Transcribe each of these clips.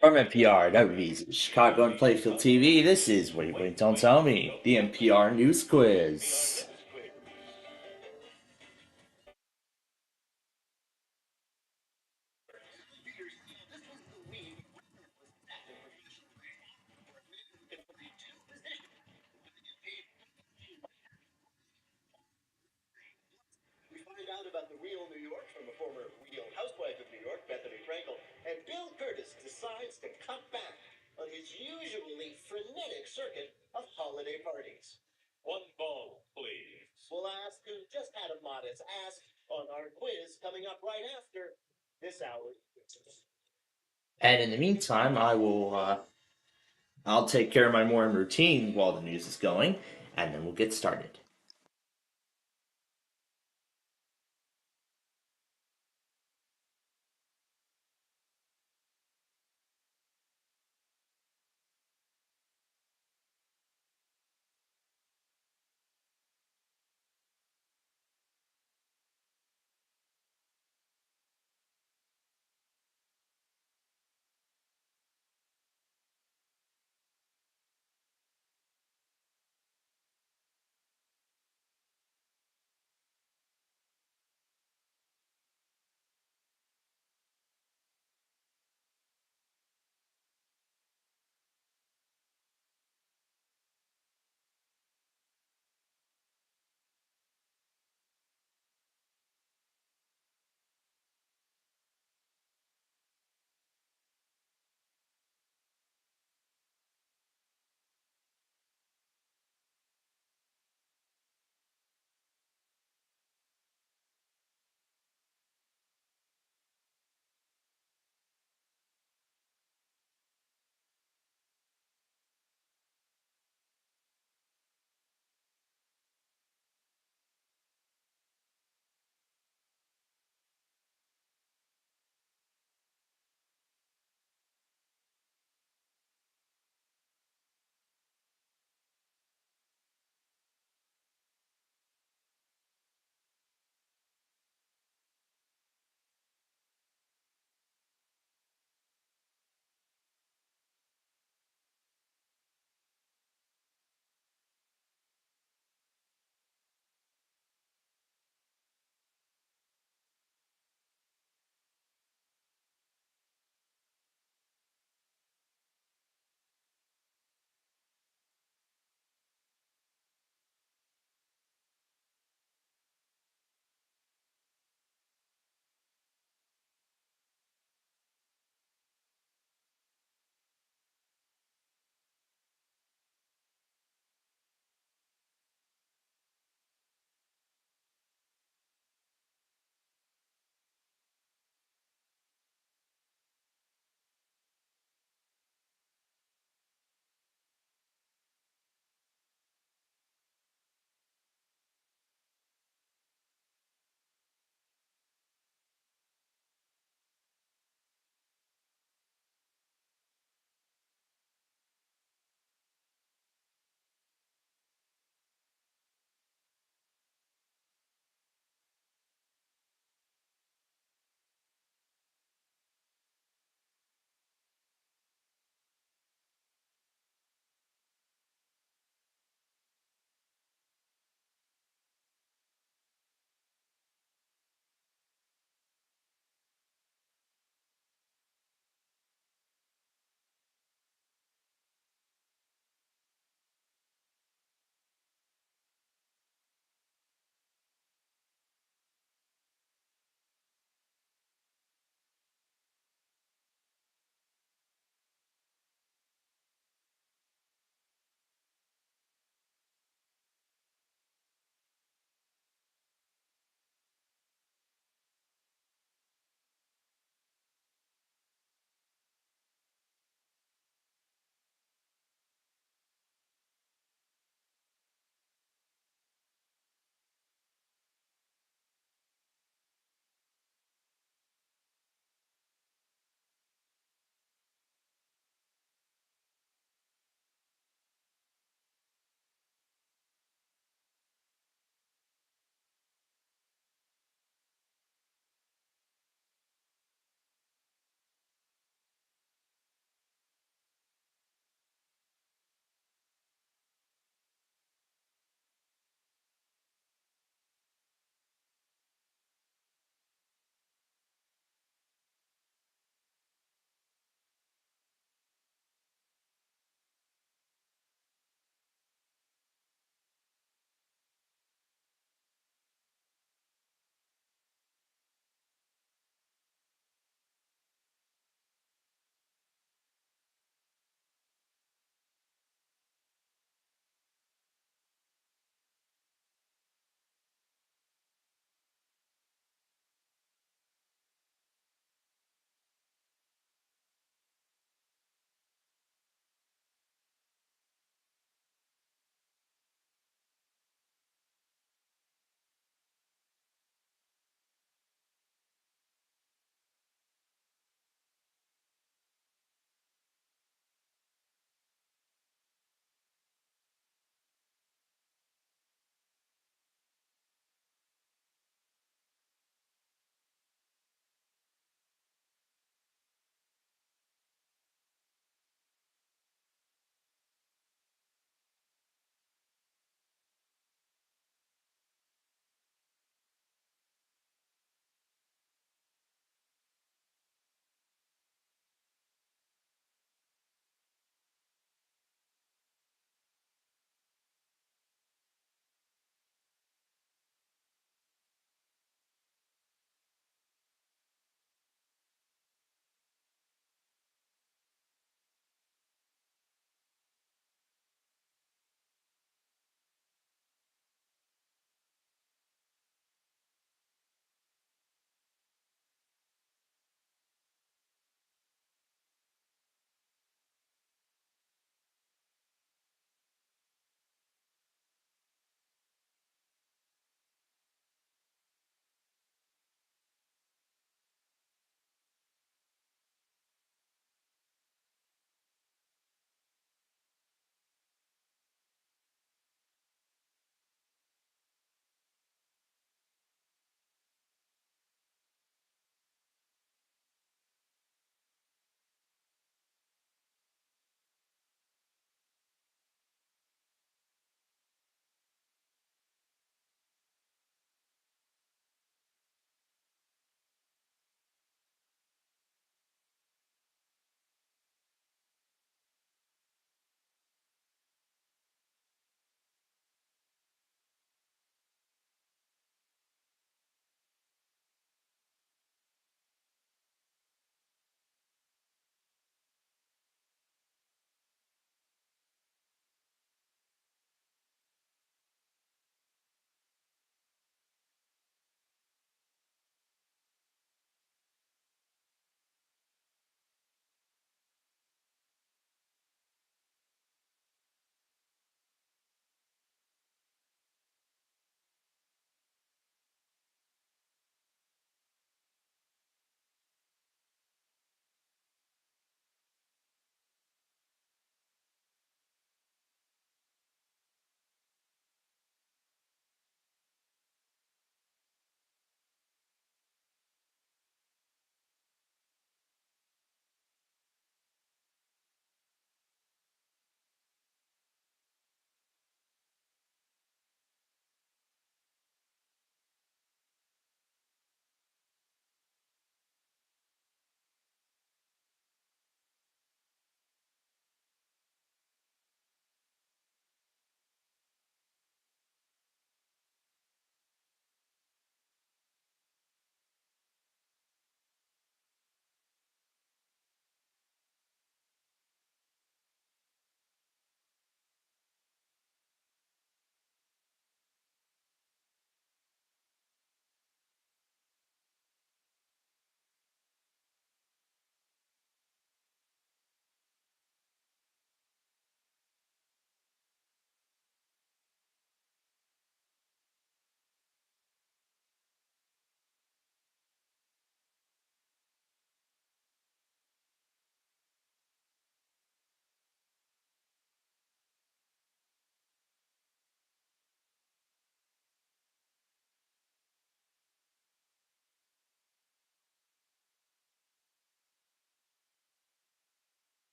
From NPR, WeatherPro Chicago and Playfield TV, this is Wait, Wait, Don't Tell Me, the NPR News Quiz. And in the meantime, I'll take care of my morning routine while the news is going, and then we'll get started.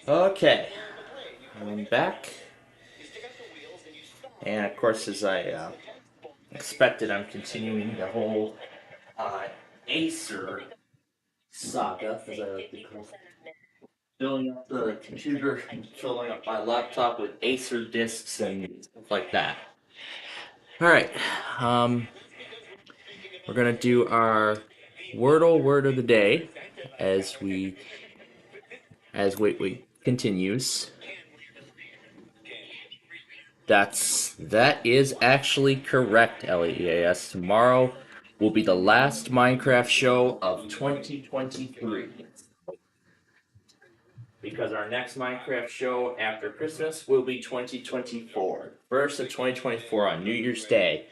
Okay, I'm back, and of course, as I expected, I'm continuing the whole Acer saga, as I like to call it. Filling up the computer, filling up my laptop with Acer discs and stuff like that. All right, um, we're gonna do our Wordle word of the day as we continues. That is actually correct, LEAS. Tomorrow will be the last Minecraft show of 2023. Because our next Minecraft show after Christmas will be 2024. First of 2024 on New Year's Day.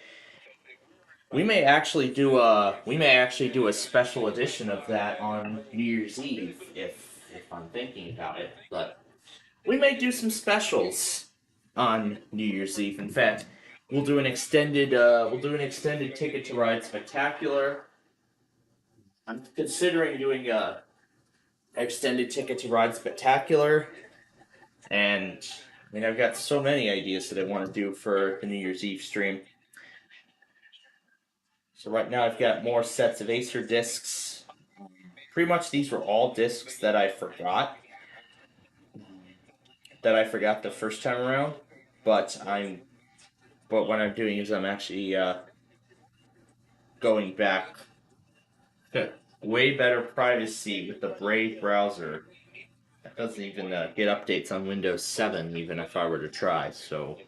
We may actually do a special edition of that on New Year's Eve if I'm thinking about it. But we may do some specials on New Year's Eve. In fact, we'll do an extended Ticket to Ride Spectacular. I'm considering doing a extended Ticket to Ride Spectacular, and I mean I've got so many ideas that I want to do for the New Year's Eve stream. So right now I've got more sets of Acer discs. Pretty much these were all discs that I forgot the first time around, but what I'm doing is I'm actually going back. Way better privacy with the Brave browser. That doesn't even get updates on Windows 7, even if I were to try. So,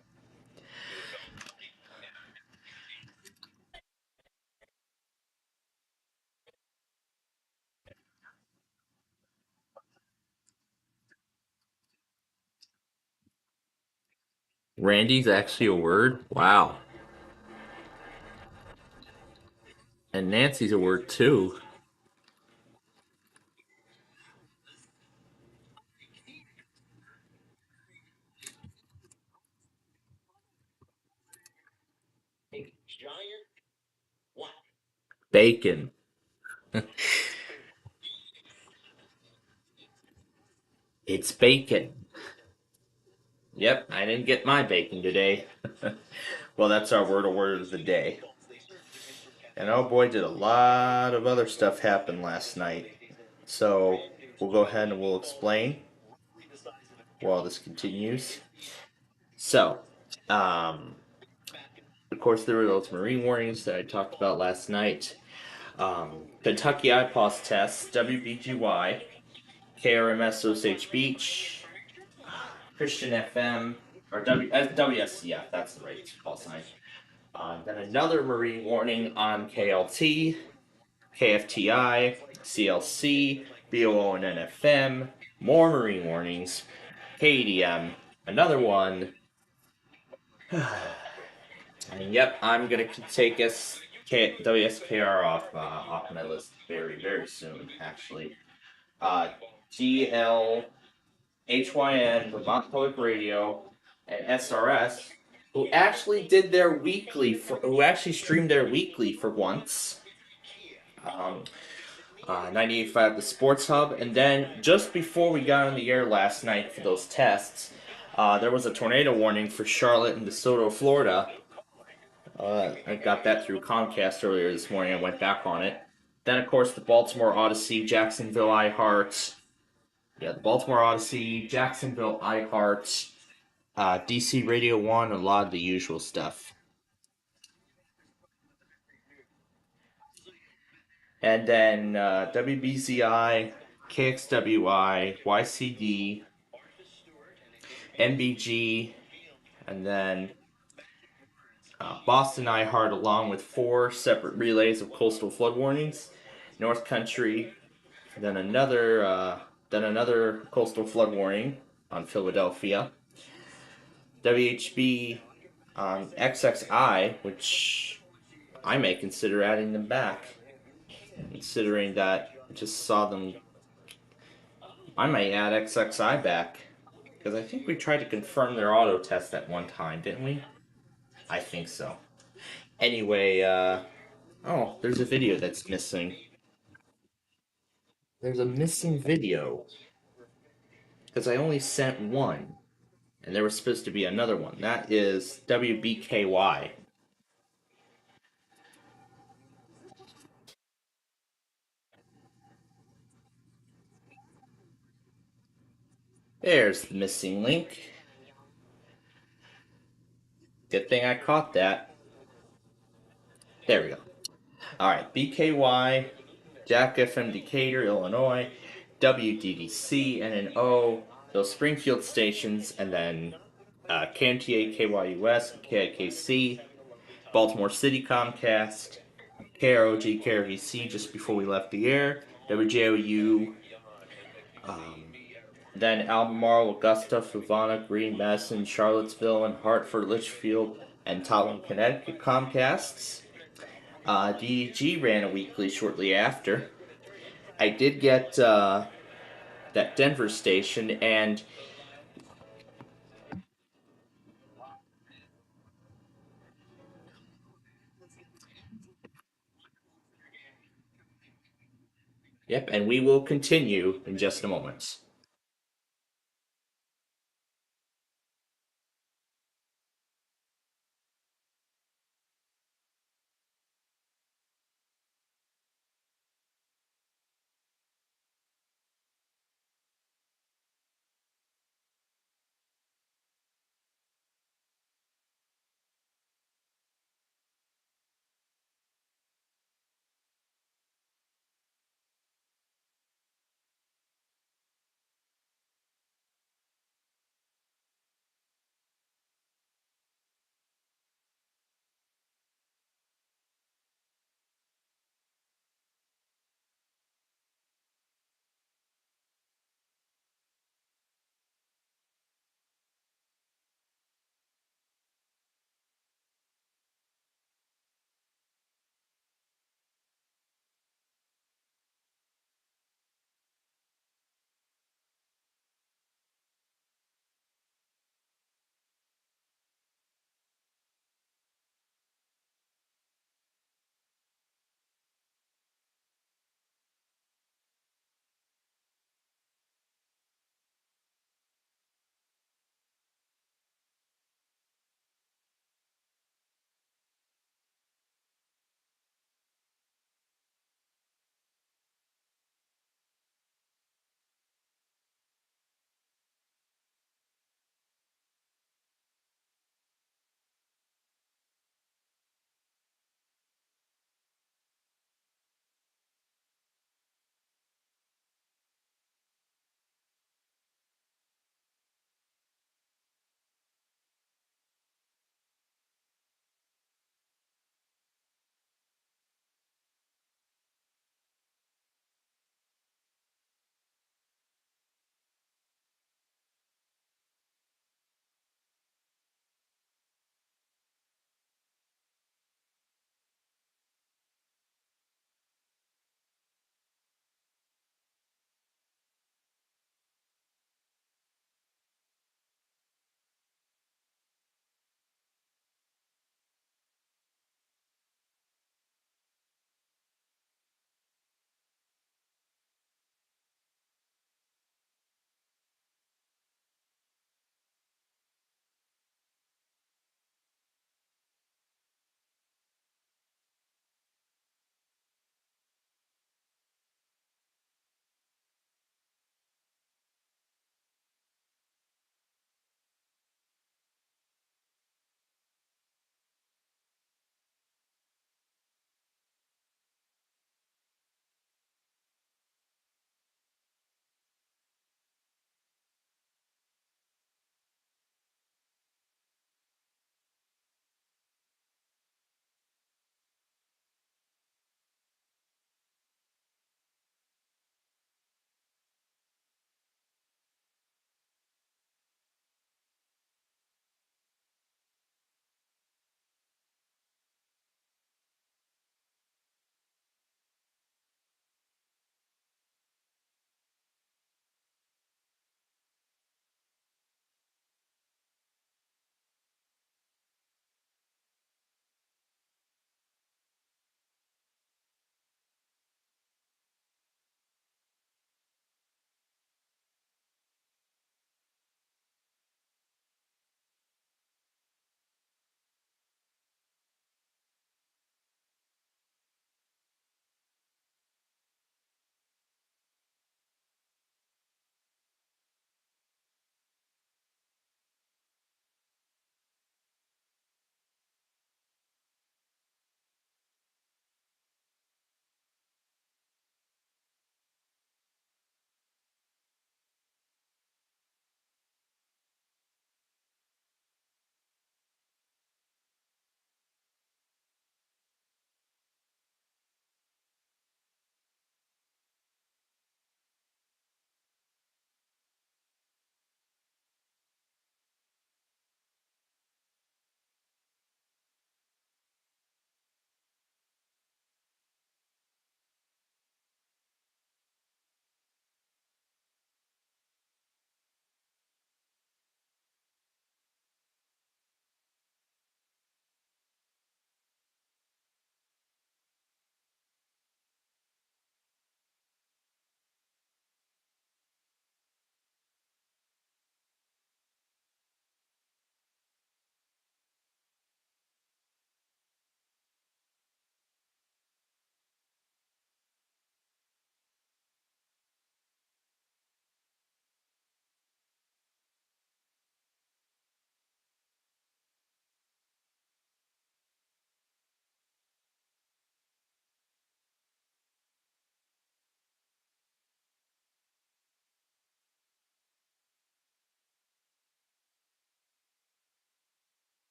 Randy's actually a word? Wow. And Nancy's a word too. Bacon. It's bacon. Yep, I didn't get my bacon today. Well, that's our word of the day. And oh boy, did a lot of other stuff happen last night. So we'll go ahead and we'll explain while this continues. So, um, of course, there were those marine warnings that I talked about last night. Kentucky IPOS tests, WBGY, KRMS Osage Beach, Christian FM, or WSCF, that's the right call sign. Then another marine warning on KLT, KFTI, CLC, BOO and NFM, more marine warnings, KDM, another one. And yep, I'm gonna take WSKR off my list very, very soon, actually. GL, HYN, Vermont Public Radio, and SRS, who actually streamed their weekly for once. 98.5 The Sports Hub, and then just before we got on the air last night for those tests, there was a tornado warning for Charlotte and DeSoto, Florida. I got that through Comcast earlier this morning. I went back on it. Then, of course, the Baltimore Odyssey, Jacksonville iHeart. Yeah, the Baltimore Odyssey, Jacksonville iHeart, DC Radio 1, a lot of the usual stuff. And then WBZI, KXWI, YCD, MBG, and then Boston iHeart, along with 4 separate relays of coastal flood warnings. North Country, then another coastal flood warning on Philadelphia. WHB XXI, which I may consider adding them back, considering that I just saw them. I might add XXI back because I think we tried to confirm their auto test at one time, didn't we? I think so. Anyway, oh, there's a video that's missing. There's a missing video. because I only sent one, and there was supposed to be another one. That is WBKY. There's the missing link. Good thing I caught that. There we go. Alright, BKY, Jack FM Decatur, Illinois, WDDC, NNO, those Springfield stations, and then KMTA, KYUS, KIKC, Baltimore City Comcast, KROG, KRVC just before we left the air, WJOU, then Albemarle, Augusta, Fluvanna, Greene, Madison, Charlottesville, and Hartford, Litchfield, and Tottenham, Connecticut Comcasts. DDG ran a weekly shortly after. I did get that Denver station, and yep, and we will continue in just a moment.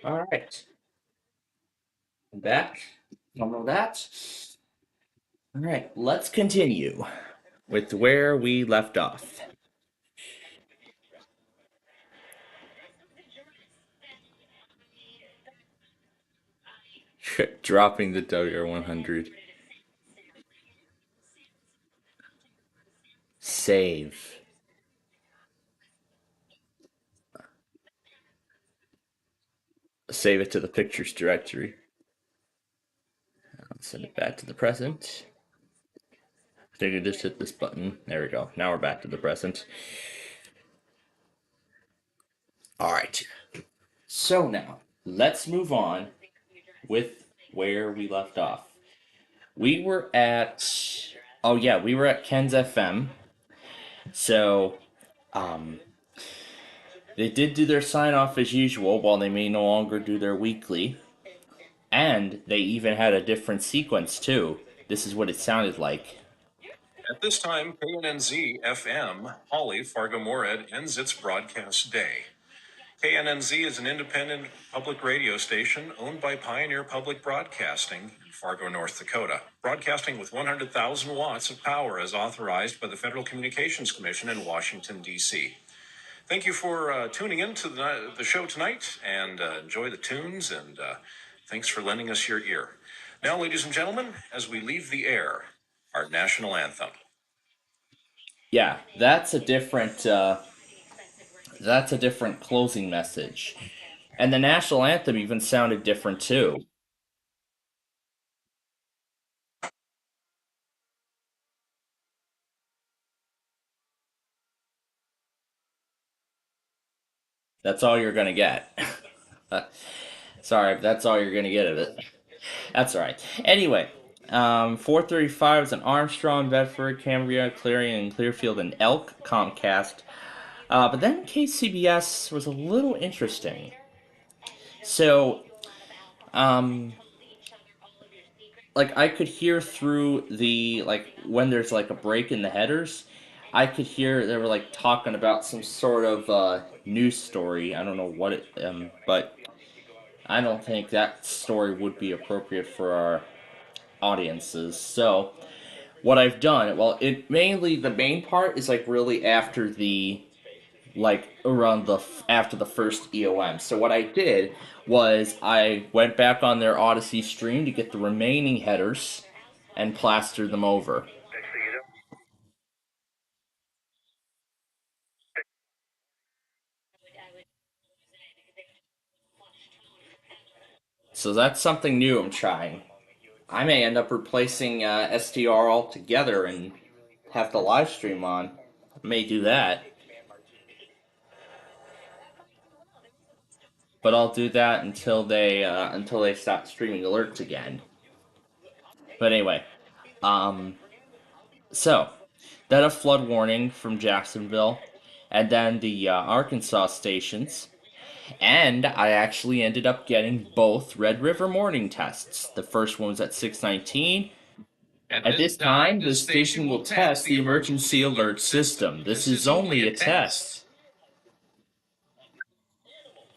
All right, I'm back. Don't know that. All right, let's continue with where we left off. Dropping the WR100. Save. Save it to the pictures directory. I'll send it back to the present. I think I just hit this button. There we go. Now we're back to the present. All right. So now, let's move on with where we left off. We were at, oh yeah, we were at Ken's FM. So, um, they did do their sign off as usual, while they may no longer do their weekly. And they even had a different sequence too. This is what it sounded like. At this time, KNNZ FM, Holly, Fargo-Moorhead, ends its broadcast day. KNNZ is an independent public radio station owned by Pioneer Public Broadcasting in Fargo, North Dakota, broadcasting with 100,000 watts of power as authorized by the Federal Communications Commission in Washington, D.C. Thank you for tuning in to the show tonight, and enjoy the tunes, and thanks for lending us your ear. Now, ladies and gentlemen, as we leave the air, our national anthem. Yeah, that's a different closing message. And the national anthem even sounded different too. That's all you're gonna get. Sorry, that's all you're gonna get of it. That's all right. Anyway, 435 is an Armstrong, Bedford, Cambria, Clarion, Clearfield, and Elk Comcast. But then KCBS was a little interesting. So, um, like I could hear through the like when there's like a break in the headers, I could hear they were like talking about some sort of news story. I don't know what it, but I don't think that story would be appropriate for our audiences. So what I've done, well, it mainly the main part is like really after the like around the after the first EOM. So what I did was I went back on their Odyssey stream to get the remaining headers and plastered them over. So that's something new I'm trying. I may end up replacing STR altogether and have the live stream on. I may do that, but I'll do that until they stop streaming alerts again. But anyway, um, so then a flood warning from Jacksonville, and then the Arkansas stations. And I actually ended up getting both Red River morning tests. The first one was at 6:19. At this time, the station will test the emergency alert system. This is only a test.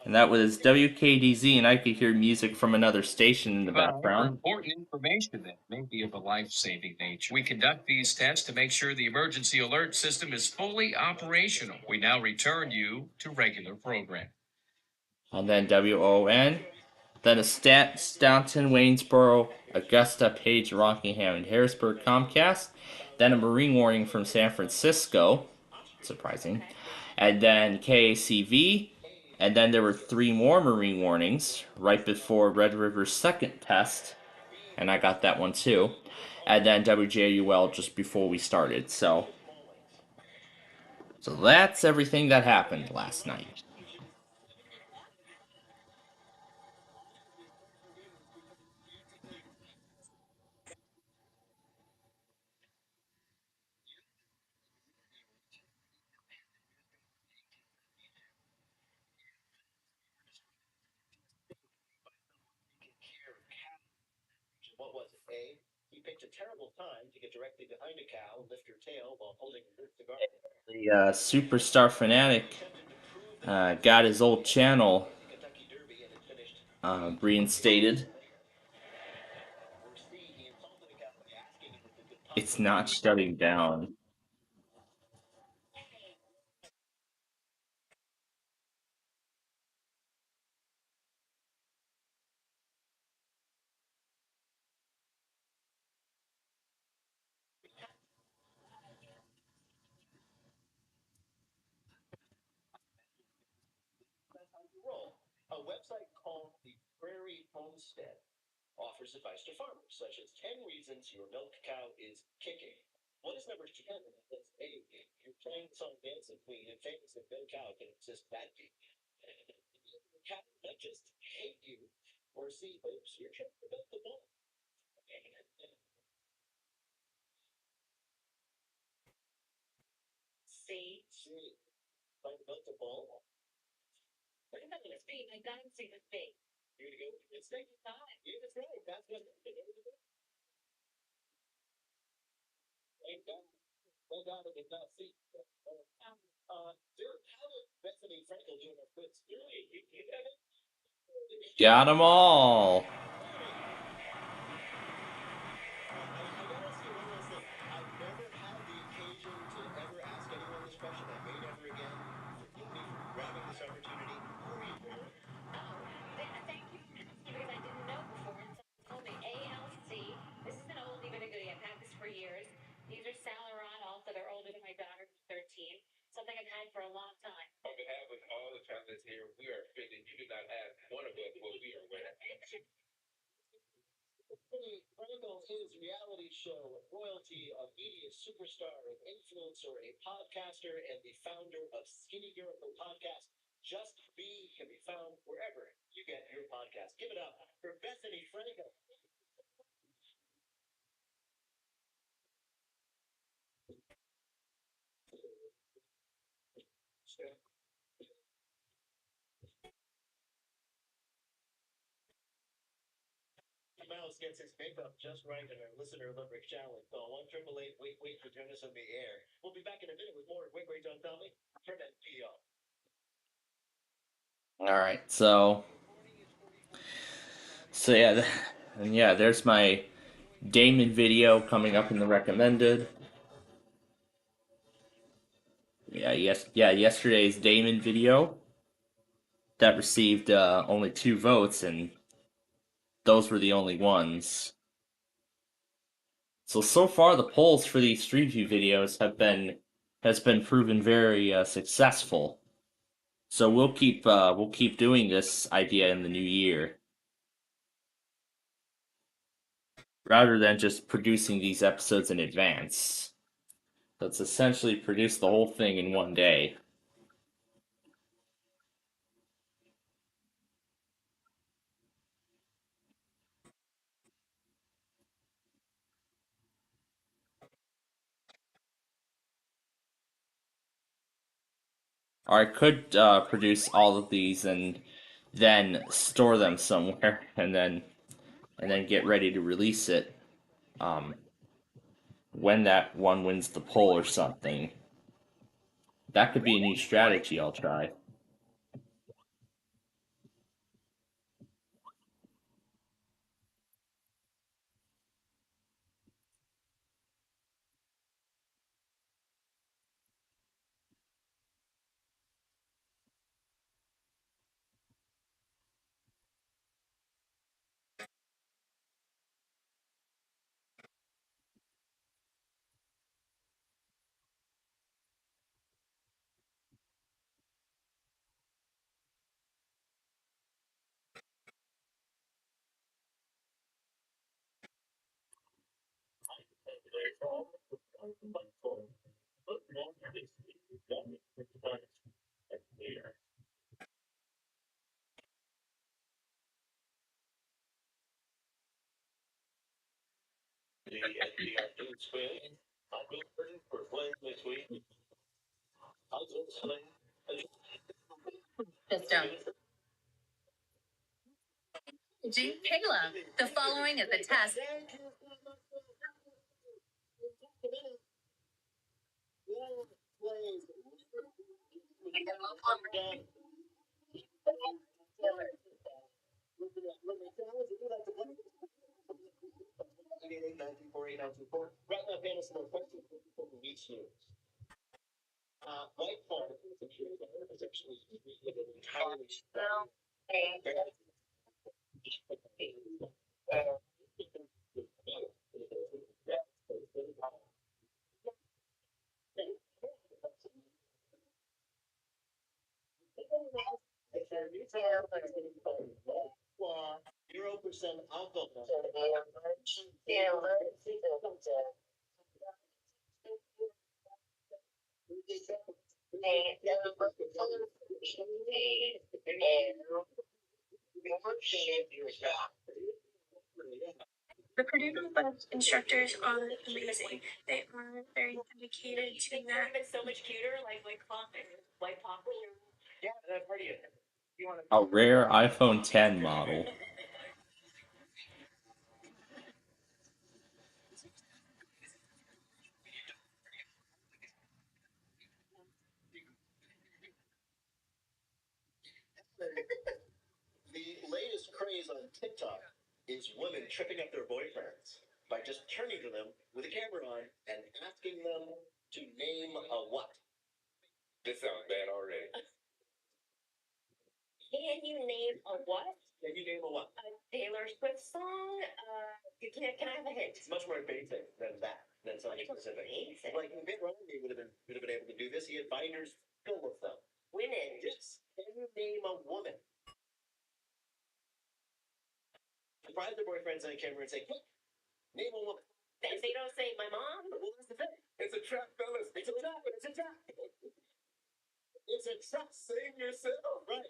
And that was WKDZ, and I could hear music from another station in the background. Important information that may be of a life-saving nature. We conduct these tests to make sure the emergency alert system is fully operational. We now return you to regular program. And then WON. Then a Staunton, Waynesboro, Augusta, Page, Rockingham, and Harrisburg Comcast. Then a marine warning from San Francisco. Surprising. And then KACV. And then there were three more marine warnings right before Red River's second test. And I got that one too. And then WJUL just before we started. So that's everything that happened last night. The superstar fanatic got his old channel reinstated. It's not shutting down. A website called the Prairie Homestead offers advice to farmers, such as 10 reasons your milk cow is kicking. What is number 10? That's A. You're playing the song Dancing Queen and famous that milk cow can exist badly. The cow might just hate you. Or C. Oops, you're trying to milk the bull. C. Trying to milk the bull. What about this B? I gotta see this B. You're gonna go with your instinct? Yeah, that's right. That's what Thank God. Thank God I did not see. Dude, how did Bethany Frankel do enough quits? Really? You got it? Got them all. I gotta ask you one last thing. I've never had the occasion to ever ask anyone this question. I may never again. Forgive me for grabbing this opportunity. Who are you, Barry? Oh, thank you for asking because I didn't know before. And someone told me ALC. This is an oldie but a goodie. I've had this for years. These are Salaron also. They're older than my daughter, who's 13. Something I've had for a long time. On behalf of all the travelers here, we are offended you did not ask one of us what we are wearing. Frankel is reality show royalty of media superstar, an influencer, a podcaster, and the founder of Skinny Miracle Podcast. Just Be can be found wherever you get your podcast. Give it up for Bethany Frankel. Mouse gets his makeup just right in our listener limerick challenge. Call 1-888 wait wait to join us on the air. We'll be back in a minute with more Wait Wait Don't Tell Me from NPR. All right, so yeah, and yeah, there's my Damon video coming up in the recommended. Yeah, yesterday's Damon video that received only 2 votes, and those were the only ones. So far the polls for these Street View videos has been proven very successful. So we'll keep doing this idea in the new year, rather than just producing these episodes in advance. Let's essentially produce the whole thing in one day. Or I could produce all of these and then store them somewhere, and then get ready to release it when that one wins the poll or something. That could be a new strategy I'll try. System. Kayla, the following is a test. The Purdue group of instructors are amazing. They are very dedicated to that. It's so much cuter, like pop. Yeah, that's pretty. A rare iPhone 10 model. The latest craze on TikTok is women tripping up their boyfriends by just turning to them with a camera on and asking them to name a what? This sounds bad already. Can you name a what? Can you name a what? A Taylor Swift song? Can I have a hint? It's much more basic than that. Than something specific. Basic. Like Mitt Romney would have been able to do this. He had binders full of them. Women. Yes. Can you name a woman? Surprise their boyfriends on camera and say, "Quick, name a woman." They don't say my mom. Well, that's the thing. It's a trap, fellas. It's a trap. It's a trap. It's a trap. Save yourself. Right.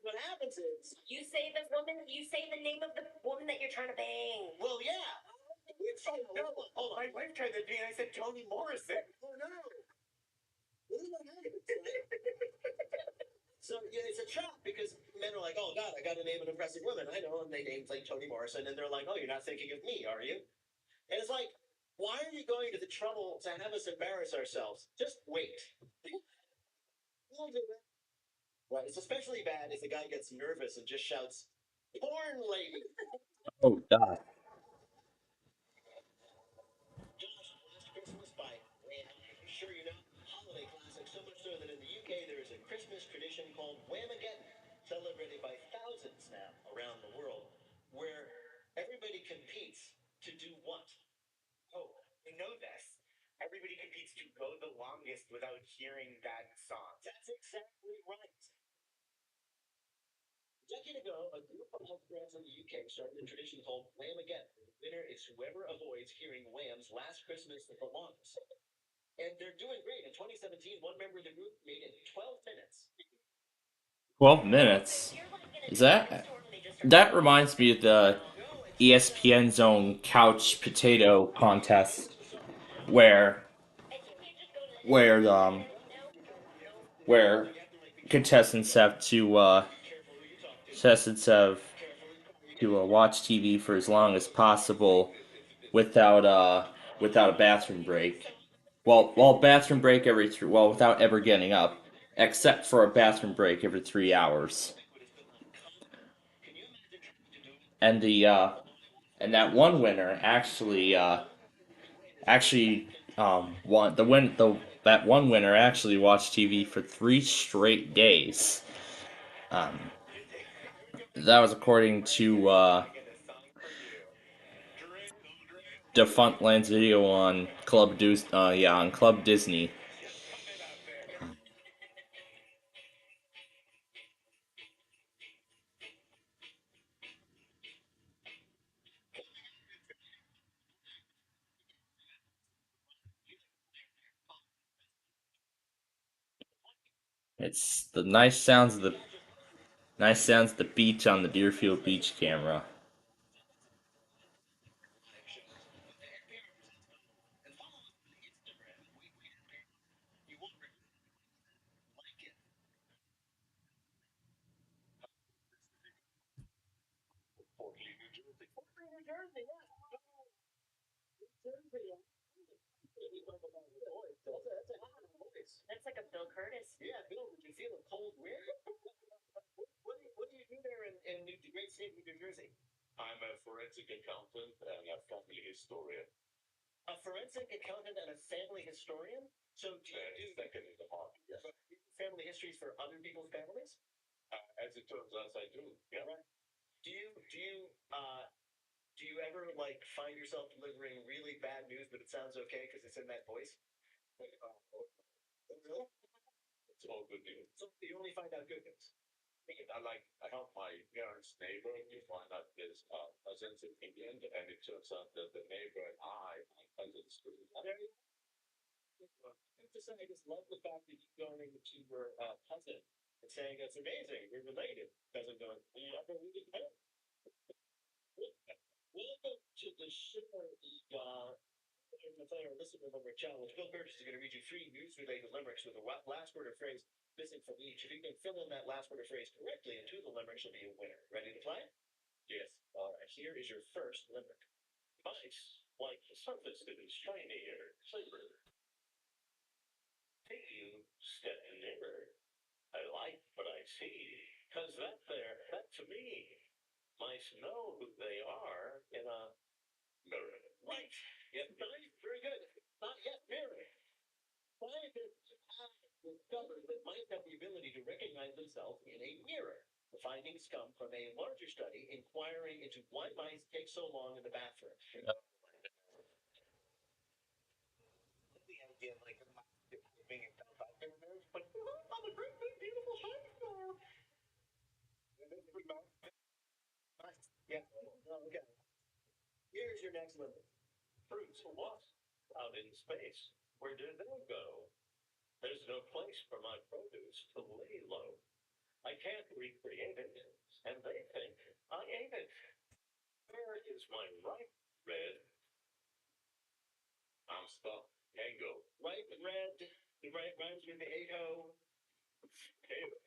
What happens is You say the name of the woman that you're trying to bang. well, yeah. It's hold on. My wife tried that to me and I said Toni Morrison. Oh no. What is what happens? So yeah, it's a trap because men are like, oh God, I got to name an impressive woman. I know, and they named like Toni Morrison, and they're like, oh, you're not thinking of me, are you? And it's like, why are you going to the trouble to have us embarrass ourselves? Just wait. We'll do it. Right. It's especially bad if the guy gets nervous and just shouts, "Porn lady." Oh, God. Josh, Last Christmas by Wham. Sure you know, holiday classic. So much so that in the UK there is a Christmas tradition called Whamageddon, celebrated by thousands now around the world, where everybody competes to do what? Oh, I know this. Everybody competes to go the longest without hearing that song. That's exactly right. A decade ago, a group of friends in the UK started a tradition called Whamageddon. The winner is whoever avoids hearing Wham's Last Christmas the longest. And they're doing great. In 2017, one member of the group made it 12 minutes. 12 minutes? Is that reminds me of the ESPN Zone Couch Potato Contest where where um where contestants have to watch TV for as long as possible without without a bathroom break. Bathroom break without ever getting up, except for a bathroom break every 3 hours. And the and that one winner actually won the that one winner actually watched TV for 3 straight days. Um, that was according to Defunct Land's video on on Club Disney. It's the nice sounds of the beach on the Deerfield Beach camera. That's like a Bill Curtis. Yeah, Bill, did you feel a cold wind? What do you do there in the great state of New Jersey? I'm a forensic accountant and a family historian. A forensic accountant and a family historian? So do you do second in the heart? Yes. Family histories for other people's families? As it turns out, I do. Yeah. Right. Do you ever like find yourself delivering really bad news, but it sounds okay because it's in that voice? Like, really? It's all good news. So you only find out good news. I help my parents' neighbor. You find out there's cousins in England, and it turns out that the neighbor and I are cousins too. There you go. I just love the fact that you're going to your cousin and saying that's amazing. We're related. Cousin going, yeah, but we didn't know. Welcome to the show, the Fire Listener Limerick Challenge. Bill Burgess is going to read you 3 news-related limericks with a last word or phrase missing from each. If you can fill in that last word or phrase correctly into the limerick, you'll be a winner. Ready to play? Yes. All right. Here is your first limerick. Ice, like the surface that is shiny or clear. See you step nearer. I like what I see. 'Cause that to me, mice know who they are in a mirror. Right. Yep. Nice. Very good. Not yet mirror. Scientists have discovered that mice have the ability to recognize themselves in a mirror. The findings come from a larger study inquiring into why mice take so long in the bathroom. The idea, like, being out there, but I'm a great big beautiful shiny star. Nice. Yeah. Oh, okay. Here's your next limit. Fruits what? Out in space. Where did they go? There's no place for my produce to lay low. I can't recreate it, and they think I ate it. Where is my ripe red? I'm stuck. Mango. Ripe red. The right rhymes with the 8-0. Okay.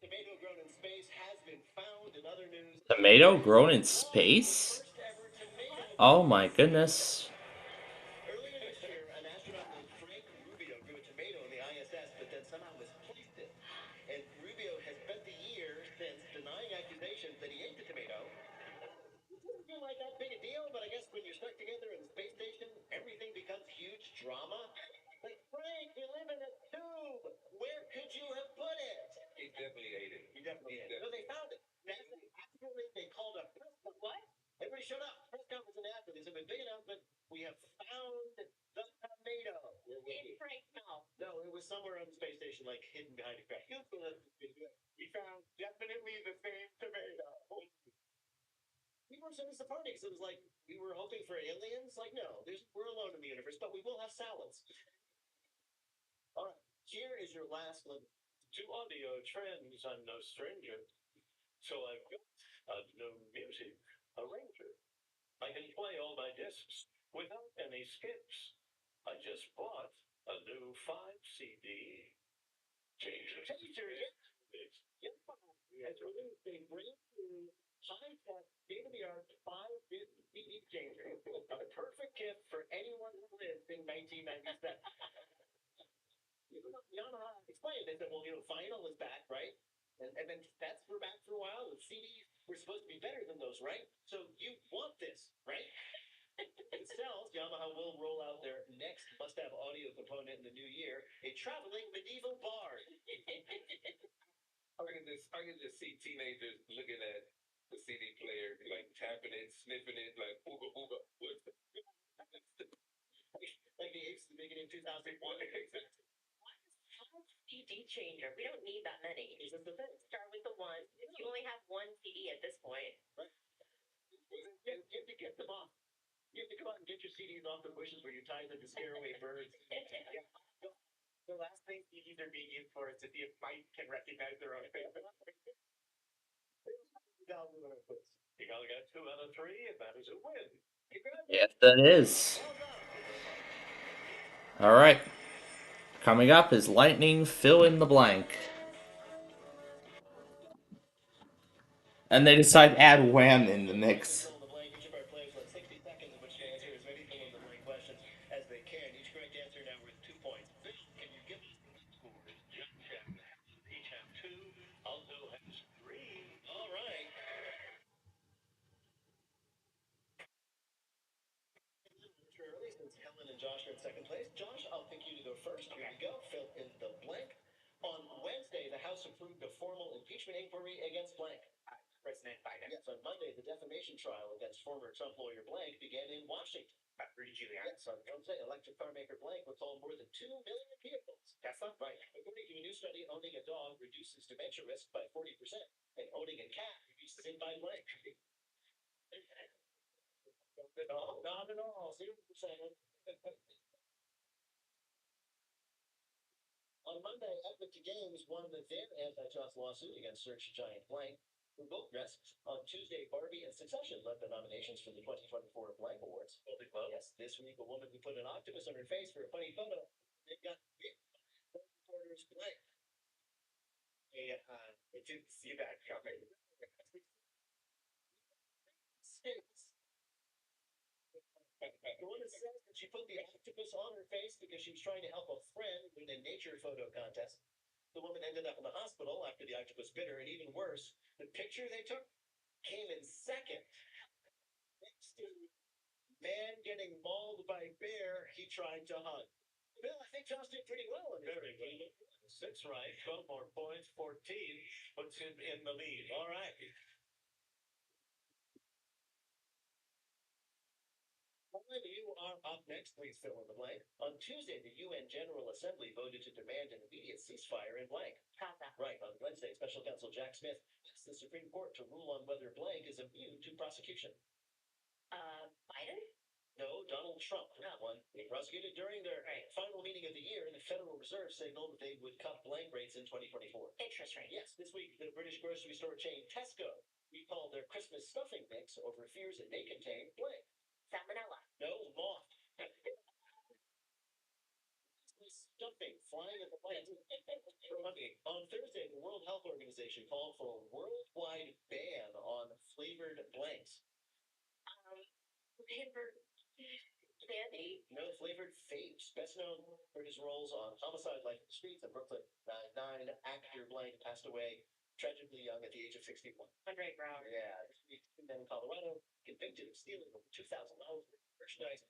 Tomato grown in space has been found in other news. Tomato grown in space? Oh my goodness. Earlier this year, an astronaut named Frank Rubio grew a tomato in the ISS, but then somehow misplaced it. And Rubio has spent the year since denying accusations that he ate the tomato. It doesn't feel like that big a deal, but I guess when you're stuck together in the space station, everything becomes huge drama. Like, Frank, we live in a tube. Where could you have put it? He definitely ate it. He definitely ate it. No, they found it. They called a press conference. What? Everybody showed up. Press conference in after. They said, a big announcement. We have found the tomato. In Frank's mouth. No, it was somewhere on the space station, like hidden behind a crack. We found definitely the same tomato. People were so disappointed because it was like we were hoping for aliens. Like, no, we're alone in the universe, but we will have salads. All right, here is your last limit. To audio trends, I'm no stranger. So I've got a new music arranger. I can play all my discs without any skips. I just bought a new 5 CD changer. Yep. Has released a brand new high-tech, state-of-the-art 5-disc CD changer. A perfect gift for anyone who lived in 1997. Yamaha explained. They said, well, vinyl is back, right? And then that's for back for a while. And CDs were supposed to be better than those, right? So you want this, right? If it sells, Yamaha will roll out their next must-have audio component in the new year, a traveling medieval bard. I can just see teenagers looking at the CD player, like tapping it, sniffing it, like ooga ooga. Like the apes at the beginning of 2001. Exactly. CD changer. We don't need that many. Start with the one. You only have one CD at this point. Right. You have to get them off. You have to come out and get your CDs off the bushes where you tie them to scare away birds. Yeah. The last thing CDs are being used for is to see if mice can recognize their own face. You only got 2 out of 3, and that is a win. Yes, that is. All right. Coming up is lightning fill in the blank. And they decide to add Wham in the mix. Trump lawyer blank began in Washington. Rudy Giuliani. Yes, on Wednesday, electric car maker blank will toll more than 2 million vehicles. Tesla. Right. According to a new study, owning a dog reduces dementia risk by 40%, and owning a cat reduces it by blank. No, not at all. 0%. On Monday, Epic Games won their antitrust lawsuit against search giant blank for both dresses. On Tuesday, Barbie and Succession led the nominations for the 2024 Blank Awards. Yes, this week, a woman who put an octopus on her face for a funny photo, they got bit by reporters blank. I didn't see that coming. Stinks. The woman says that she put the octopus on her face because she was trying to help a friend win a nature photo contest. The woman ended up in the hospital after the octopus bit her, and even worse, the picture they took came in second. Next to man getting mauled by bear he tried to hug. Bill, I think Josh did pretty well. Very good. 6 right, 12 more points, 14 puts him in the lead. All right. You are up next. Please fill in the blank. On Tuesday, the UN General Assembly voted to demand an immediate ceasefire in blank. Gaza. Right. On Wednesday, Special Counsel Jack Smith asked the Supreme Court to rule on whether blank is immune to prosecution. Biden? No, Donald Trump. That one. They prosecuted during their final meeting of the year, and the Federal Reserve signaled that they would cut blank rates in 2024. Interest rate. Yes, this week, the British grocery store chain Tesco recalled their Christmas stuffing mix over fears it may contain blank. Salmonella. No, moth. Stuffing flying at the plant. On Thursday, the World Health Organization called for a worldwide ban on flavored blanks. Flavored candy. No, flavored Fapes, best known for his roles on Homicide: Life in the Streets and Brooklyn Nine-Nine. Actor blank passed away tragically young at the age of 61. Andre Brown. Yeah, this week, two men in Colorado convicted of stealing over $2,000 worth of merchandise.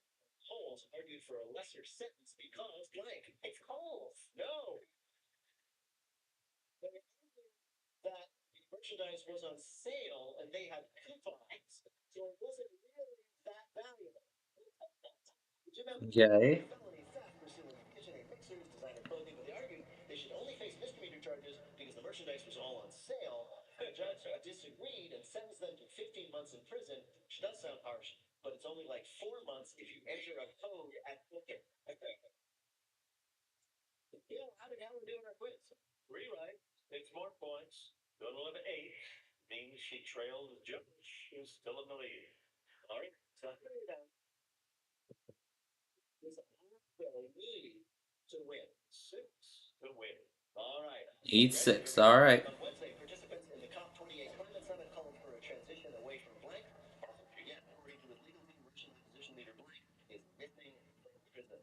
Coles argued for a lesser sentence because blank. It's Coles. No. They argued that the merchandise was on sale and they had coupons, so it wasn't really that valuable. Okay. Felony theft pursuing KitchenAid mixers, designer clothing, but they argued they should only face misdemeanor charges because the merchandise was all on sale. The judge disagreed and sentenced them to 15 months in prison, which does sound harsh, but it's only like 4 months if you enter a code at booking. Yeah, how did Helen do in our quiz? 3 right, 6 more points, total of 8, means she trailed Josh, who's still in the lead. All right, so they need to win. 6 to win. All right. Need 6. All right. On Wednesday, participants in the COP28 Climate Summit called for a transition away from blank. Yet, according to the legal team, Russian opposition leader blank is missing from prison.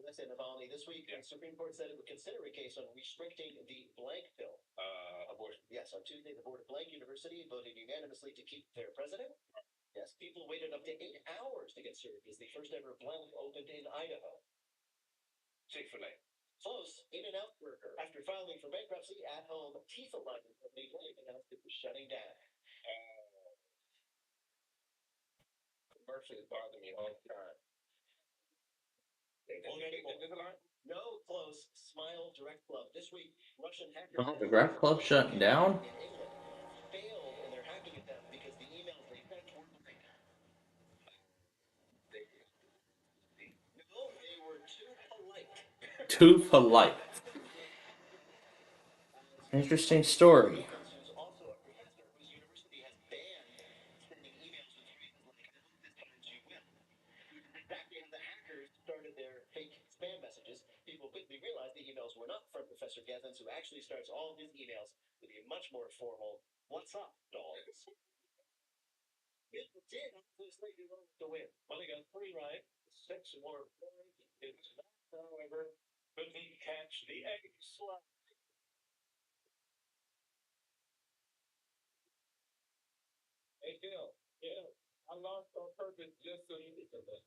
Listen, Navalny, this week, the Supreme Court said it would consider a case on restricting the blank pill. Abortion. Yes, on Tuesday, the board of Blank University voted unanimously to keep their president. Yes, people waited up to 8 hours to get served as the first ever blank opened in Idaho. Chick-fil-A. Close, In-N-Out Burger. After filing for bankruptcy, at-home teeth alignment company Blank announced it was shutting down. Commercials bother me all the time. No, close. Smile Direct Club. This week, Russian hackers. Oh, the Ref Club shutting down? In England failed in their hacking attempt because the emails they sent were blank. No, they were too polite. Too polite. Interesting story. Who's also a professor whose university has banned sending emails with phrases like, "I hope this finds you well." Exactly how the hackers started their fake spam messages, people quickly realized the emails were not from Professor Gethens, who actually starts all of his emails with a much more formal, "What's up, dogs?" It did obviously belong to win. Only got 3 right, 6 more points. It's not, however, could he catch the egg slide? Hey, Phil. Yeah, I lost on purpose just so you could do that.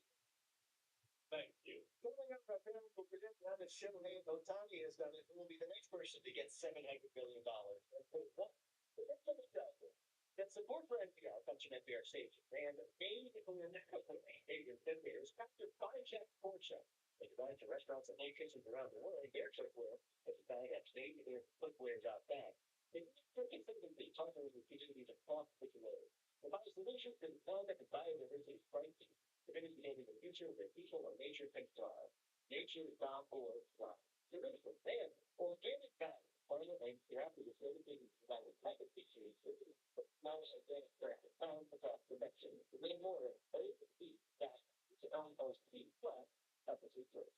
Thank you. Coming up our parents will predict now that Shohei Ohtani has done it, who will be the next person to get $700 billion. That support for NPR comes from NPR station and made in Bears after Bajak Porsche. They designed to restaurants and locations around the world. Their cookware is bag at state their cookware back. They consider the talking with the communities across the globe. The solution is one that the biodiversity is pricing. The biggest behavior in the future where people or nature can thrive. Nature.org. The biggest man, organic value. Part of the name, you're after the services about the type of features. Now, again, found about production. To learn more, see that it's on those three plus episode first.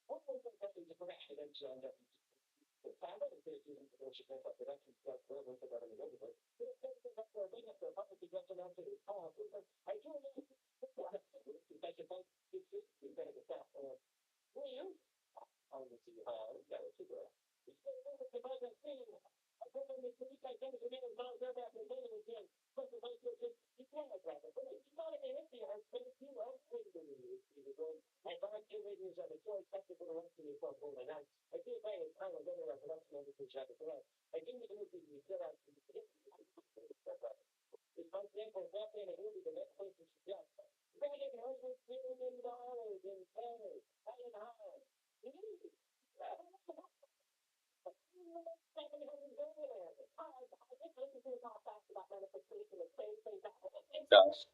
One of the companies of accidents and the family is using the worship of production stuff for the government over there. I do know that's about it's better than that. Well, I will see how it's got to go. It's about that thing. I don't know if it's like things are being found out after the day again. But the life is you can't grab it. But it's not an empty house, but it's you out there. I find two videos of the choice after the rest of the phone overnight. I feel bad as I was getting a production of the job as well. I think the movie we set out to it's my example of that in a movie, the next place is just. $700 billion in pay. High. Does.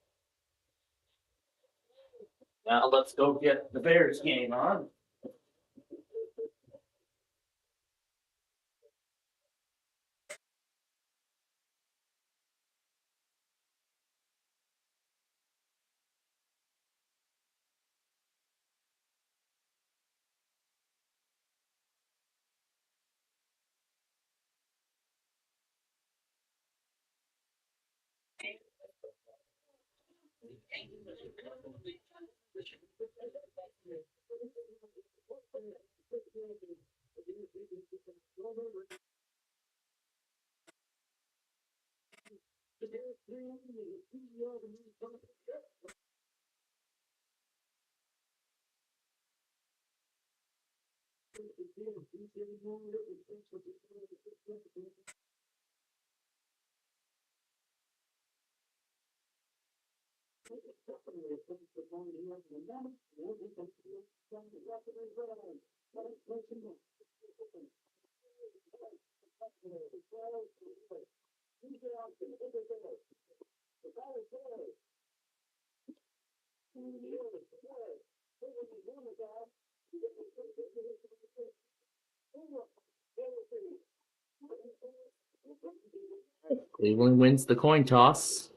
Now let's go get the Bears game on. Cleveland wins the coin toss.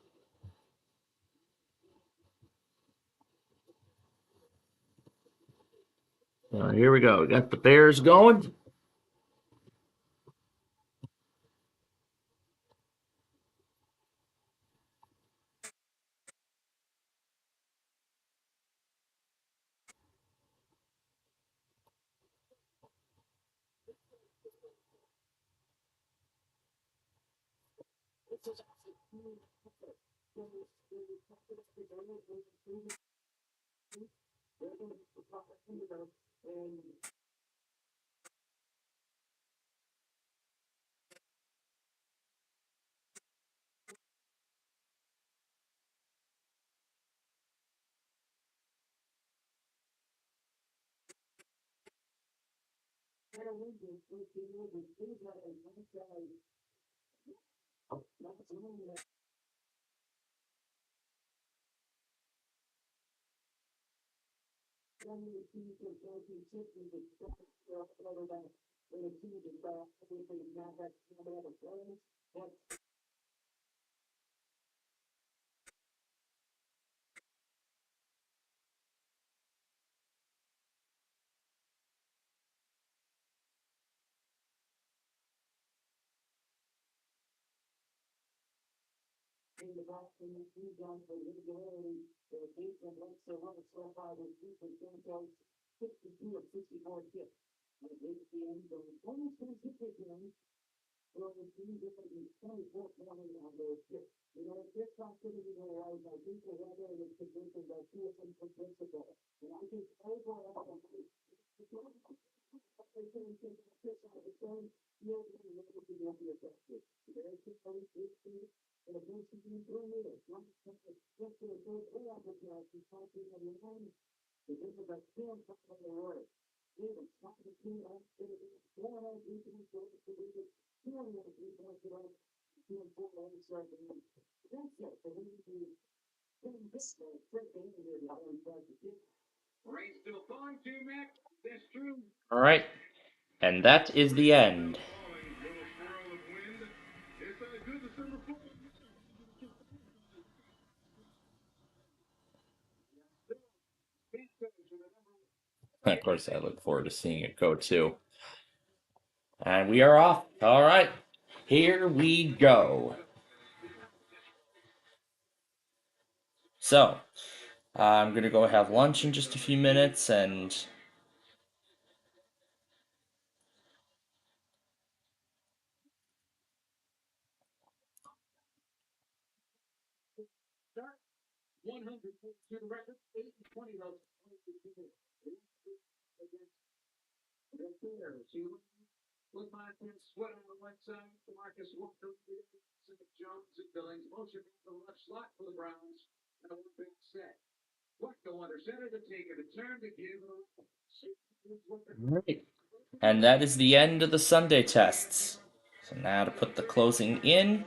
Here we go. We got the Bears going. All right, and that is the end. Of course, I look forward to seeing it go too. And we are off. All right, here we go. So, I'm gonna go have lunch in just a few minutes, and right. And that is the end of the Sunday tests. So now to put the closing in.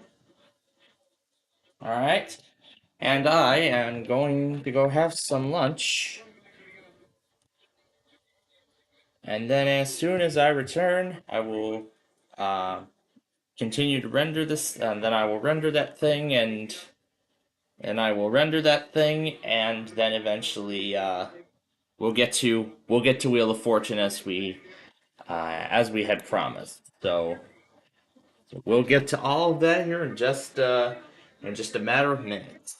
All right. And I am going to go have some lunch. And then as soon as I return, I will continue to render this, and then I will render that thing, and I will render that thing, and then eventually we'll get to Wheel of Fortune as we had promised. So we'll get to all of that here in just a matter of minutes.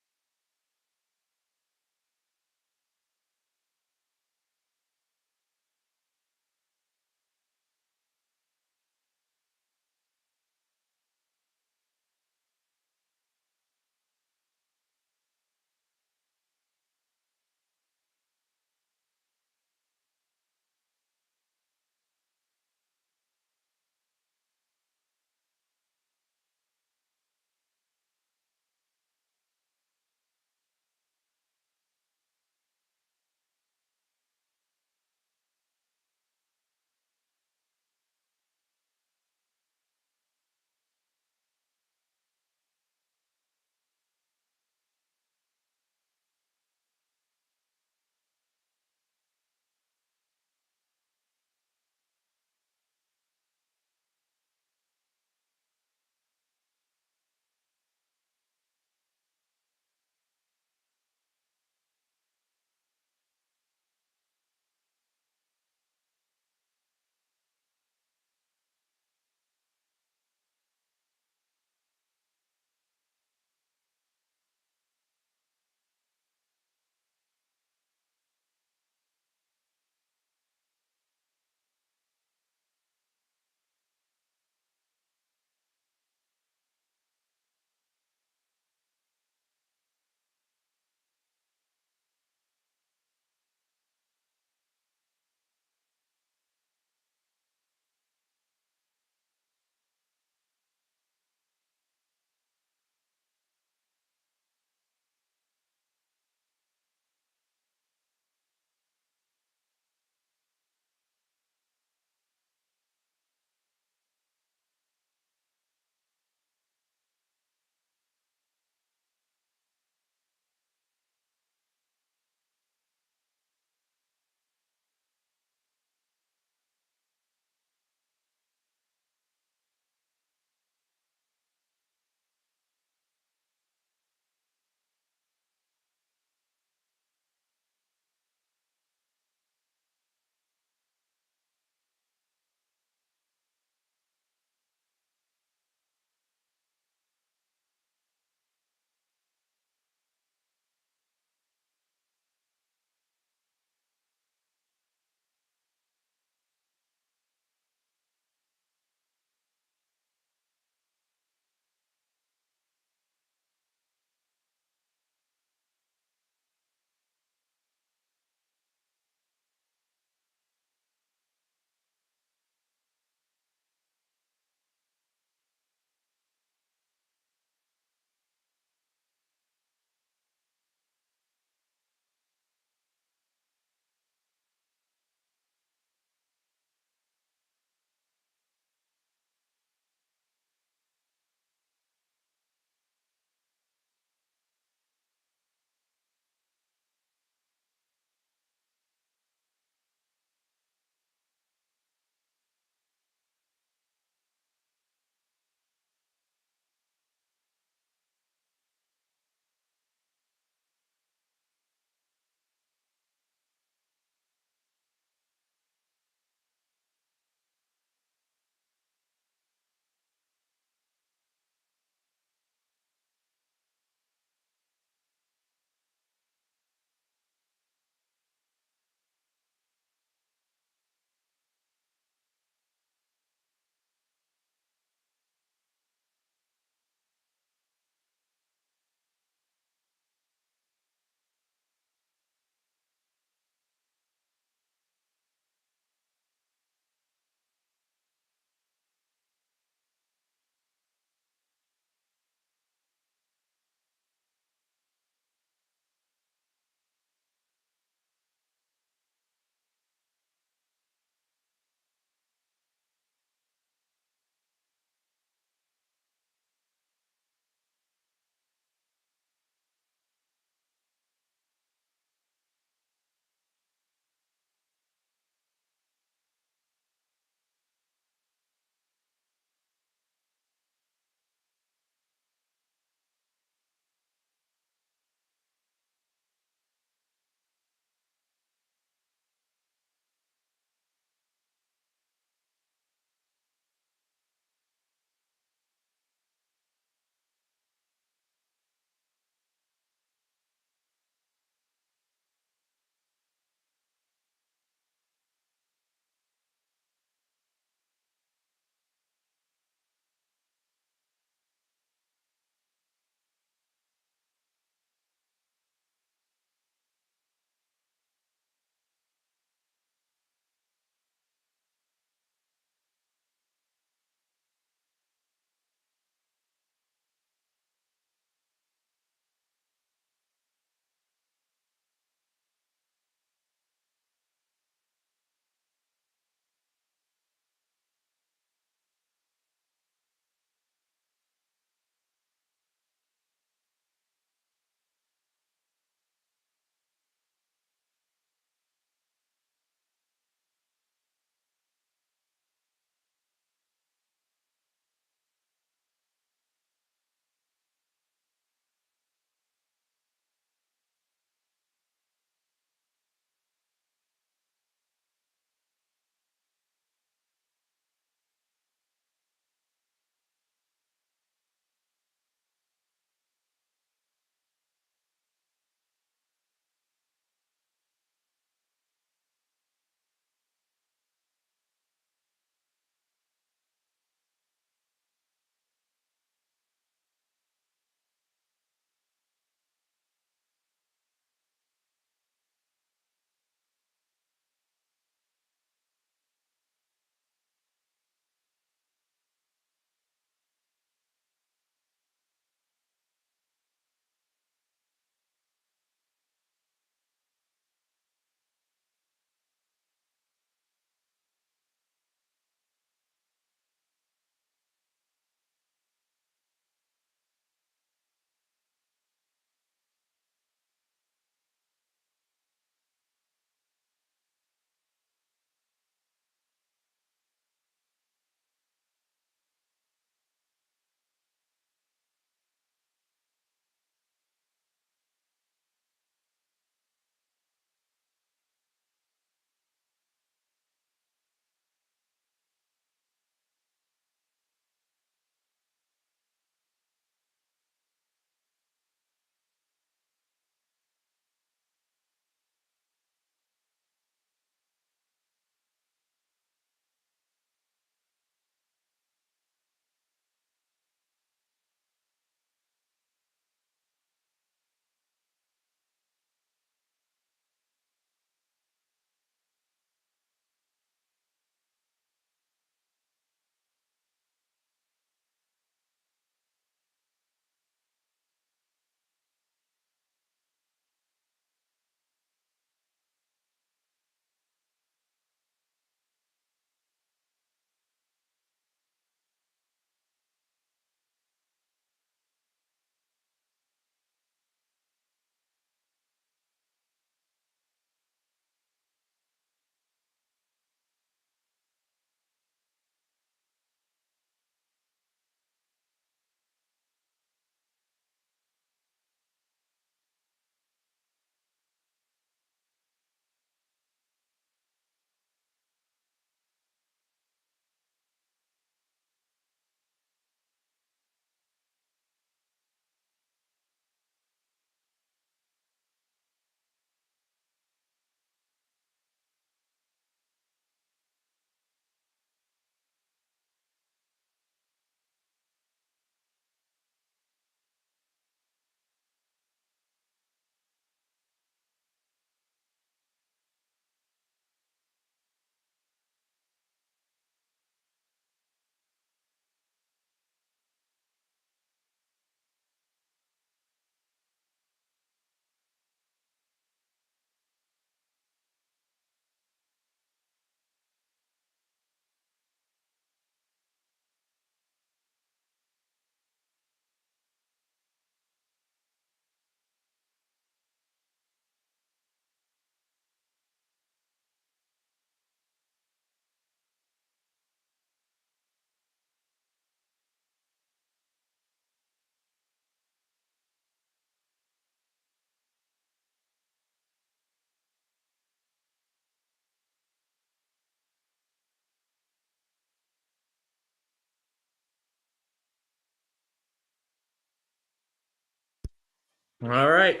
All right.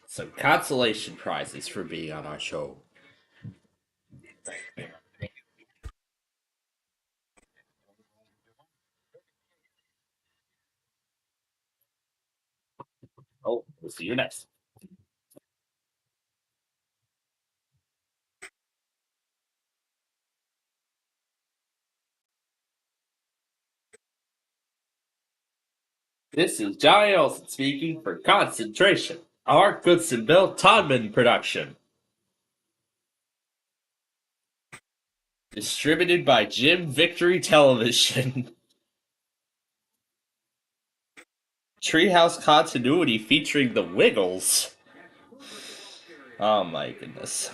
Some consolation prizes for being on our show. Oh, we'll see you next. This is Johnny Olson speaking for Concentration, our Goodson Bill Todman production. Distributed by Jim Victory Television. Treehouse Continuity featuring the Wiggles. Oh my goodness.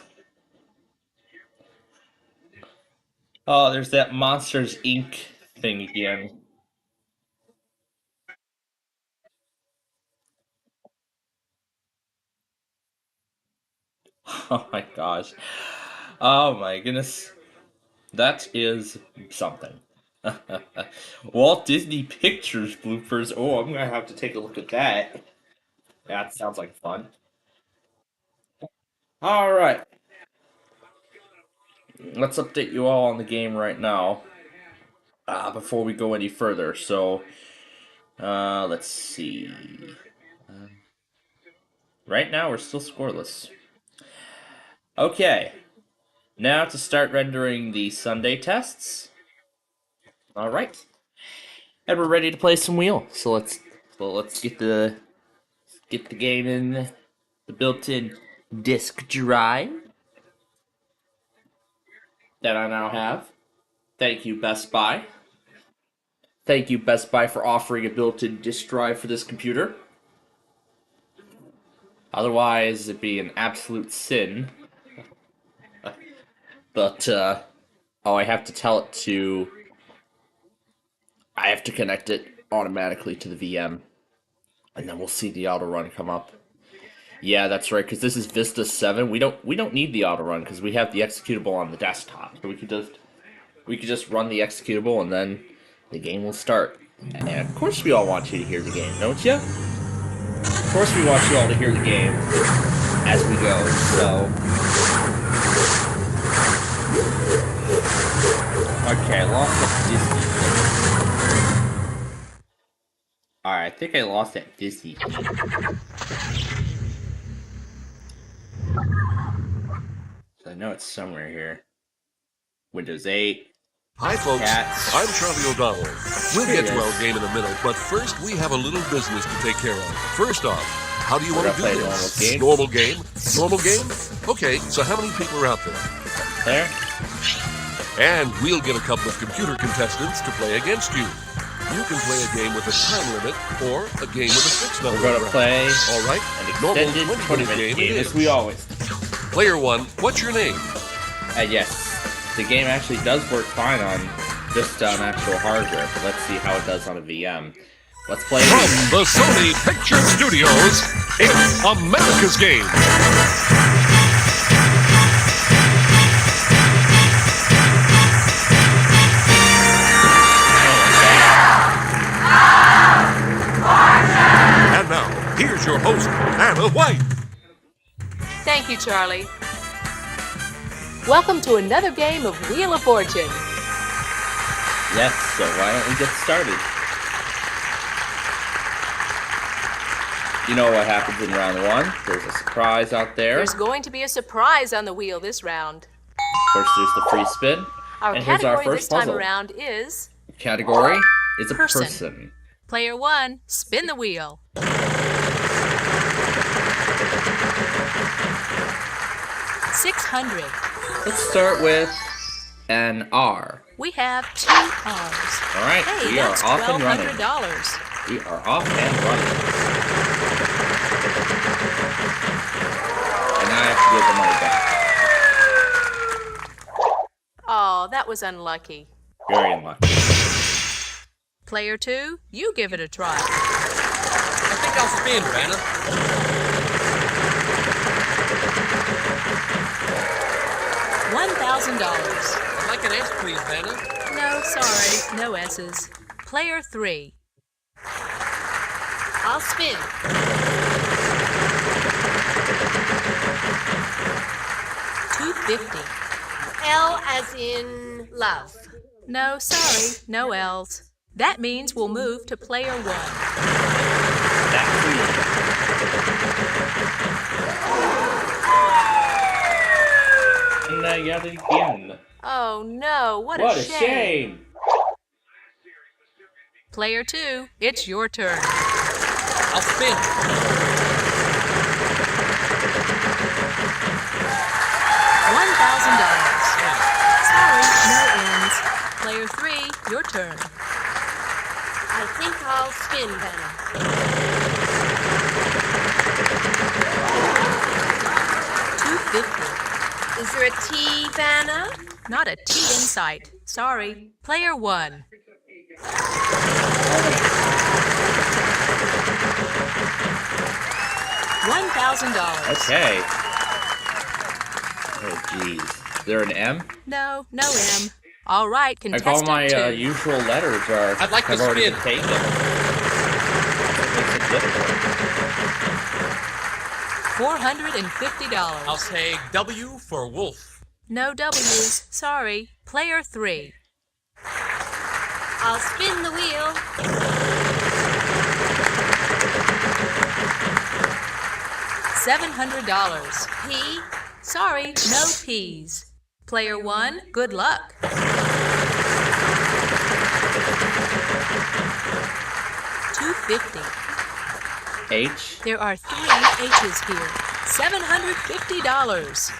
Oh, there's that Monsters Inc. thing again. Oh my gosh. Oh my goodness. That is something. Walt Disney Pictures bloopers. Oh, I'm gonna have to take a look at that. That sounds like fun. Alright. Let's update you all on the game right now. Before we go any further. So, let's see. Right now, we're still scoreless. Okay. Now to start rendering the Sunday tests. Alright. And we're ready to play some wheel. So let's get the game in the built-in disk drive that I now have. Thank you, Best Buy. Thank you, Best Buy, for offering a built-in disk drive for this computer. Otherwise, it'd be an absolute sin. But, I have to tell it to... I have to connect it automatically to the VM. And then we'll see the auto run come up. Yeah, that's right, because this is Vista 7. We don't need the auto run because we have the executable on the desktop. So we could just run the executable and then the game will start. And of course we all want you to hear the game, don't you? Of course we want you all to hear the game as we go, so... Okay, I lost that Disney. Alright, I think I lost that Disney. So I know it's somewhere here. Windows 8. Hi, folks. Cats. I'm Charlie O'Donnell. We'll get to our game in a minute, but first we have a little business to take care of. First off, how do you want to do this? Normal game? Normal game? Okay, so how many people are out there? There? And we'll get a couple of computer contestants to play against you. You can play a game with a time limit or a game with a fixed number. We're going to play all right, an extended 20-minute game as we always do. Player 1, what's your name? Yes, the game actually does work fine on just actual hardware, but let's see how it does on a VM. Let's play From the Sony Picture Studios, it's America's Game. And now, here's your host, Anna White. Thank you, Charlie. Welcome to another game of Wheel of Fortune. Yes, so why don't we get started? You know what happens in round 1. There's a surprise out there. There's going to be a surprise on the wheel this round. First, there's the free spin. Our and here's category our first this time puzzle. around is... Category is a Person. person. Player 1, spin the wheel. 600. Let's start with an R. We have 2 R's. All right, Hey, we are that's off and running. $1,200. We are off and running. And now I have to give the money back. Oh, that was unlucky. Very unlucky. Player 2, you give it a try. I think I'll spin, Vanna. $1,000. I'd like an S, please, Vanna. No, sorry, no S's. Player 3. I'll spin. $2.50. L as in love. No, sorry, no L's. That means we'll move to player 1. And I got it again. Oh no, what What a a shame. shame. Player 2, it's your turn. I'll spin. $1,000. Sorry, no ends. Player 3, your turn. I think I'll spin, Vanna. $2.50. Is there a T, Vanna? Not a T in sight. Sorry. Player 1. $1,000. Okay. Oh, jeez. Is there an M? No, no M. All right, I contestant call my 2. usual letters are. I'd like to have already spin. been taken. That makes it difficult. $450. I'll say W for wolf. No W's. Sorry. Player 3. I'll spin the wheel. $700. P. Sorry, no P's. Player 1, good luck. $2.50. H. There are 3 H's here. $750.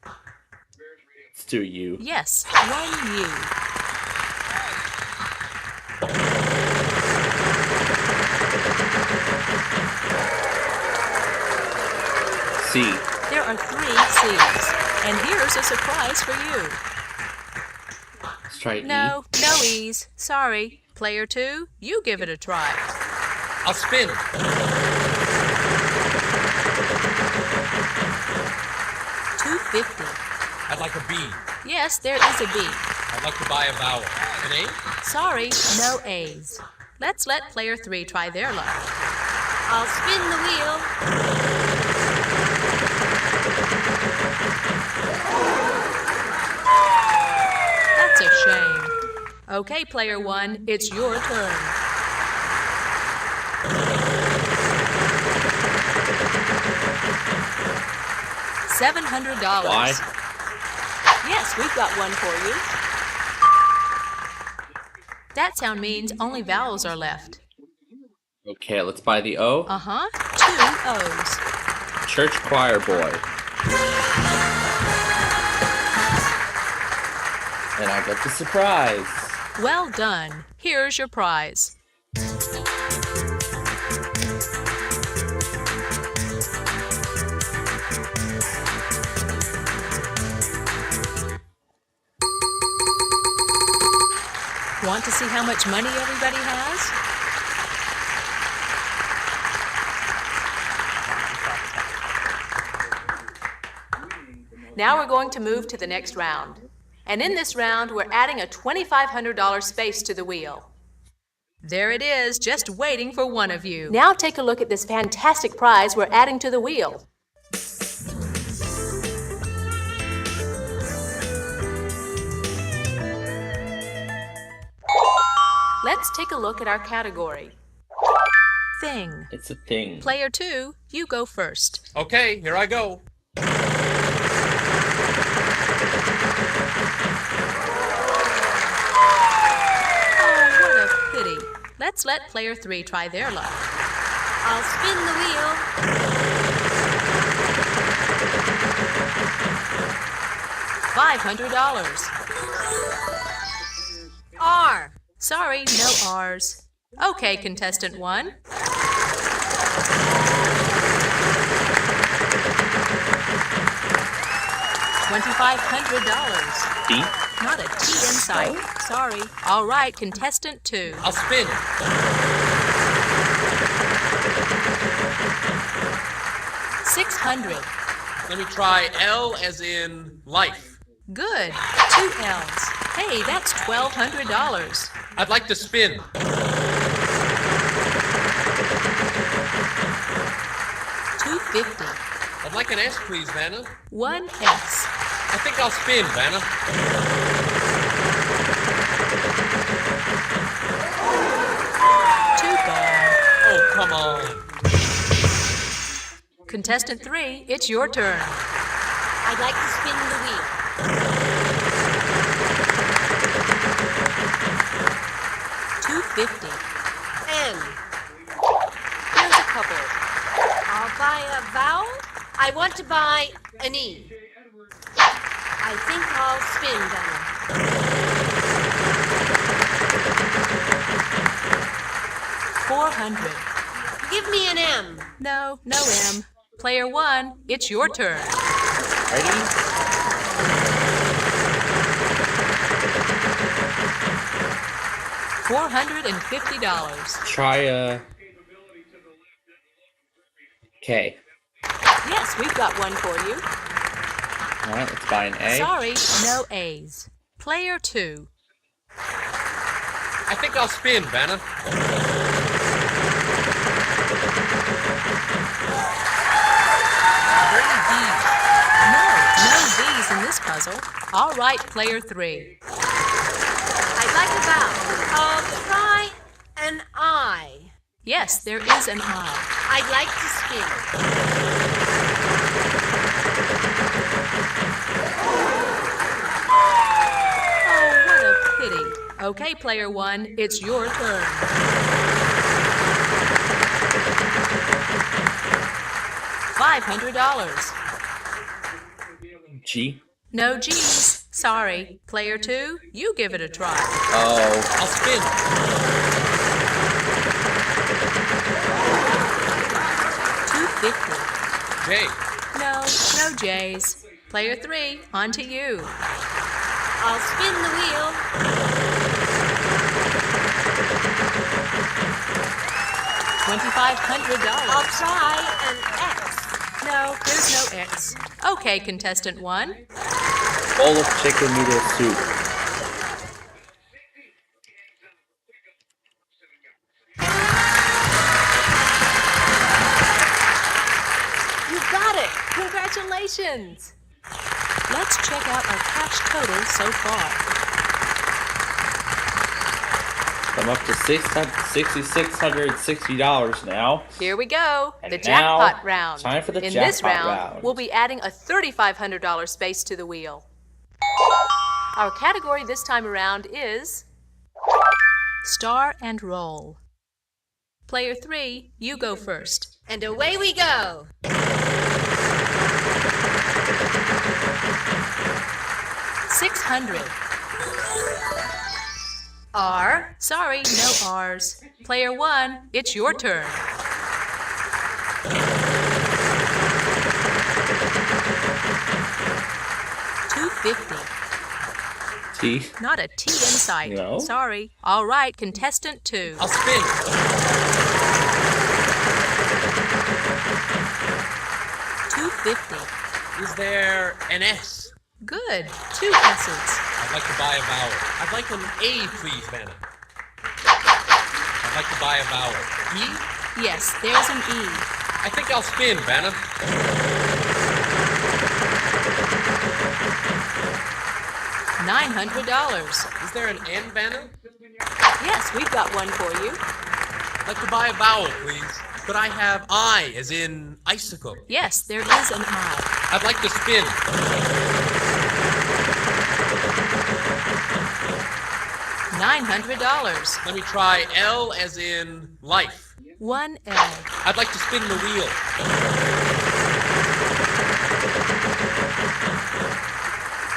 Let's do U. Yes, 1 U. C. There are 3 C's. And here's a surprise for you. Let's try E. No, no E's. Sorry. Player 2, you give it a try. I'll spin. $2.50. I'd like a B. Yes, there is a B. I'd like to buy a vowel. An A? Sorry, no A's. Let's let player 3 try their luck. I'll spin the wheel. That's a shame. Okay, player 1, it's your turn. $700. Y. Yes, we've got one for you. That sound means only vowels are left. Okay, let's buy the O. Uh-huh, 2 O's. Church choir boy. And I get the surprise. Well done. Here's your prize. Want to see how much money everybody has? Now we're going to move to the next round. And in this round, we're adding a $2,500 space to the wheel. There it is, just waiting for one of you. Now take a look at this fantastic prize we're adding to the wheel. Let's take a look at our category. Thing. It's a thing. Player 2, you go first. Okay, here I go. Oh, what a pity. Let's let player 3 try their luck. I'll spin the wheel. $500. R. Sorry, no R's. Okay, contestant 1. $2,500. D. Not a T in sight. Sorry. All right, contestant 2. I'll spin. $600. Let me try L as in life. Good. 2 L's. Hey, that's $1,200. I'd like to spin. $2.50. I'd like an S, please, Vanna. One S. I think I'll spin, Vanna. Too bad. Oh, come on. Contestant 3, it's your turn. I'd like to spin the wheel. $2.50. N. Here's a couple. I'll buy a vowel. I want to buy an E. I think I'll spin them. $400. Give me an M. No M. Player 1, it's your turn. Ready? $450. Try a K. Yes, we've got one for you. Alright, let's buy an A. Sorry, no A's. Player 2. I think I'll spin, Vanna. No V's in this puzzle. All right, player 3. I'd like a vowel. I'll try an I. Yes, there is an I. I'd like to spin. Oh, what a pity. Okay, player 1, it's your turn. $500. G. No G's. Sorry. Player 2, you give it a try. Oh. I'll spin. $2.50. J. No J's. Player 3, on to you. I'll spin the wheel. $2,500. I'll try an X. No, there's no X. Okay, contestant 1. Bowl of chicken noodle soup. You got it! Congratulations! Let's check out our cash total so far. I'm up to $6,660 now. Here we go, And the now, jackpot round. time for the In this jackpot round, round. we'll be adding a $3,500 space to the wheel. Our category this time around is Star and Roll. Player 3, you go first. And away we go. $600. R. Sorry, no R's. Player 1, it's your turn. $2.50. T. Not a T in sight. No. Sorry. All right, contestant 2. I'll spin. $2.50. Is there an S? Good. 2 S's. I'd like to buy a vowel. I'd like an A, please, Vanna. I'd like to buy a vowel. E? Yes, there's an E. I think I'll spin, Vanna. $900. Is there an N, Vanna? Yes, we've got one for you. I'd like to buy a vowel, please. Could I have I, as in icicle? Yes, there is an I. I'd like to spin. $900. Let me try L, as in life. One L. I'd like to spin the wheel.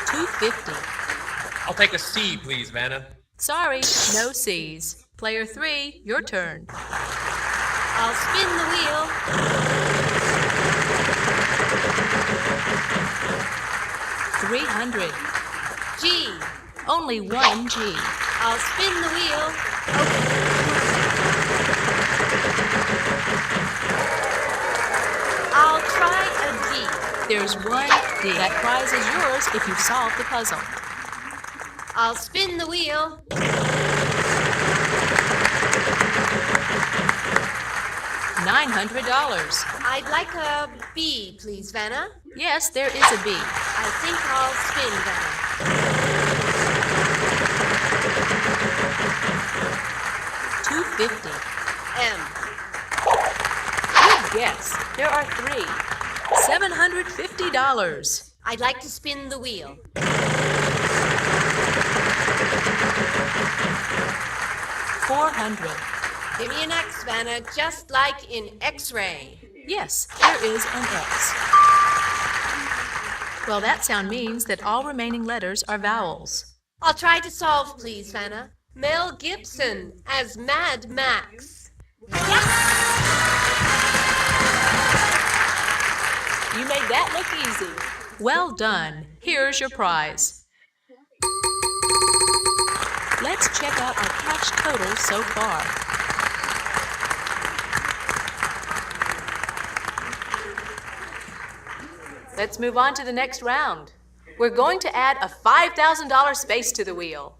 $2.50. I'll take a C, please, Vanna. Sorry, no C's. Player 3, your turn. I'll spin the wheel. $300. G. Only one G. I'll spin the wheel. I'll try a D. There's one D. That prize is yours if you solve the puzzle. I'll spin the wheel. $900. I'd like a B, please, Vanna. Yes, there is a B. I think I'll spin, Vanna. $250. M. Good guess. There are 3. $750. I'd like to spin the wheel. $400. Give me an X, Vanna, just like in X-ray. Yes, there is an X. Well, that sound means that all remaining letters are vowels. I'll try to solve, please, Vanna. Mel Gibson as Mad Max. You made that look easy. Well done. Here's your prize. Let's check out our cash total so far. Let's move on to the next round. We're going to add a $5,000 space to the wheel.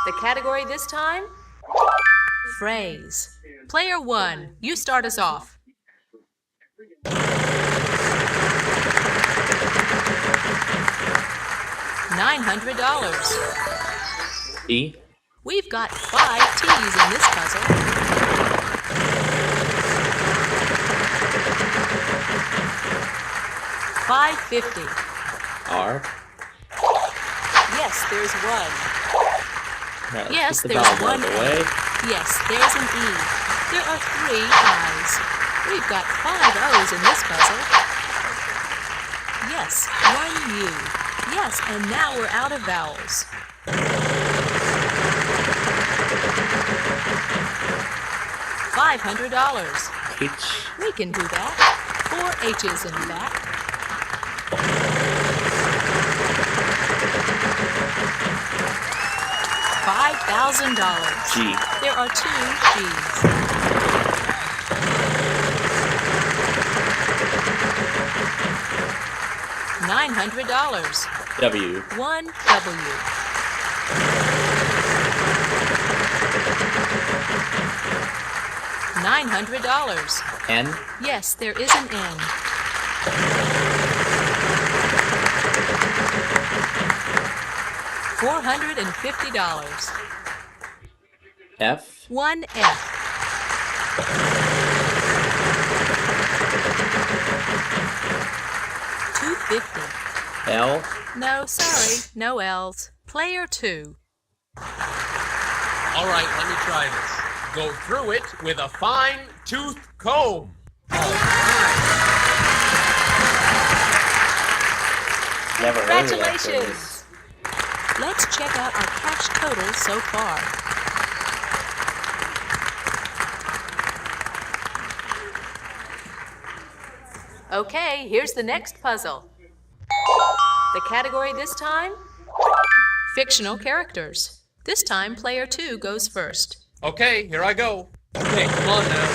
The category this time? Phrase. Player 1, you start us off. $900. E. We've got 5 T's in this puzzle. $550. R. Yes, there's 1. Right, Yes, keep the there's vowel out 1 of the A. way. Yes, there's an E. There are 3 I's. We've got 5 O's in this puzzle. Yes, 1 U. Yes, and now we're out of vowels. $500. H. We can do that. 4 H's in fact. $5,000. G. There are 2 G's. $900. W. 1 W. $900. N. Yes, there is an N. $450. F. 1 F. $250. L. No, sorry, no L's. Player 2. All right, let me try this. Go through it with a fine-tooth comb. Never heard of that phrase. Congratulations! Let's check out our cash total so far. Okay, here's the next puzzle. The category this time? Fictional characters. This time, player 2 goes first. Okay, here I go. Okay, come on now.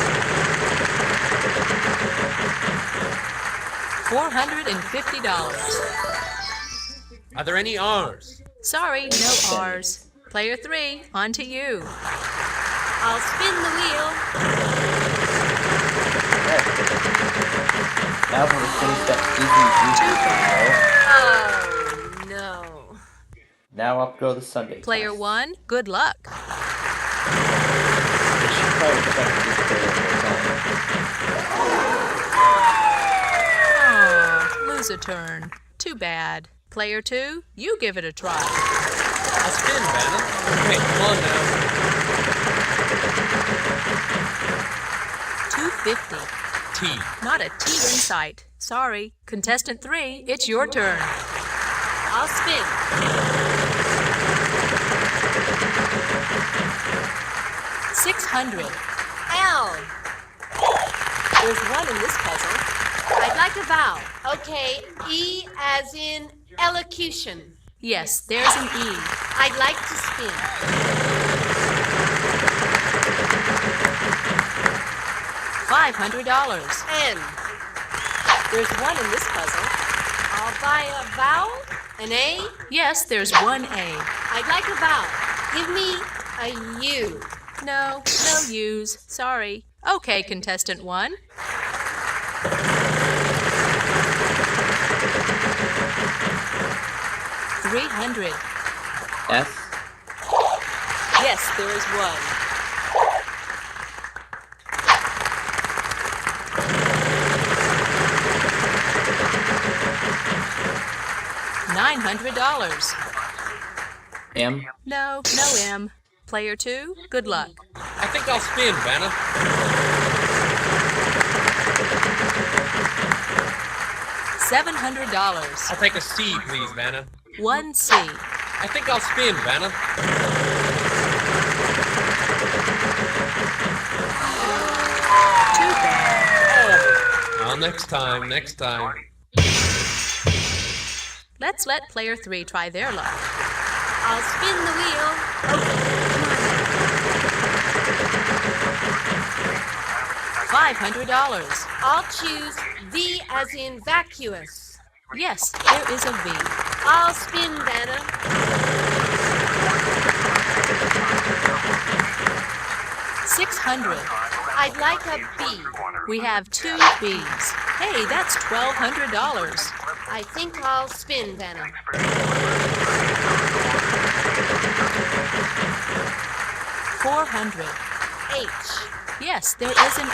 $450. Are there any R's? Sorry, no R's. Player 3, on to you. I'll spin the wheel. Now we're finished that easy. Oh, no. Now up go the Sunday. Player class. 1, good luck. I should probably check this player one more time. Oh, lose a turn. Too bad. Player 2, you give it a try. I'll spin, Vanna. Okay, come on now. $250. T. Not a T in sight. Sorry. Contestant 3, it's your turn. I'll spin. $600. L. There's 1 in this puzzle. I'd like a vowel. Okay, E as in elocution. Yes, there's an E. I'd like to spin. $500. N. There's 1 in this puzzle. I'll buy a vowel. An A. Yes, there's 1 A. I'd like a vowel. Give me a U. No U's. Sorry. Okay, contestant 1. $300. S. Yes, there is 1. $900. M. No M. Player 2, good luck. I think I'll spin, Vanna. $700. I'll take a C, please, Vanna. 1C. I think I'll spin, Vanna. Too bad. Oh, next time. Let's let player 3 try their luck. I'll spin the wheel. Okay, $500. I'll choose V as in vacuous. Yes, there is a V. I'll spin, Vanna. $600. I'd like a B. We have 2 Bs. Hey, that's $1,200. I think I'll spin, Vanna. $400. H. Yes, there is an H.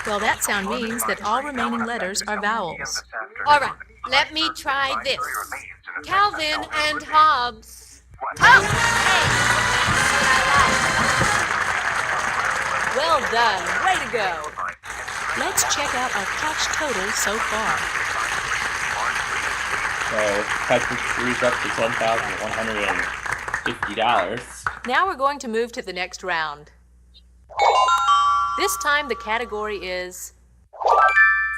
Well, that sound means that all remaining letters are vowels. All right, let me try this. Calvin and Hobbes. Oh, hey! Well done. Way to go. Let's check out our catch total so far. So, catch reached up to $10,150. Now we're going to move to the next round. This time the category is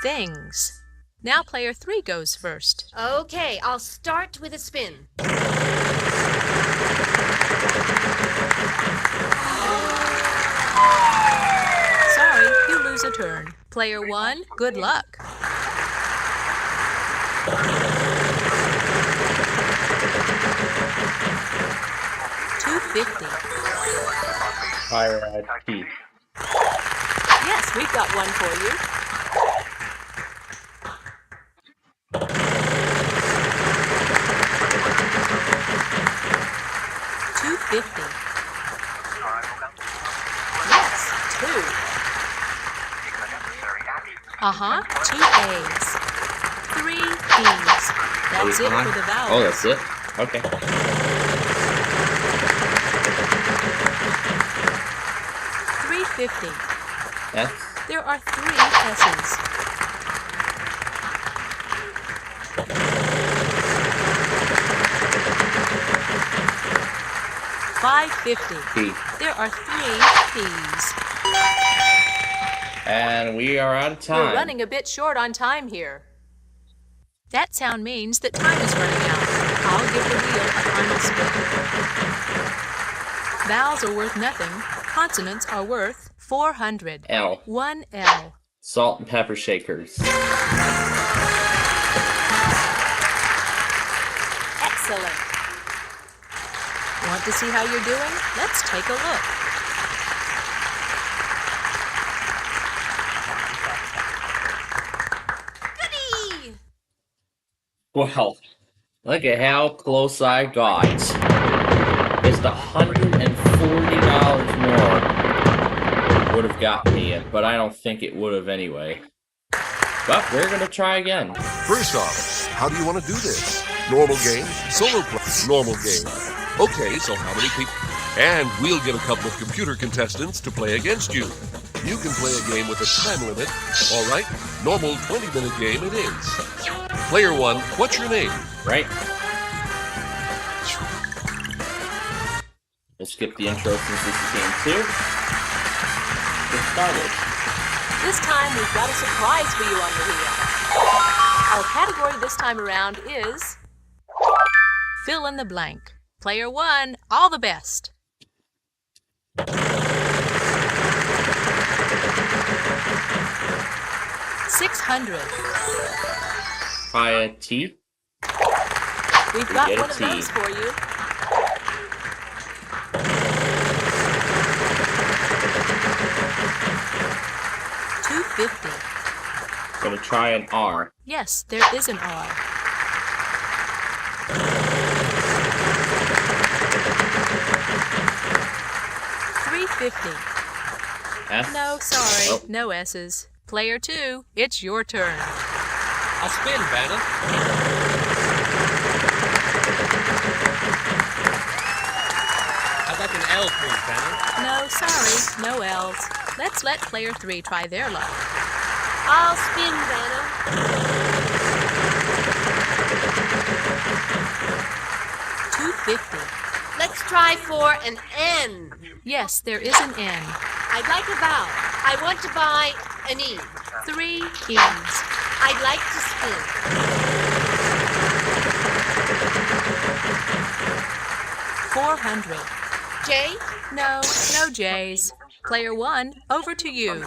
things. Now player 3 goes first. Okay, I'll start with a spin. Sorry, you lose a turn. Player 1, good luck. $250. Fire T. Yes, we've got one for you. $250. Yes, 2. 2 A's. 3 B's. That's it for the vowels. Oh, that's it? Okay. $350. S. There are 3 S's. $550. P. There are 3 P's. And we are out of time. We're running a bit short on time here. That sound means that time is running out. I'll give the wheel a final spin. Vowels are worth nothing. Consonants are worth 400. L. 1 L. Salt and pepper shakers. Excellent. Want to see how you're doing? Let's take a look. Goody! Well, look at how close I got. It's the $140 more would have got me, but I don't think it would have anyway. But we're gonna try again. First off, how do you want to do this? Normal game, solo play, normal game. Okay, so how many people? And we'll get a couple of computer contestants to play against you. You can play a game with a time limit. All right, normal 20-minute game it is. Player 1, what's your name? Right? Let's skip the intro since this is game 2. Get started. This time we've got a surprise for you on the wheel. Our category this time around is fill in the blank. Player 1, all the best. $600. Fire T. We've got get a one of T. those for you. 250. Gonna try an R. Yes, there is an R. 350. S. No, sorry, Oh. no S's. Player 2, it's your turn. I'll spin, Vanna. I'd like an L, please, Vanna. No, sorry, no L's. Let's let player 3 try their luck. I'll spin, Vanna. 250. Let's try for an N. Yes, there is an N. I'd like a vowel. I want to buy an E. 3 E's. I'd like to spin. 400. J? No, no J's. Player 1, over to you.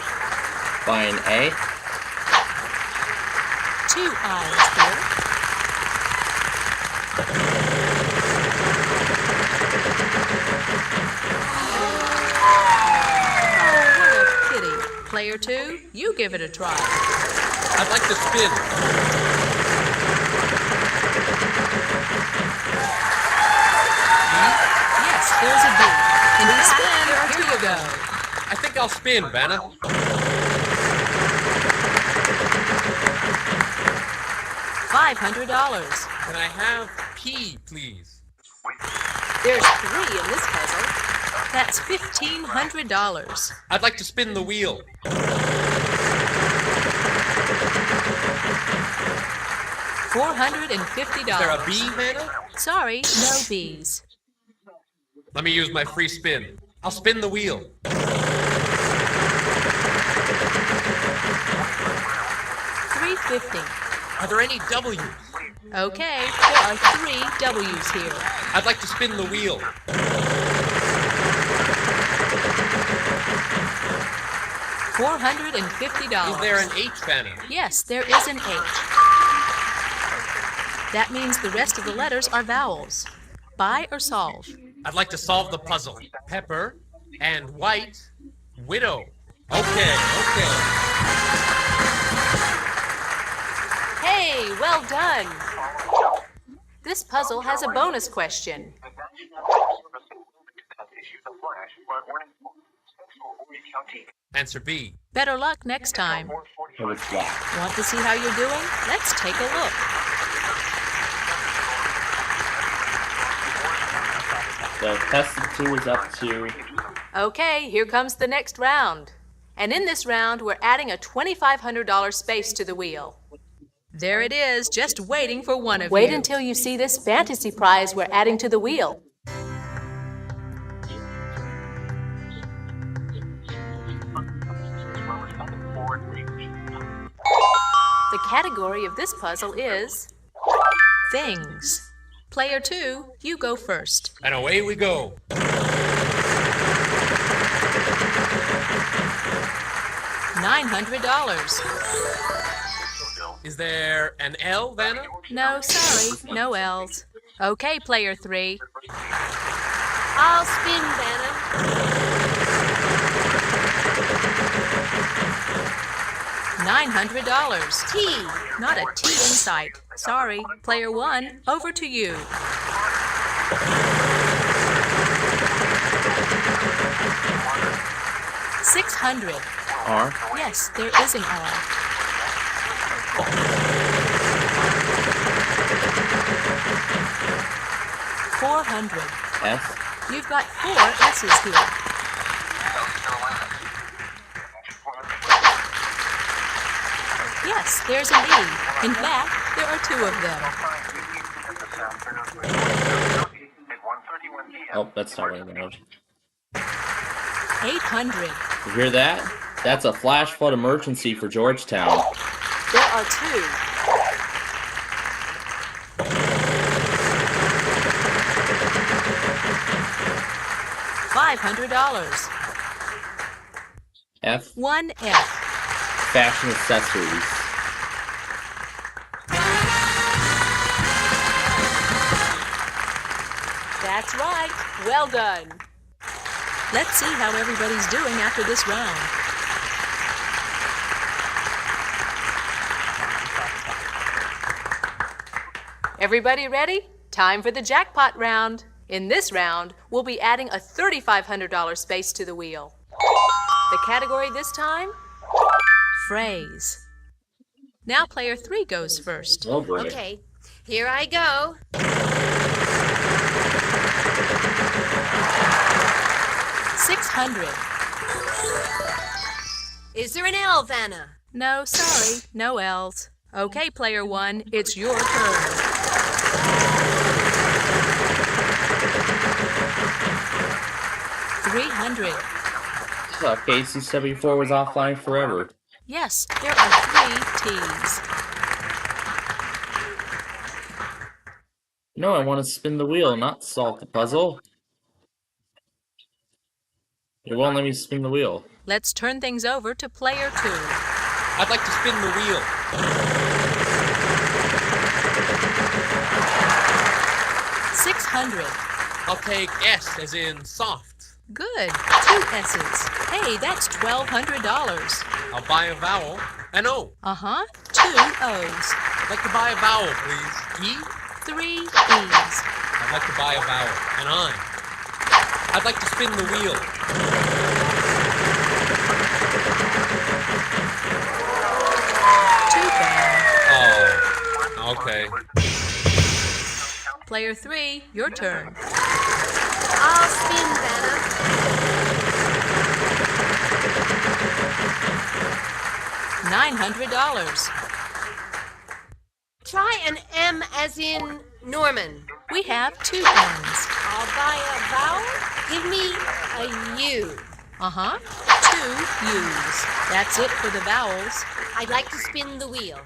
By an A. 2 I's here. Oh, what a pity. Player 2, you give it a try. I'd like to spin. Yes, there's a B. And you spin, here you go. I think I'll spin, Vanna. $500. Can I have P, please? There's 3 in this puzzle. That's $1,500. I'd like to spin the wheel. $450. Is there a B, Vanna? Sorry, no B's. Let me use my free spin. I'll spin the wheel. $350. Are there any W's? Okay, there are 3 W's here. I'd like to spin the wheel. $450. Is there an H, Vanna? Yes, there is an H. That means the rest of the letters are vowels. Buy or solve? I'd like to solve the puzzle. Pepper and white widow. Okay. Hey, well done. This puzzle has a bonus question. Answer B. Better luck next time. So it's that. Want to see how you're doing? Let's take a look. So tested 2 is up to... Okay, here comes the next round. And in this round, we're adding a $2,500 space to the wheel. There it is, just waiting for one of you. Wait until you see this fantasy prize we're adding to the wheel. The category of this puzzle is things. Player 2, you go first. And away we go. $900. Is there an L, Vanna? No, sorry, no L's. Okay, player 3. I'll spin, Vanna. $900. T. Not a T in sight. Sorry, player 1, over to you. $600. R. Yes, there is an R. $400. S. You've got 4 S's here. Yes, there's an E. In fact, there are 2 of them. Oh, that's not what I wanted. $800. You hear that? That's a flash flood emergency for Georgetown. There are 2. $500. F. 1 F. Fashion accessories. That's right. Well done. Let's see how everybody's doing after this round. Everybody ready? Time for the jackpot round. In this round, we'll be adding a $3,500 space to the wheel. The category this time? Phrase. Now player 3 goes first. Oh boy. Okay, here I go. $600. Is there an L, Vanna? No, sorry, no L's. Okay, player 1, it's your turn. $300. I thought KC74 was offline forever. Yes, there are 3 T's. No, I want to spin the wheel, not solve the puzzle. It won't let me spin the wheel. Let's turn things over to player 2. I'd like to spin the wheel. $600. I'll take S as in soft. Good. 2 S's. Hey, that's $1,200. I'll buy a vowel. An O. 2 O's. I'd like to buy a vowel, please. E. 3 E's. I'd like to buy a vowel. An I. I'd like to spin the wheel. Too bad. Oh, okay. Player 3, your turn. I'll spin, Vanna. $900. Try an M as in Norman. We have 2 N's. I'll buy a vowel. Give me a U. 2 U's. That's it for the vowels. I'd like to spin the wheel.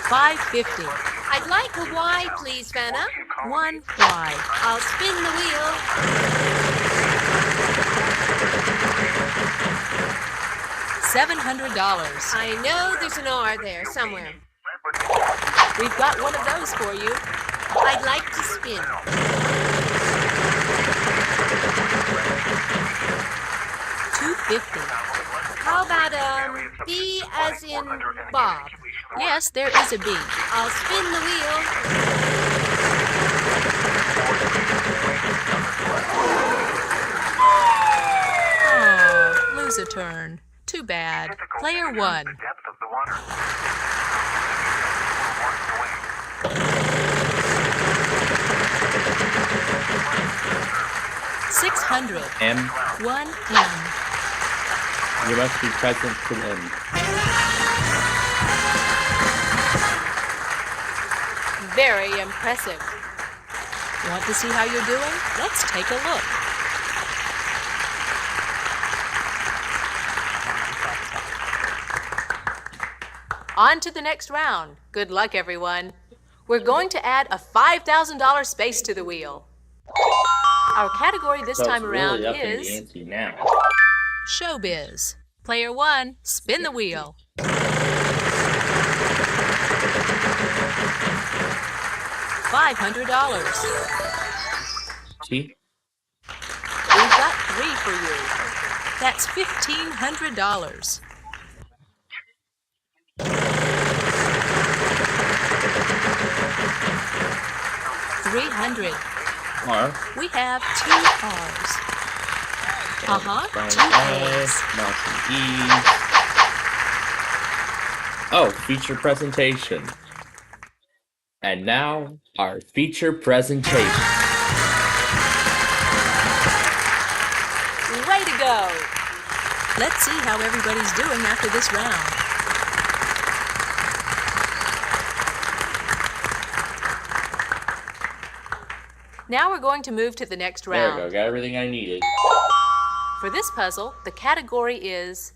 $550. I'd like a Y, please, Vanna. 1 Y. I'll spin the wheel. $700. I know there's an R there somewhere. We've got one of those for you. I'd like to spin. $250. How about B as in Bob? Yes, there is a B. I'll spin the wheel. Oh, lose a turn. Too bad. Player 1. $600. M. 1 M. You must be present to win. Very impressive. Want to see how you're doing? Let's take a look. On to the next round. Good luck, everyone. We're going to add a $5,000 space to the wheel. Our category this time around really up in the is ante now. Showbiz. Player 1, spin the wheel. $500. See? We've got 3 for you. That's $1,500. $300. R. We have 2 R's. 2 A's. MontCoEAS. Oh, feature presentation. And now, our feature presentation. Way to go! Let's see how everybody's doing after this round. Now we're going to move to the next There we round. go, got everything I needed. For this puzzle, the category is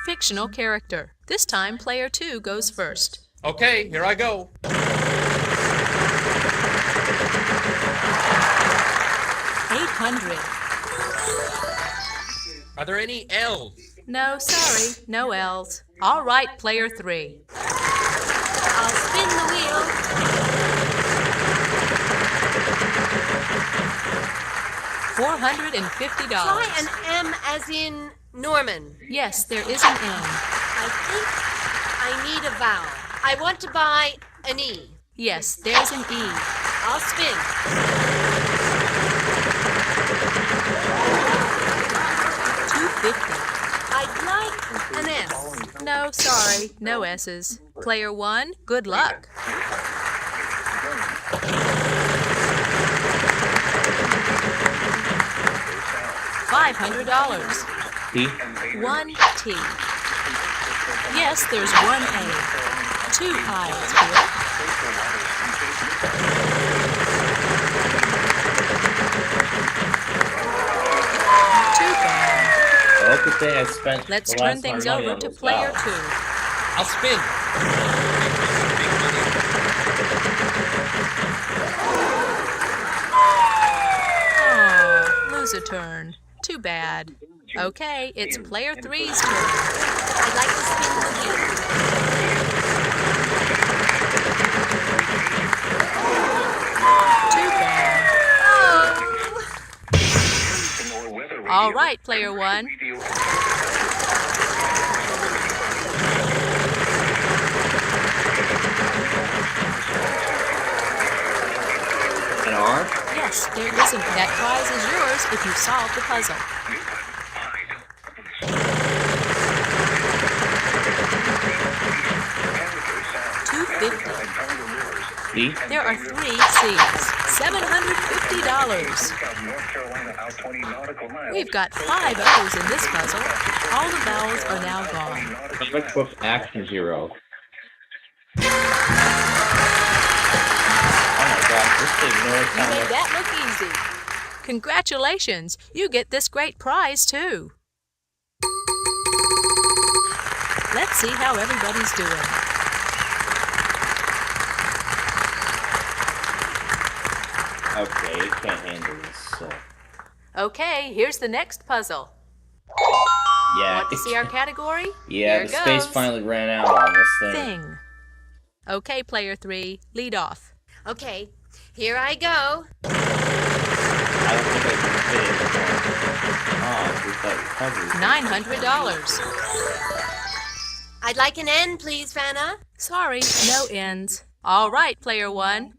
fictional character. This time, player 2 goes first. Okay, here I go. $800. Are there any L's? No, sorry, no L's. All right, player 3. I'll spin the wheel. $450. Try an M as in Norman. Yes, there is an M. I think I need a vowel. I want to buy an E. Yes, there's an E. I'll spin. $2.50. I'd like an S. No, sorry, no S's. Player 1, good luck. $500. T. 1 T. Yes, there's 1 A. 2 piles here. Too bad. Well, good thing I spent. Let's the turn last things money over on to those player vowels. 2. I'll spin. Oh, lose a turn. Too bad. Okay, it's player 3's turn. I'd like to spin the wheel. Too bad. Oh. All right, player 1. An R? Yes, there isn't. That prize is yours if you solve the puzzle. $2.50. T. There are 3 C's. $750. We've got 5 O's in this puzzle. All the vowels are now gone. Comic book action hero. Oh my gosh, this thing knows You how made much. that look easy. Congratulations, you get this great prize too. Let's see how everybody's doing. Okay, it can't handle this. So. Okay, here's the next puzzle. Yeah. Want to see our category? Yeah, Here the goes. space finally ran out on this thing. Thing. Okay, player 3, lead off. Okay, here I go. I don't think I can fit it anymore. Oh, with that recovery. $900. I'd like an N, please, Vanna. Sorry, no ends. All right, player 1.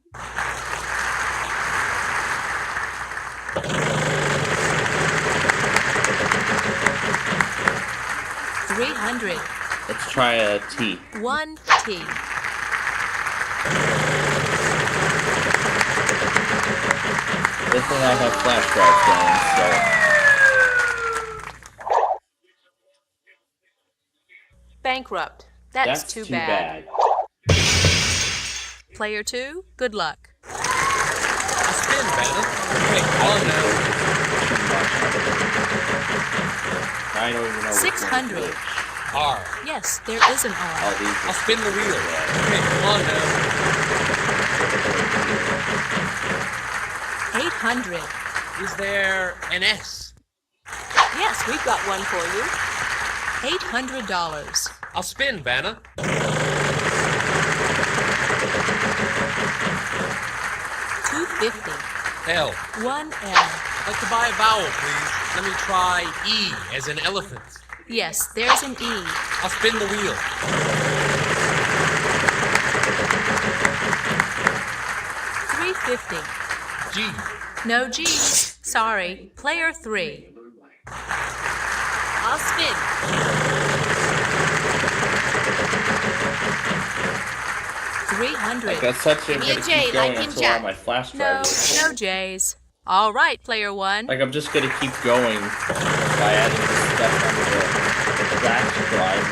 $300. Let's try a T. 1 T. Good thing I have flash drives going, so. Bankrupt. That's too bad. Player 2, good luck. I'll spin, Vanna. Okay, come on now. I don't even know. 600. R. Yes, there is an R. Oh, these I'll spin the wheel. Okay, come on now. 800. Is there an S? Yes, we've got one for you. $800. I'll spin, Vanna. $250. L. 1 L. I'd like to buy a vowel, please. Let me try E as in elephant. Yes, there's an E. I'll spin the wheel. $350. G. No G's. Sorry. Player 3. I'll spin. $300. I got such a Give me a gonna J, keep going like in until Jack. all my flash No, drives. no J's. All right, player 1. Like I'm just gonna keep going by adding this stuff onto the flash drive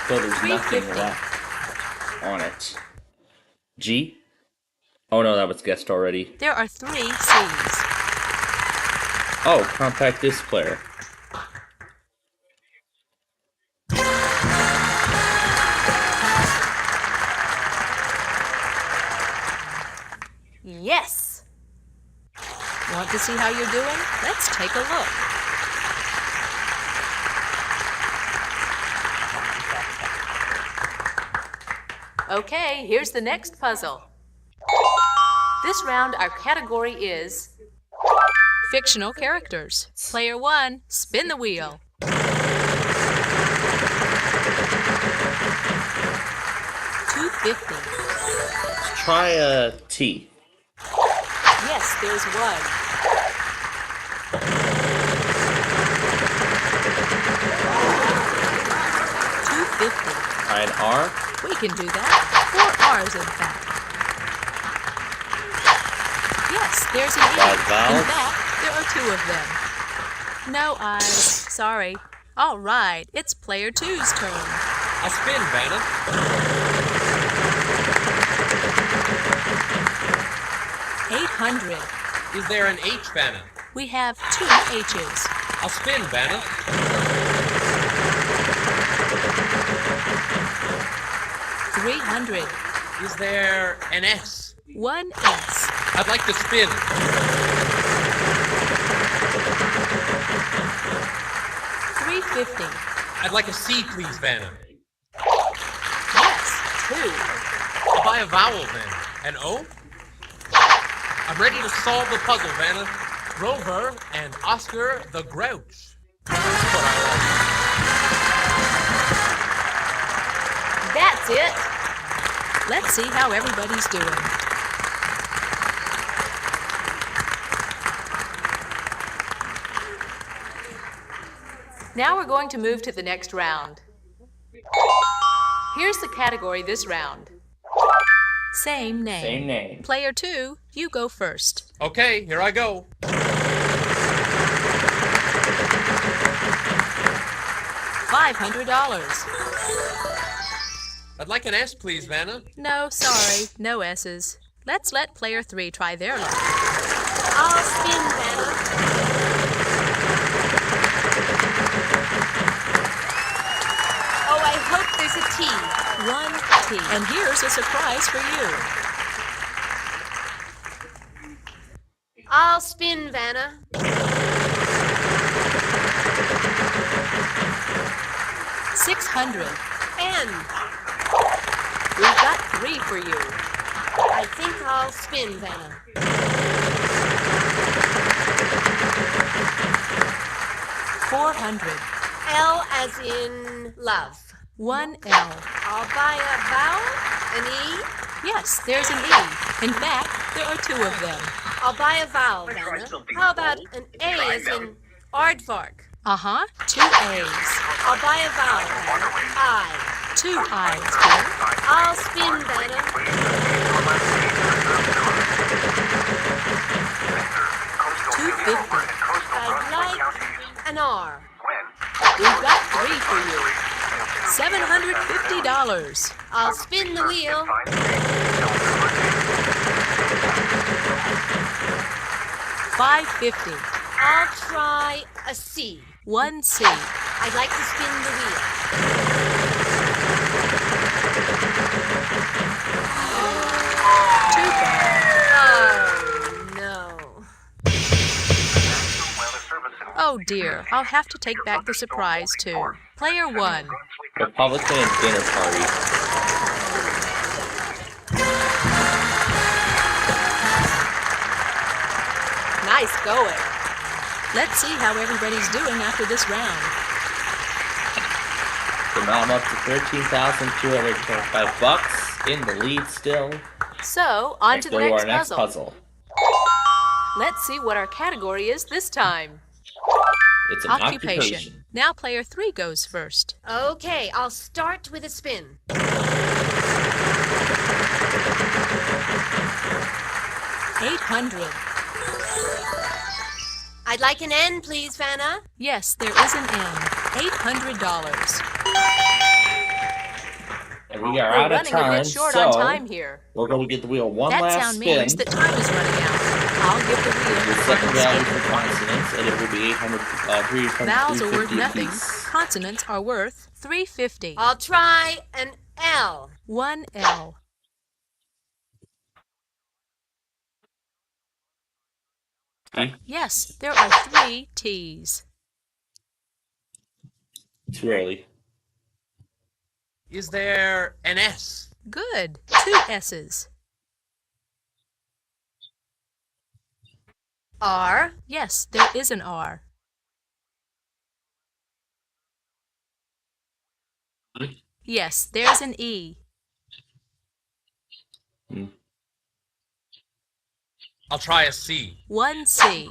until there's nothing 350. left on it. G? Oh no, that was guessed already. There are 3 C's. Oh, compact disc player. Yes. Want to see how you're doing? Let's take a look. Okay, here's the next puzzle. This round, our category is fictional characters. Player 1, spin the wheel. 250. Let's try a T. Yes, there's one. $250. Try an R. We can do that. 4 R's, in fact. Yes, there's an E. Five vowels. In fact, there are 2 of them. No I's. Sorry. All right, it's player 2's turn. I'll spin, Vanna. $800. Is there an H, Vanna? We have 2 H's. I'll spin, Vanna. $300. Is there an S? 1 S. I'd like to spin. $350. I'd like a C, please, Vanna. Yes, 2. I'll buy a vowel, then. An O? I'm ready to solve the puzzle, Vanna. Rover and Oscar the Grouch. That's what I That's it. Let's see how everybody's doing. Now we're going to move to the next round. Here's the category this round. Same name. Same name. Player 2, you go first. like. Okay, here I go. $500. I'd like an S, please, Vanna. No, sorry, no S's. Let's let player 3 try their luck. I'll spin, Vanna. Oh, I hope there's a T. 1 T. And here's a surprise for you. I'll spin, Vanna. $600. N. We've got 3 for you. I think I'll spin, Vanna. $400. L as in love. 1 L. I'll buy a vowel, an E. Yes, there's an E. In fact, there are 2 of them. I'll buy a vowel, Vanna. How about an A as in aardvark? 2 A's. I'll buy a vowel, Vanna. I. 2 I's, dear. I'll spin, Vanna. $250. I'd like an R. We've got 3 for you. $750. I'll spin the wheel. $550. I'll try a C. 1 C. I'd like to spin the wheel. Too bad. Oh, no. Oh dear, I'll have to take back the surprise too. Player 1. Republican and dinner party. Nice going. Let's see how everybody's doing after this round. So now I'm up to $13,225 in the lead still. So, on to the Go to our next next puzzle. Let's see what our category is this time. It's an occupation. Now player 3 goes first. Okay, I'll start with a spin. $800. I'd like an N, please, Vanna. Yes, there is an N. $800. And we are We're out of running a time, bit short so on time here. we're going to get the wheel one That last sound spin. means that time is running out. I'll give the wheel The the second final value spin. for consonants, and it will be 350 Vowels are worth nothing. apiece. Consonants are worth $350. I'll try an L. 1 L. Yes, there are 3 T's. Too early. Is there an S? Good. 2 S's. R. Yes, there is an R. Yes, there's an E. I'll try a C. 1C.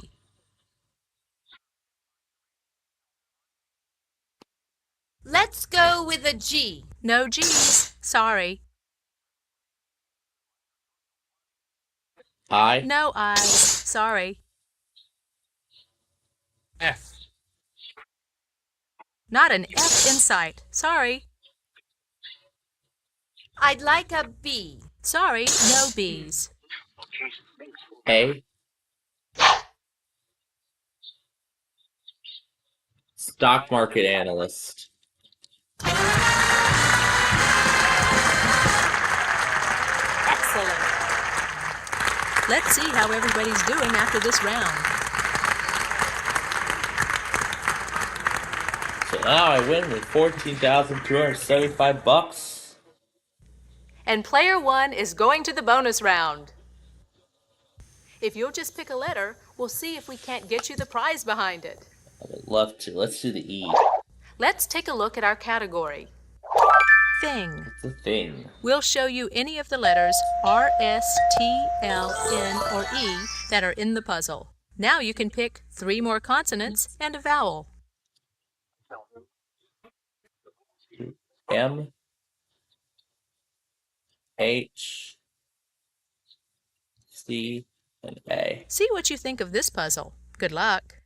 Let's go with a G. No G's. Sorry. I. No I's. Sorry. F. Not an F in sight. Sorry. I'd like a B. Sorry, no B's. A. Stock market analyst. Excellent. Let's see how everybody's doing after this round. So now I win with $14,275. And player 1 is going to the bonus round. If you'll just pick a letter, we'll see if we can't get you the prize behind it. I would love to. Let's do the E. Let's take a look at our category. Thing. It's a thing. We'll show you any of the letters R, S, T, L, N, or E that are in the puzzle. Now you can pick 3 more consonants and a vowel. M. H. C. And A. See what you think of this puzzle. Good luck.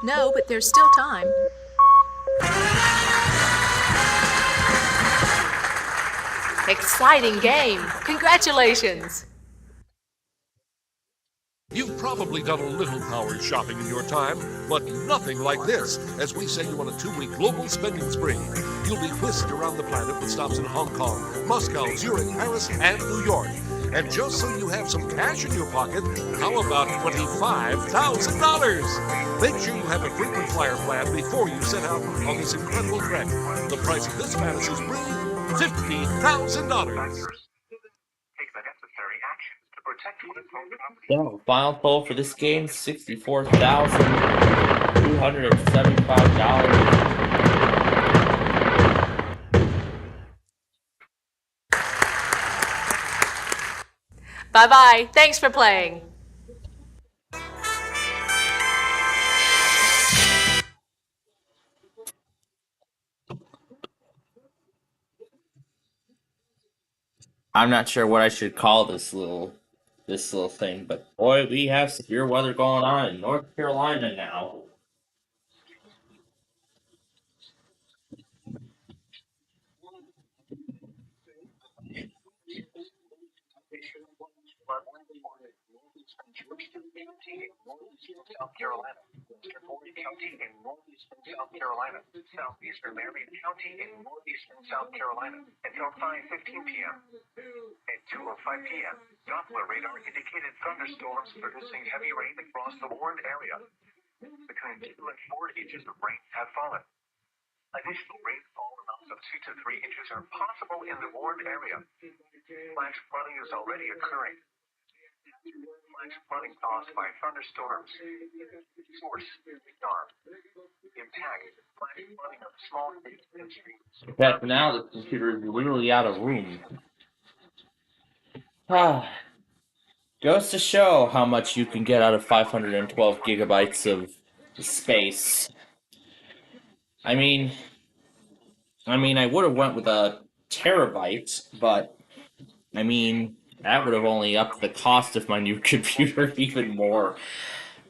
No, but there's still time. Exciting game. Congratulations. You've probably done a little power shopping in your time, but nothing like this as we send you on a 2-week global spending spree. You'll be whisked around the planet with stops in Hong Kong, Moscow, Zurich, Paris, and New York. And just so you have some cash in your pocket, how about $25,000? Make sure you have a frequent flyer plan before you set out on this incredible trek. The price of this fantasy spree, $50,000. So, final total for this game, $64,275. Bye-bye. Thanks for playing. I'm not sure what I should call this little thing, but boy, we have severe weather going on in North Carolina now. South Carolina, Eastern Morgan County in northeastern South Carolina, southeastern Marion County in northeastern South Carolina until 5:15 p.m. At 2:05 p.m., Doppler radar indicated thunderstorms producing heavy rain across the warned area. Between 2 and 4 inches of rain have fallen. Additional rainfall amounts of 2 to 3 inches are possible in the warned area. Flash flooding is already occurring. Flash flooding caused by thunderstorms. Source: storm. Impact: flash flooding of small creeks and streams. In fact, now the computer is literally out of room. Goes to show how much you can get out of 512 gigabytes of space. I mean, I would have went with a terabyte, but I mean, that would have only upped the cost of my new computer even more,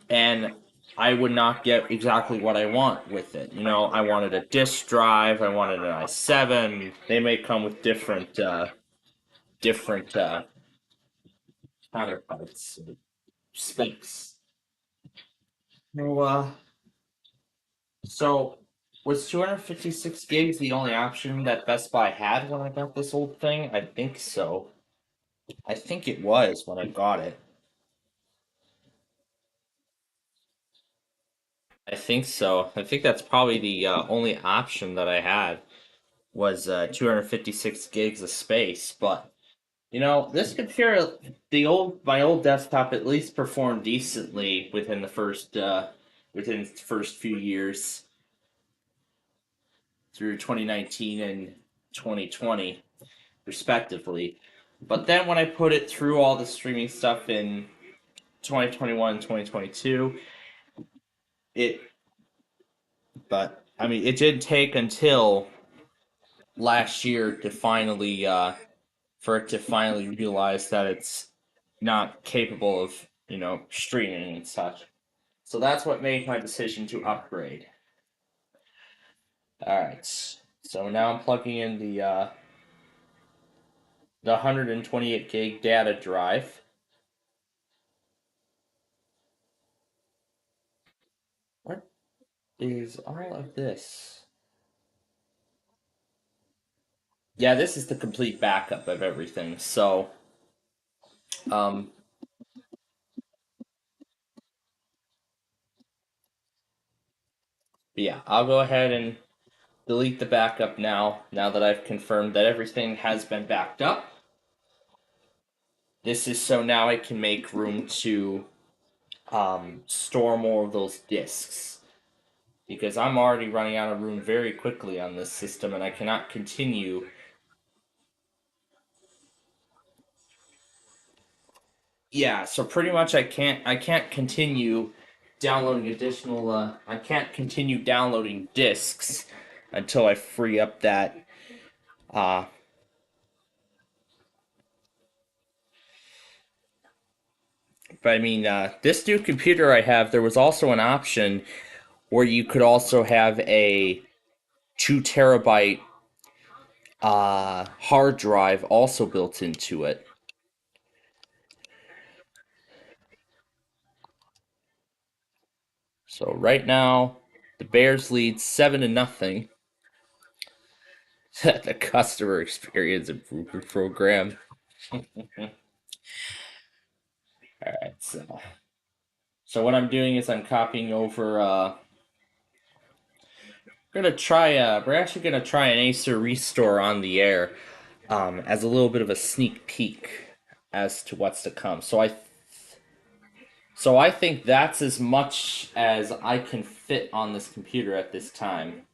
and I would not get exactly what I want with it. You know, I wanted a disk drive, I wanted an i7. They may come with different counterparts, specs. So was 256 gigs the only option that Best Buy had when I got this old thing? I think so. I think it was when I got it. I think so. I think that's probably the only option that I had was 256 gigs of space. But you know, this computer, my old desktop, at least performed decently within the first few years. through 2019 and 2020, respectively. But then when I put it through all the streaming stuff in 2021 and 2022, it did take until last year to finally for it to finally realize that it's not capable of, streaming and such. So that's what made my decision to upgrade. Alright. So now I'm plugging in the 128 gig data drive. What is all of this? Yeah, this is the complete backup of everything. So, um, yeah, I'll go ahead and delete the backup now that I've confirmed that everything has been backed up. This is so now I can make room to store more of those disks. Because I'm already running out of room very quickly on this system, and I cannot continue. Yeah, so pretty much I can't continue downloading additional. I can't continue downloading disks until I free up that. But I mean, this new computer I have, there was also an option where you could also have a 2 terabyte hard drive also built into it. So right now, the Bears lead 7-0. The customer experience improvement program. Alright, so what I'm doing is I'm copying over we're actually gonna try an Acer restore on the air as a little bit of a sneak peek as to what's to come. So I think that's as much as I can fit on this computer at this time.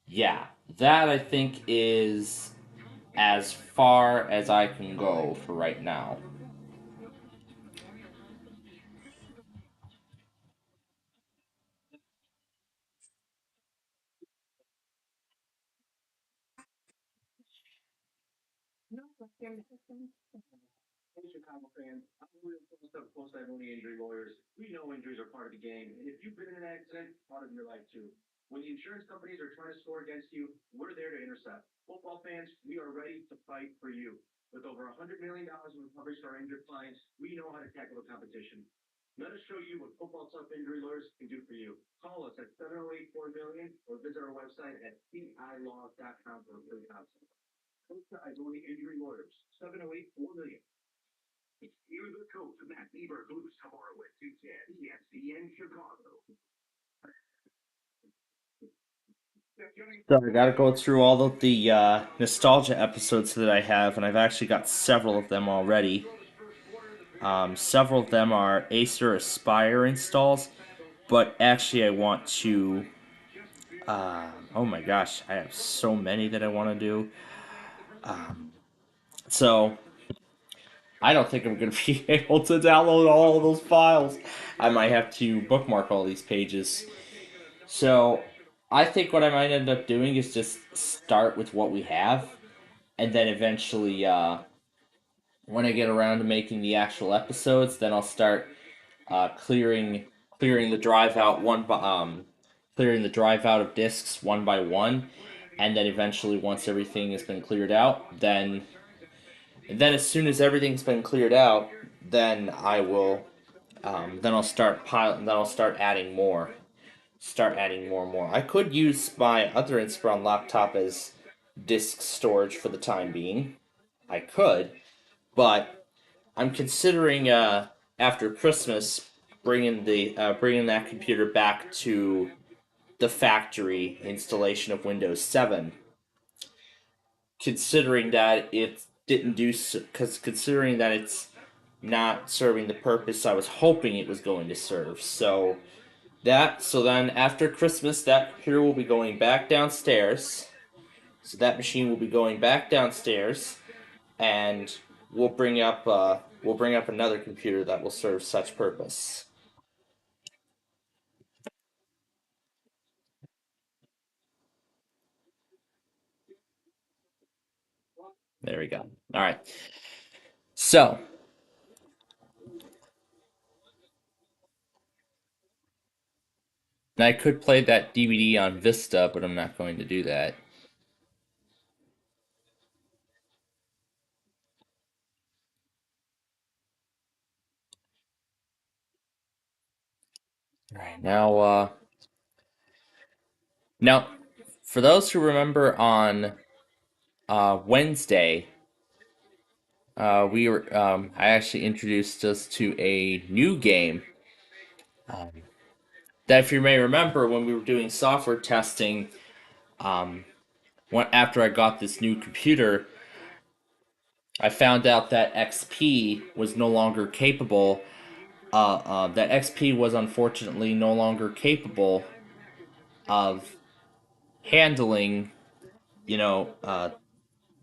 Yeah, that I think is as far as I can go for right now. Hey, Chicago fans, I'm William Post Only Injury Lawyers. We know injuries are part of the game, and if you've been in an accident, part of your life too. When the insurance companies are trying to score against you, we're there to intercept. Football fans, we are ready to fight for you. With over $100 million in recoveries for our injured clients, we know how to tackle the competition. Let us show you what Football Tough Injury Lawyers can do for you. Call us at 708-4 million or visit our website at cilaw.com for a free consult. Post Only Injury Lawyers, 708-4 million. Hear the coach of Matt Bieber Blues tomorrow at 2:10 ESPN Chicago. So I gotta go through all of the nostalgia episodes that I have, and I've actually got several of them already. Several of them are Acer Aspire installs, but actually I want to. Oh my gosh, I have so many that I want to do. So I don't think I'm going to be able to download all of those files. I might have to bookmark all these pages. So I think what I might end up doing is just start with what we have, and then eventually, when I get around to making the actual episodes, then I'll start clearing the drive out clearing the drive out of discs one by one, and then eventually, once everything has been cleared out, then as soon as everything's been cleared out, then I will then I'll start adding more. Start adding more and more. I could use my other Inspiron laptop as disk storage for the time being. I could, but I'm considering after Christmas bringing that computer back to the factory installation of Windows 7. Considering that it didn't do because considering that it's not serving the purpose I was hoping it was going to serve. So So then after Christmas, that computer will be going back downstairs. So that machine will be going back downstairs, and we'll bring up another computer that will serve such purpose. There we go. All right. So I could play that DVD on Vista, but I'm not going to do that. All right, now, for those who remember on Wednesday, I actually introduced us to a new game. That, if you may remember, when we were doing software testing, after I got this new computer, I found out that XP was no longer capable. That XP was unfortunately no longer capable of handling,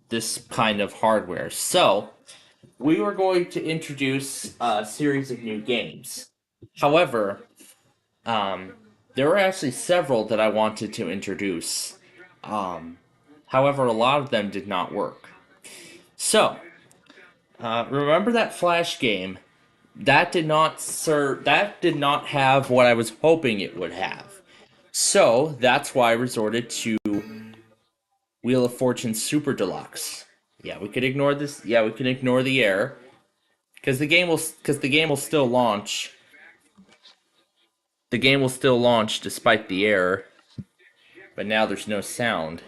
this kind of hardware. So we were going to introduce a series of new games. However, there were actually several that I wanted to introduce. However, a lot of them did not work. So, remember that Flash game? That did not have what I was hoping it would have. So that's why I resorted to Wheel of Fortune Super Deluxe. Yeah, we could ignore this. Yeah, we can ignore the error because the game will still launch. The game will still launch despite the error, but now there's no sound.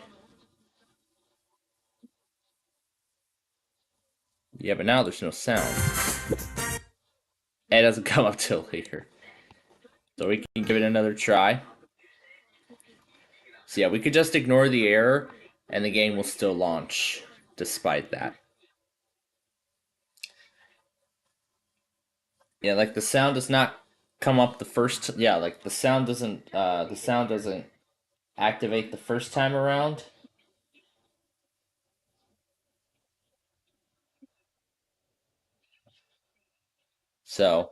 Yeah, but now there's no sound. It doesn't come up till later. So we can give it another try. So yeah, we could just ignore the error, and the game will still launch despite that. Yeah, like the sound does not come up the first. Yeah, like the sound doesn't activate the first time around. So.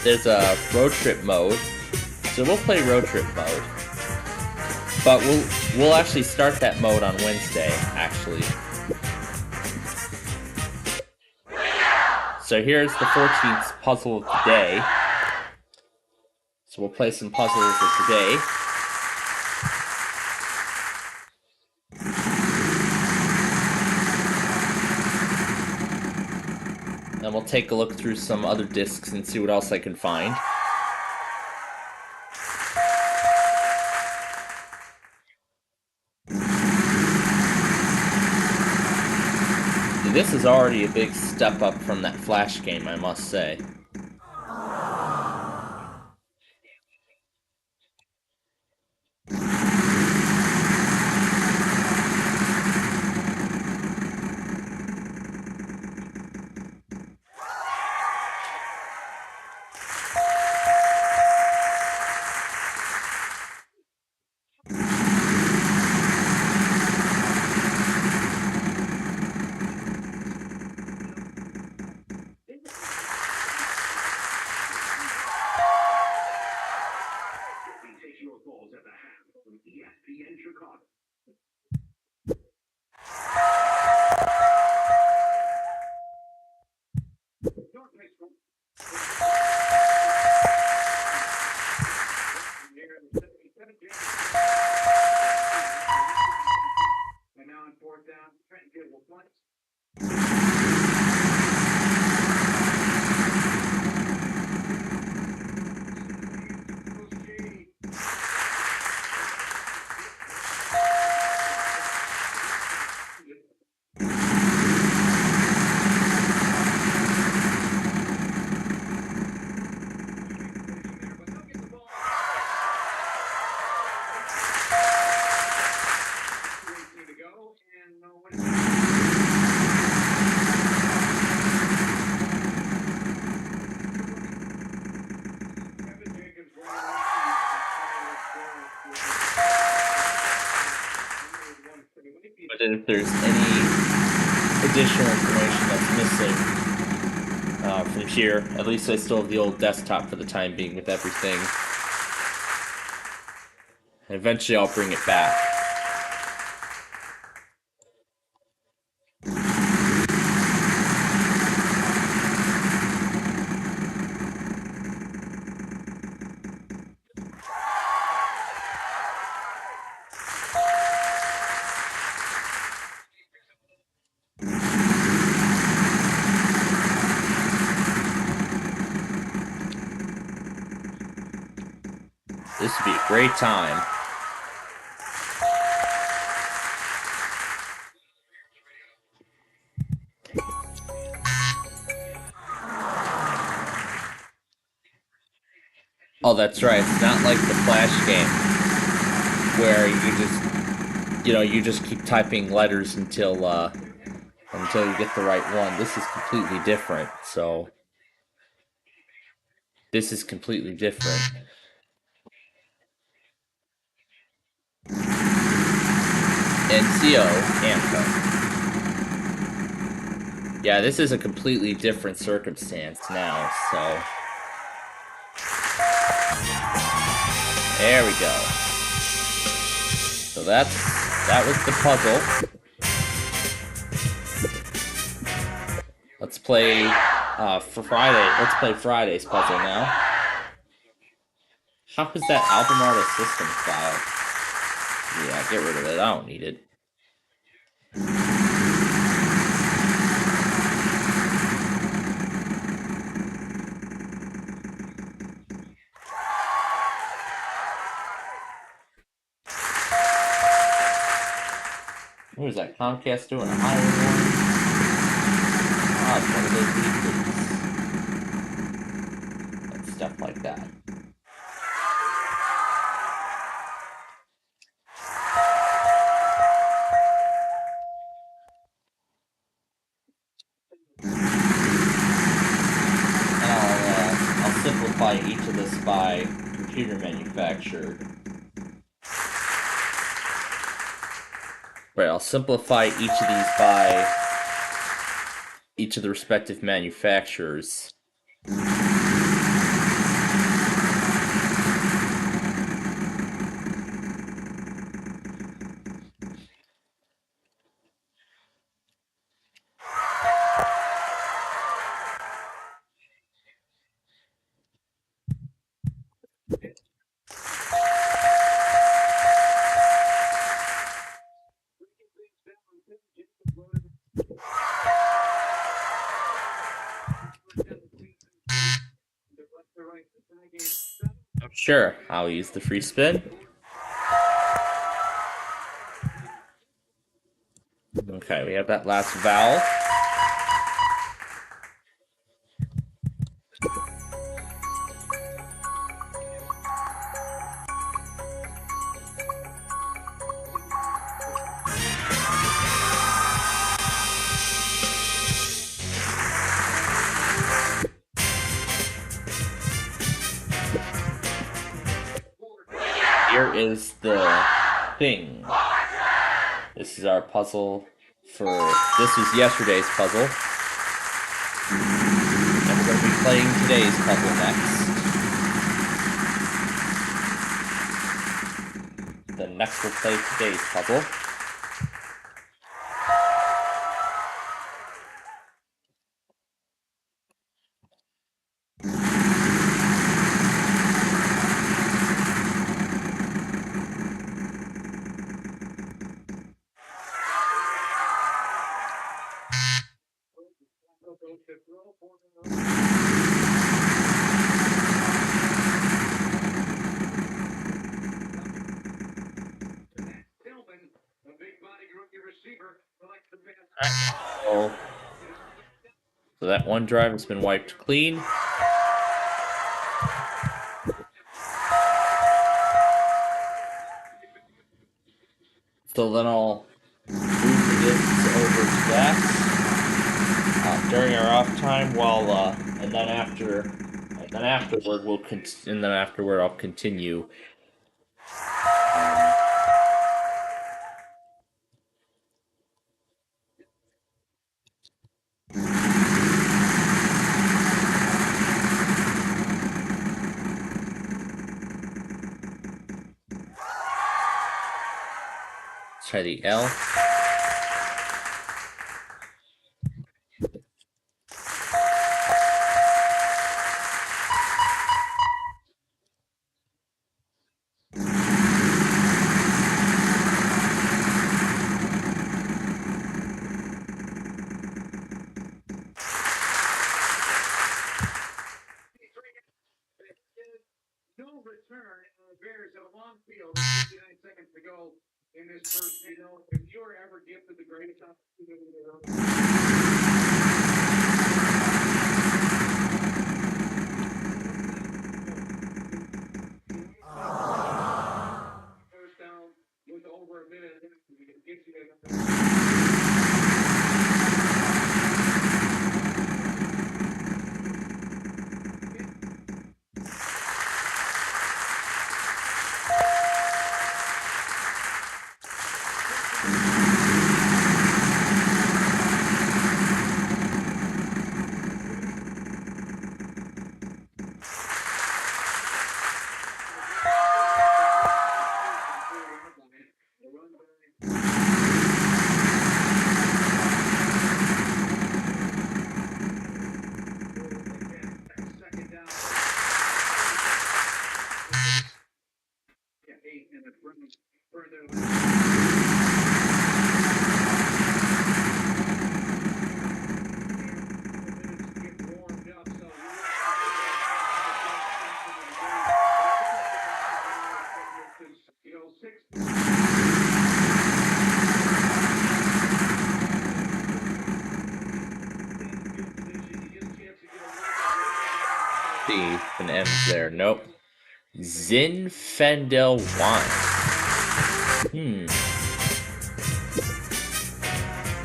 There's a road trip mode, so we'll play road trip mode. But we'll actually start that mode on Wednesday, actually. So here's the 14th puzzle of the day. So we'll play some puzzles of the day. And we'll take a look through some other discs and see what else I can find. This is already a big step up from that Flash game, I must say. that if there's any additional information that's missing from here, at least I still have the old desktop for the time being with everything. And eventually I'll bring it back. This would be a great time. Oh, that's right. It's not like the Flash game where you just keep typing letters until you get the right one. This is completely different. So this is completely different. NCO AMCO. Yeah, this is a completely different circumstance now, so there we go. So that was the puzzle. Let's play for Friday. Let's play Friday's puzzle now. How is that album art a system file? Yeah, get rid of it. I don't need it. What is that? Comcast doing a hiring warning? Ah, it's one of those weeklies. And stuff like that. I'll simplify each of this by computer manufacturer. Right, I'll simplify each of these by each of the respective manufacturers. Sure, I'll use the free spin. Okay, we have that last vowel. Here is the thing. This is our puzzle this was yesterday's puzzle. And we're going to be playing today's puzzle next. Then next we'll play today's puzzle. So that one drive has been wiped clean. So then I'll move the discs over to that during our off time, and then afterward I'll continue. try the L. No return. Bears have a long field with 59 seconds to go in this first field. If you were ever gifted the greatest opportunity to run, first down with over a minute, it gives you second down. Yeah, 8 in the further. Get warmed up, so you know, 6. D and M's there. Nope. Zinfandel wine.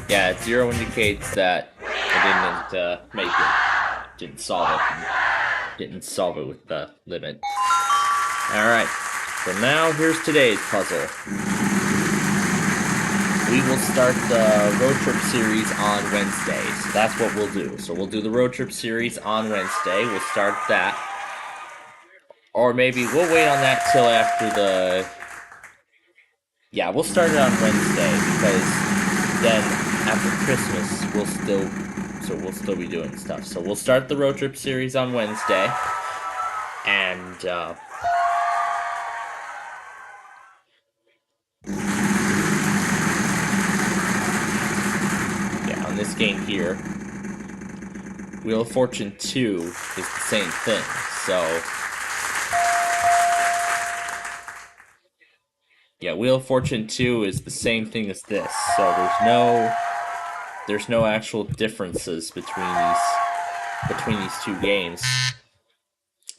Yeah, 0 indicates that I didn't make it. Didn't solve it. Didn't solve it with the limit. Alright. So now here's today's puzzle. We will start the road trip series on Wednesday. So that's what we'll do. So we'll do the road trip series on Wednesday. We'll start that. Or maybe we'll wait on that till after the... Yeah, we'll start it on Wednesday because then after Christmas we'll still be doing stuff. So we'll start the road trip series on Wednesday. And yeah, on this game here, Wheel of Fortune 2 is the same thing. So yeah, Wheel of Fortune 2 is the same thing as this, so there's no actual differences between these two games.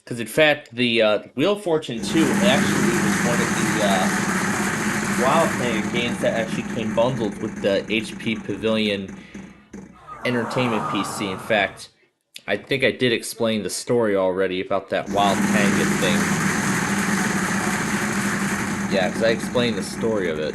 Because in fact, the Wheel of Fortune 2 actually was one of the Wild Player games that actually came bundled with the HP Pavilion Entertainment PC. In fact, I think I did explain the story already about that Wild Tanga thing. Yeah, because I explained the story of it.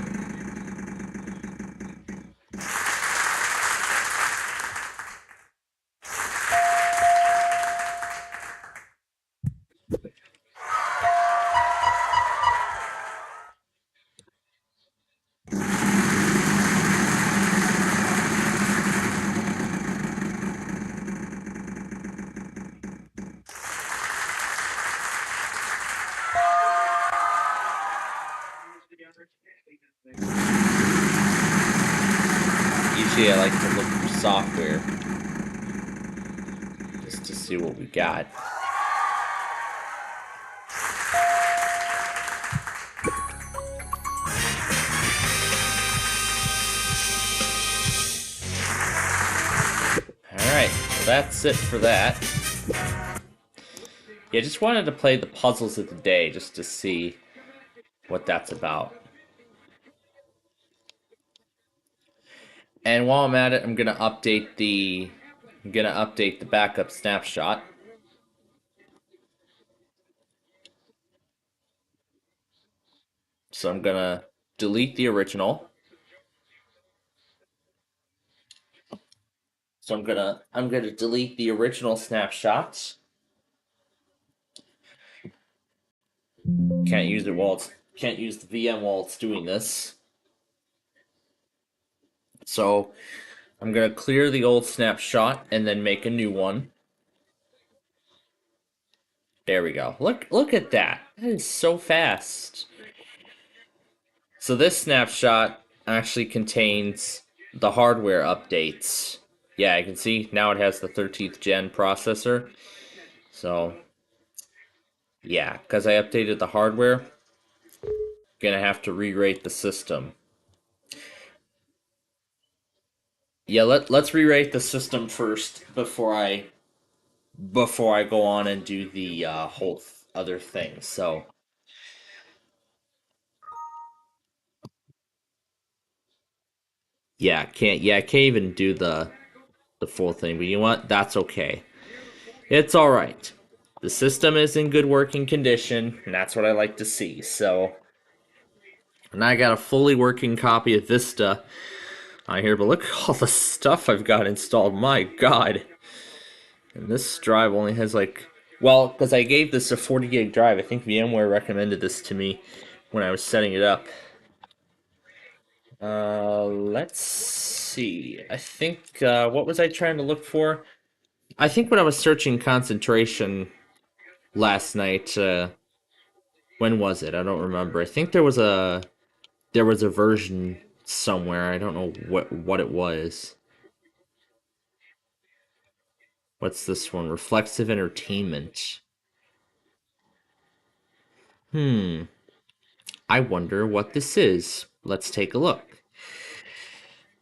Usually I like to look for software just to see what we got. Alright, so that's it for that. Yeah, just wanted to play the puzzles of the day just to see what that's about. And while I'm at it, I'm gonna update the backup snapshot. So I'm gonna delete the original. So I'm gonna delete the original snapshots. Can't use the VM while it's doing this. So I'm going to clear the old snapshot and then make a new one. There we go. Look at that. That is so fast. So this snapshot actually contains the hardware updates. Yeah, you can see now it has the 13th gen processor. So yeah, because I updated the hardware, gonna have to re-rate the system. Yeah, let's re-rate the system first before I go on and do the whole other thing. So yeah, I can't even do the full thing, but you know what? That's okay. It's all right. The system is in good working condition, and that's what I like to see. So, and I got a fully working copy of Vista on here, but look at all the stuff I've got installed. My God. And this drive only has like, well, because I gave this a 40 gig drive. I think VMware recommended this to me when I was setting it up. Let's see. I think, what was I trying to look for? I think when I was searching concentration last night, when was it? I don't remember. I think there was a version somewhere. I don't know what it was. What's this one? Reflexive entertainment. I wonder what this is. Let's take a look.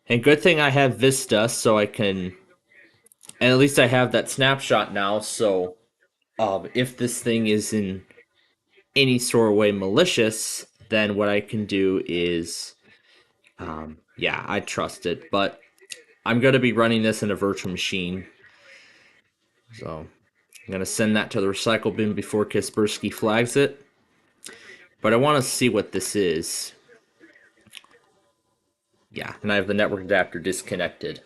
And good thing I have Vista, so I can, and at least I have that snapshot now, so if this thing is in any sort of way malicious, then what I can do is, yeah, I trust it, but I'm going to be running this in a virtual machine, so I'm going to send that to the recycle bin before Kaspersky flags it, but I want to see what this is. Yeah, and I have the network adapter disconnected.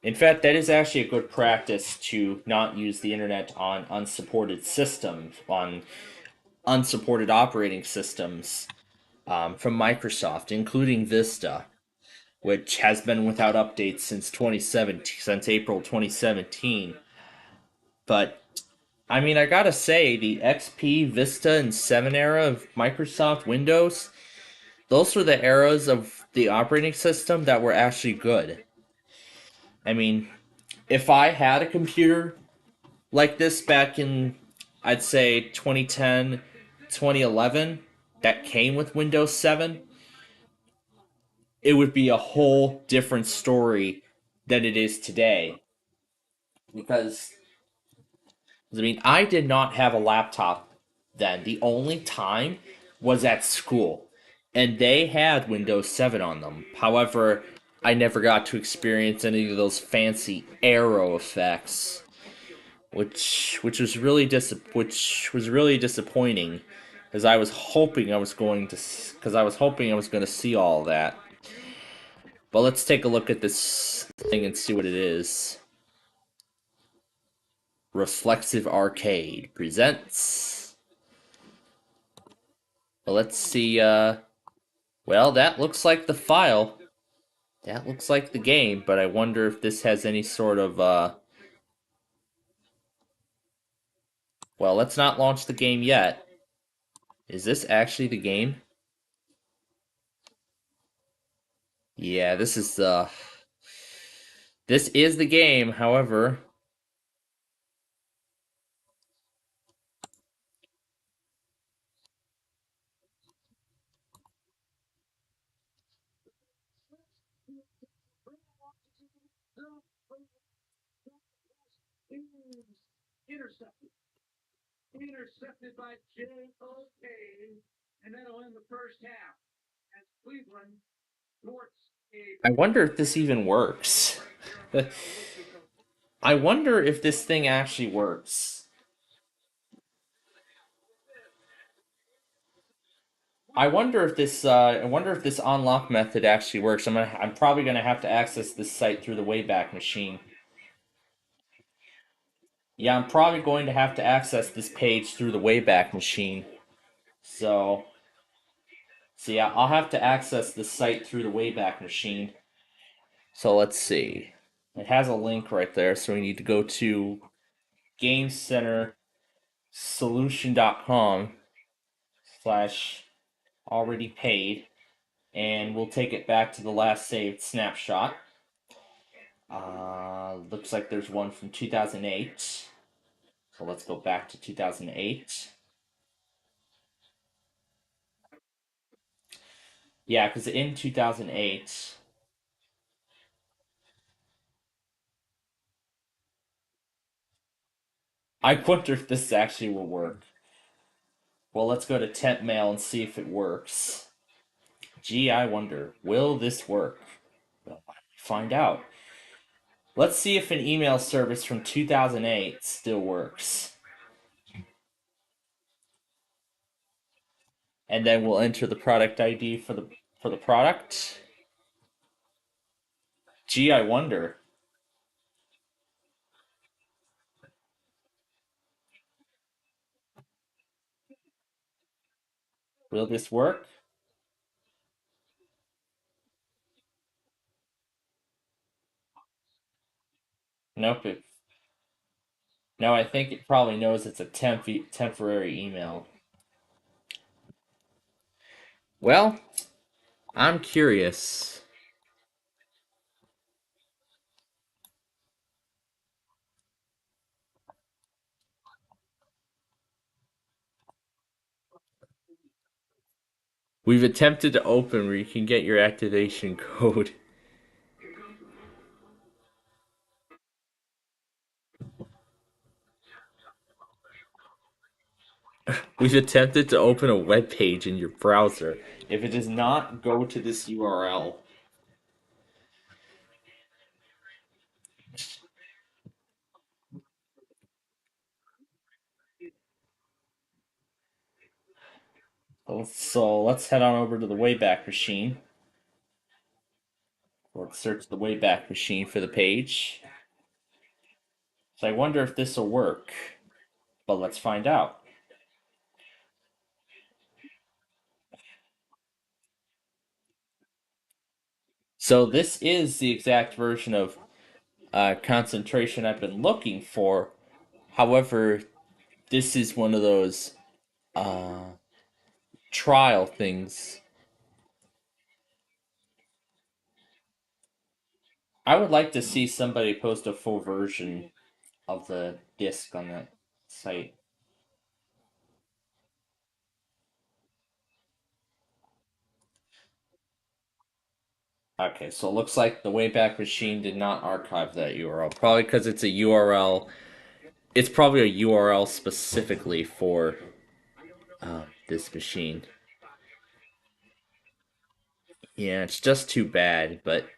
In fact, that is actually a good practice to not use the internet on unsupported systems, on unsupported operating systems from Microsoft, including Vista, which has been without updates since 2017, since April 2017. But I mean, I gotta say, the XP, Vista, and 7 era of Microsoft Windows, those were the eras of the operating system that were actually good. I mean, if I had a computer like this back in, I'd say, 2010, 2011, that came with Windows 7, it would be a whole different story than it is today. Because, I mean, I did not have a laptop then. The only time was at school, and they had Windows 7 on them. However, I never got to experience any of those fancy arrow effects, which was really disappointing, because I was hoping I was going to see all that. But let's take a look at this thing and see what it is. Reflexive Arcade presents. Well, let's see. Well, that looks like the file. That looks like the game, but I wonder if this has any sort of well, let's not launch the game yet. Is this actually the game? Yeah, this is the game, however. Intercepted by J.O. Kane, and that'll end the first half as Cleveland thwarts I wonder if this even works. I wonder if this thing actually works. I wonder if this unlock method actually works. I'm probably gonna have to access this site through the Wayback Machine. Yeah, I'm probably going to have to access this page through the Wayback Machine. So yeah, I'll have to access this site through the Wayback Machine. So let's see. It has a link right there, so we need to go to GameCenterSolution.com/already paid, and we'll take it back to the last saved snapshot. Looks like there's one from 2008. So let's go back to 2008. Yeah, because in 2008, I wonder if this actually will work. Well, let's go to temp mail and see if it works. Gee, I wonder, will this work? Well, find out. Let's see if an email service from 2008 still works. And then we'll enter the product ID for the product. Gee, I wonder. Will this work? Nope. No, I think it probably knows it's a temporary email. Well, I'm curious. We've attempted to open where you can get your activation code. We've attempted to open a web page in your browser. If it does not go to this URL, so let's head on over to the Wayback Machine. Let's search the Wayback Machine for the page. So I wonder if this will work, but let's find out. So this is the exact version of concentration I've been looking for. However, this is one of those trial things. I would like to see somebody post a full version of the disc on that site. Okay, so it looks like the Wayback Machine did not archive that URL. Probably because it's a URL. It's probably a URL specifically for this machine. Yeah, it's just too bad, but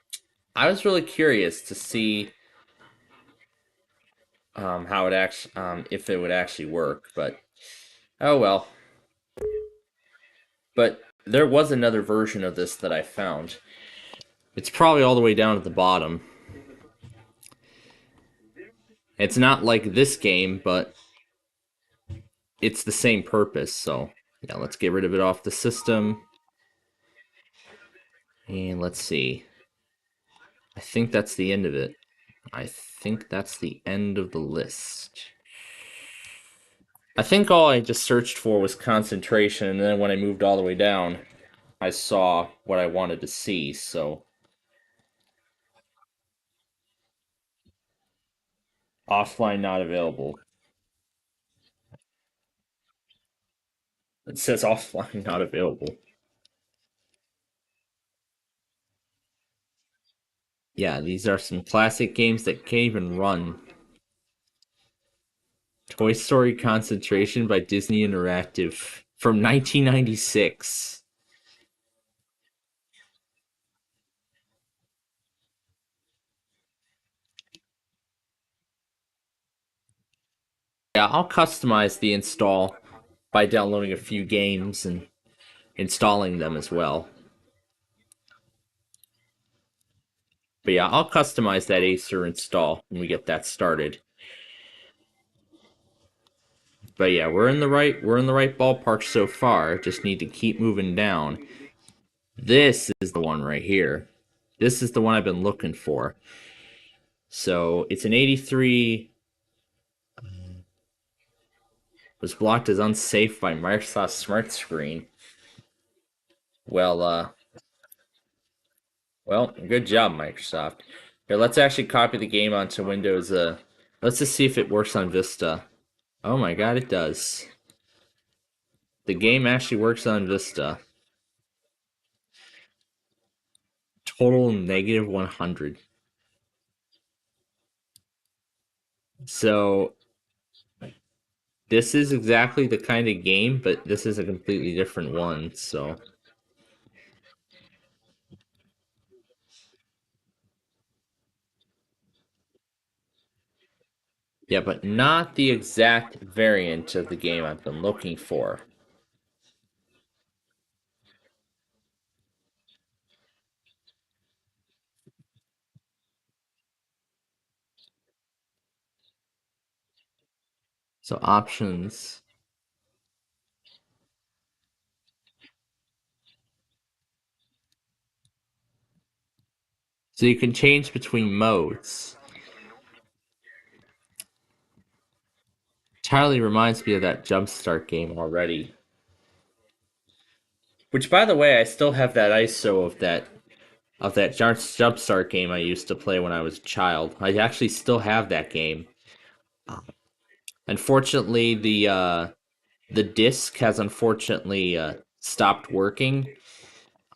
I was really curious to see how it actually, if it would actually work, but oh well. But there was another version of this that I found. It's probably all the way down at the bottom. It's not like this game, but it's the same purpose, so yeah, let's get rid of it off the system. And let's see. I think that's the end of it. I think that's the end of the list. I think all I just searched for was concentration, and then when I moved all the way down, I saw what I wanted to see, so... Offline not available. It says offline not available. Yeah, these are some classic games that can't even run. Toy Story Concentration by Disney Interactive from 1996. Yeah, I'll customize the install by downloading a few games and installing them as well. But yeah, I'll customize that Acer install when we get that started. But yeah, we're in the right ballpark so far. Just need to keep moving down. This is the one right here. This is the one I've been looking for. So it's an 83. Was blocked as unsafe by Microsoft Smart Screen. Well, good job, Microsoft. Here, let's actually copy the game onto Windows. Let's just see if it works on Vista. Oh my god, it does. The game actually works on Vista. Total negative 100. So, this is exactly the kind of game, but this is a completely different one, so... Yeah, but not the exact variant of the game I've been looking for. So options. So you can change between modes. Entirely reminds me of that Jumpstart game already. Which, by the way, I still have that ISO of that Jumpstart game I used to play when I was a child. I actually still have that game. Unfortunately, the disc has unfortunately stopped working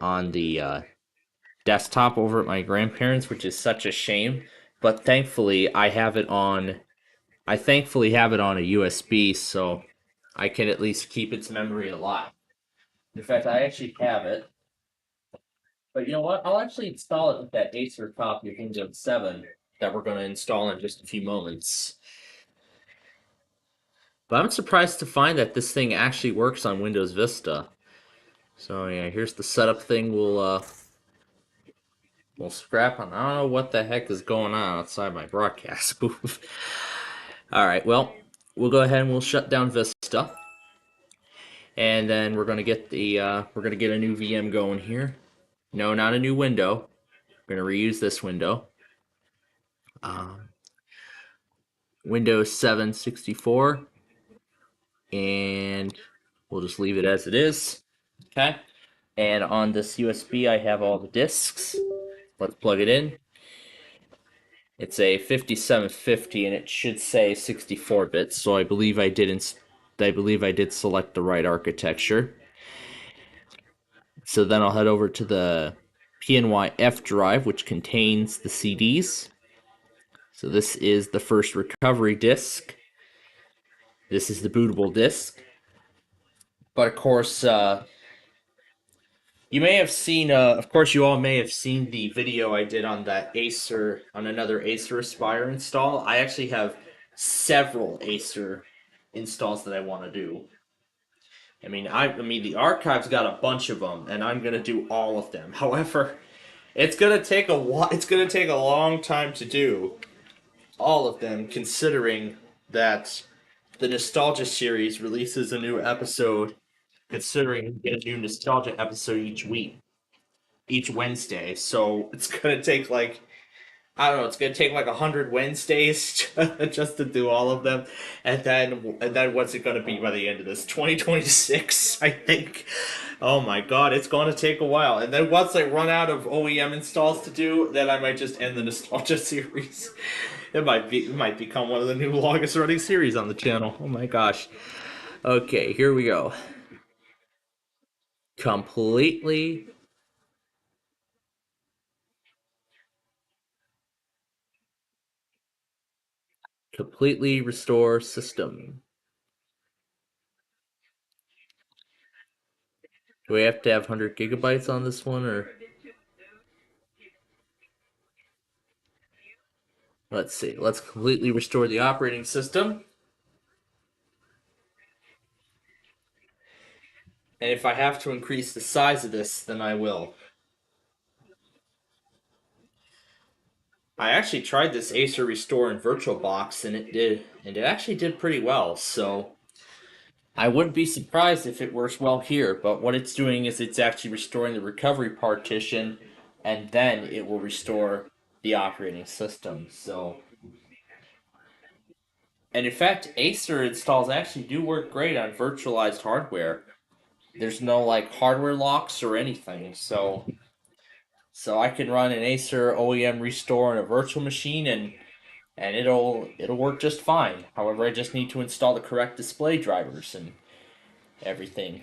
on the desktop over at my grandparents', which is such a shame. But thankfully, I thankfully have it on a USB, so I can at least keep its memory alive. In fact, I actually have it. But you know what? I'll actually install it with that Acer copy of Windows 7 that we're going to install in just a few moments. But I'm surprised to find that this thing actually works on Windows Vista. So yeah, here's the setup thing. We'll scrap on. I don't know what the heck is going on outside my broadcast booth. All right, well, we'll go ahead and we'll shut down Vista, and then we're gonna get a new VM going here. No, not a new window. We're gonna reuse this window. Windows 7 64, and we'll just leave it as it is. Okay. And on this USB, I have all the discs. Let's plug it in. It's a 5750, and it should say 64 bits. So I believe I did select the right architecture. So then I'll head over to the PNY-F drive, which contains the CDs. So this is the first recovery disk. This is the bootable disk. But of course, you may have seen, of course, you all may have seen the video I did on that Acer, on another Acer Aspire install. I actually have several Acer installs that I want to do. I mean, the archive's got a bunch of them, and I'm gonna do all of them. However, it's gonna take a long time to do all of them, considering that the Nostalgia series releases a new episode. Considering we get a new Nostalgia episode each Wednesday, so it's gonna take it's gonna take 100 Wednesdays just to do all of them, and then what's it gonna be by the end of this? 2026, I think. Oh my god, it's gonna take a while, and then once I run out of OEM installs to do, then I might just end the Nostalgia series. It might become one of the new longest running series on the channel. Oh my gosh. Okay, here we go. Completely restore system. Do we have to have 100 gigabytes on this one, or? Let's see. Let's completely restore the operating system. And if I have to increase the size of this, then I will. I actually tried this Acer Restore in VirtualBox, and it actually did pretty well, so I wouldn't be surprised if it works well here, but what it's doing is it's actually restoring the recovery partition and then it will restore the operating system. So, and in fact, Acer installs actually do work great on virtualized hardware. There's no like hardware locks or anything, so I can run an Acer OEM restore on a virtual machine and it'll work just fine. However, I just need to install the correct display drivers and everything.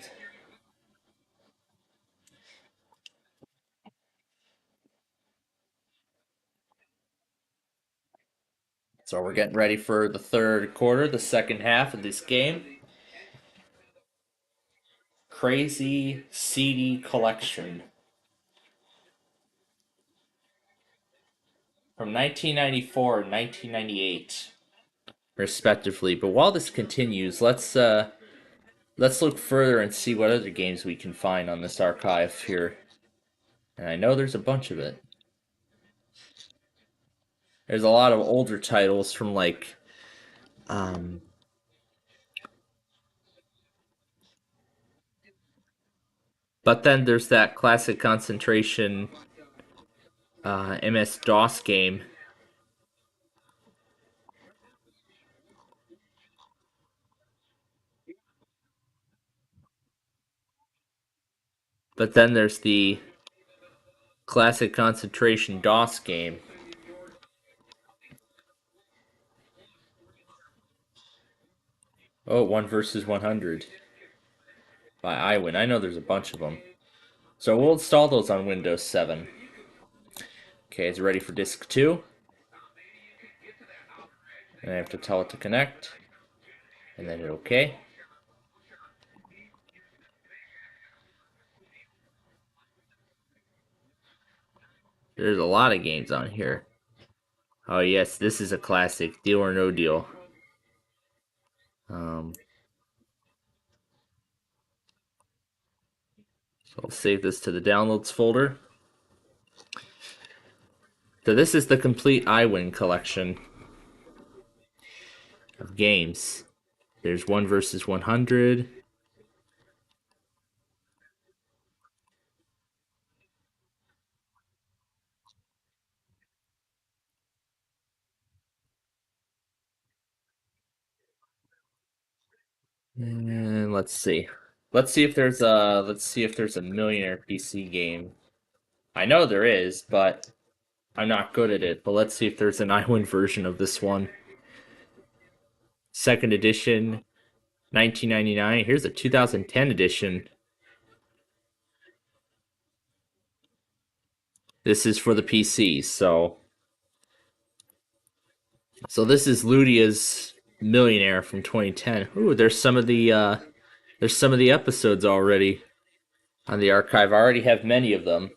So we're getting ready for the third quarter, the second half of this game. Crazy CD collection from 1994 and 1998, respectively. But while this continues, let's look further and see what other games we can find on this archive here. And I know there's a bunch of it. There's a lot of older titles from like but then there's that classic concentration MS-DOS game. But then there's the classic concentration DOS game. Oh, 1 versus 100 by iWin. I know there's a bunch of them. So we'll install those on Windows 7. Okay, it's ready for disk 2. And I have to tell it to connect. And then hit OK. There's a lot of games on here. Oh yes, this is a classic, Deal or No Deal. So I'll save this to the downloads folder. So this is the complete iWin collection of games. There's 1 versus 100. And let's see. Let's see if there's a Millionaire PC game. I know there is, but I'm not good at it. But let's see if there's an iWin version of this one. Second edition, 1999. Here's a 2010 edition. This is for the PC, so this is Ludia's Millionaire from 2010. Ooh, there's some of the episodes already on the archive. I already have many of them.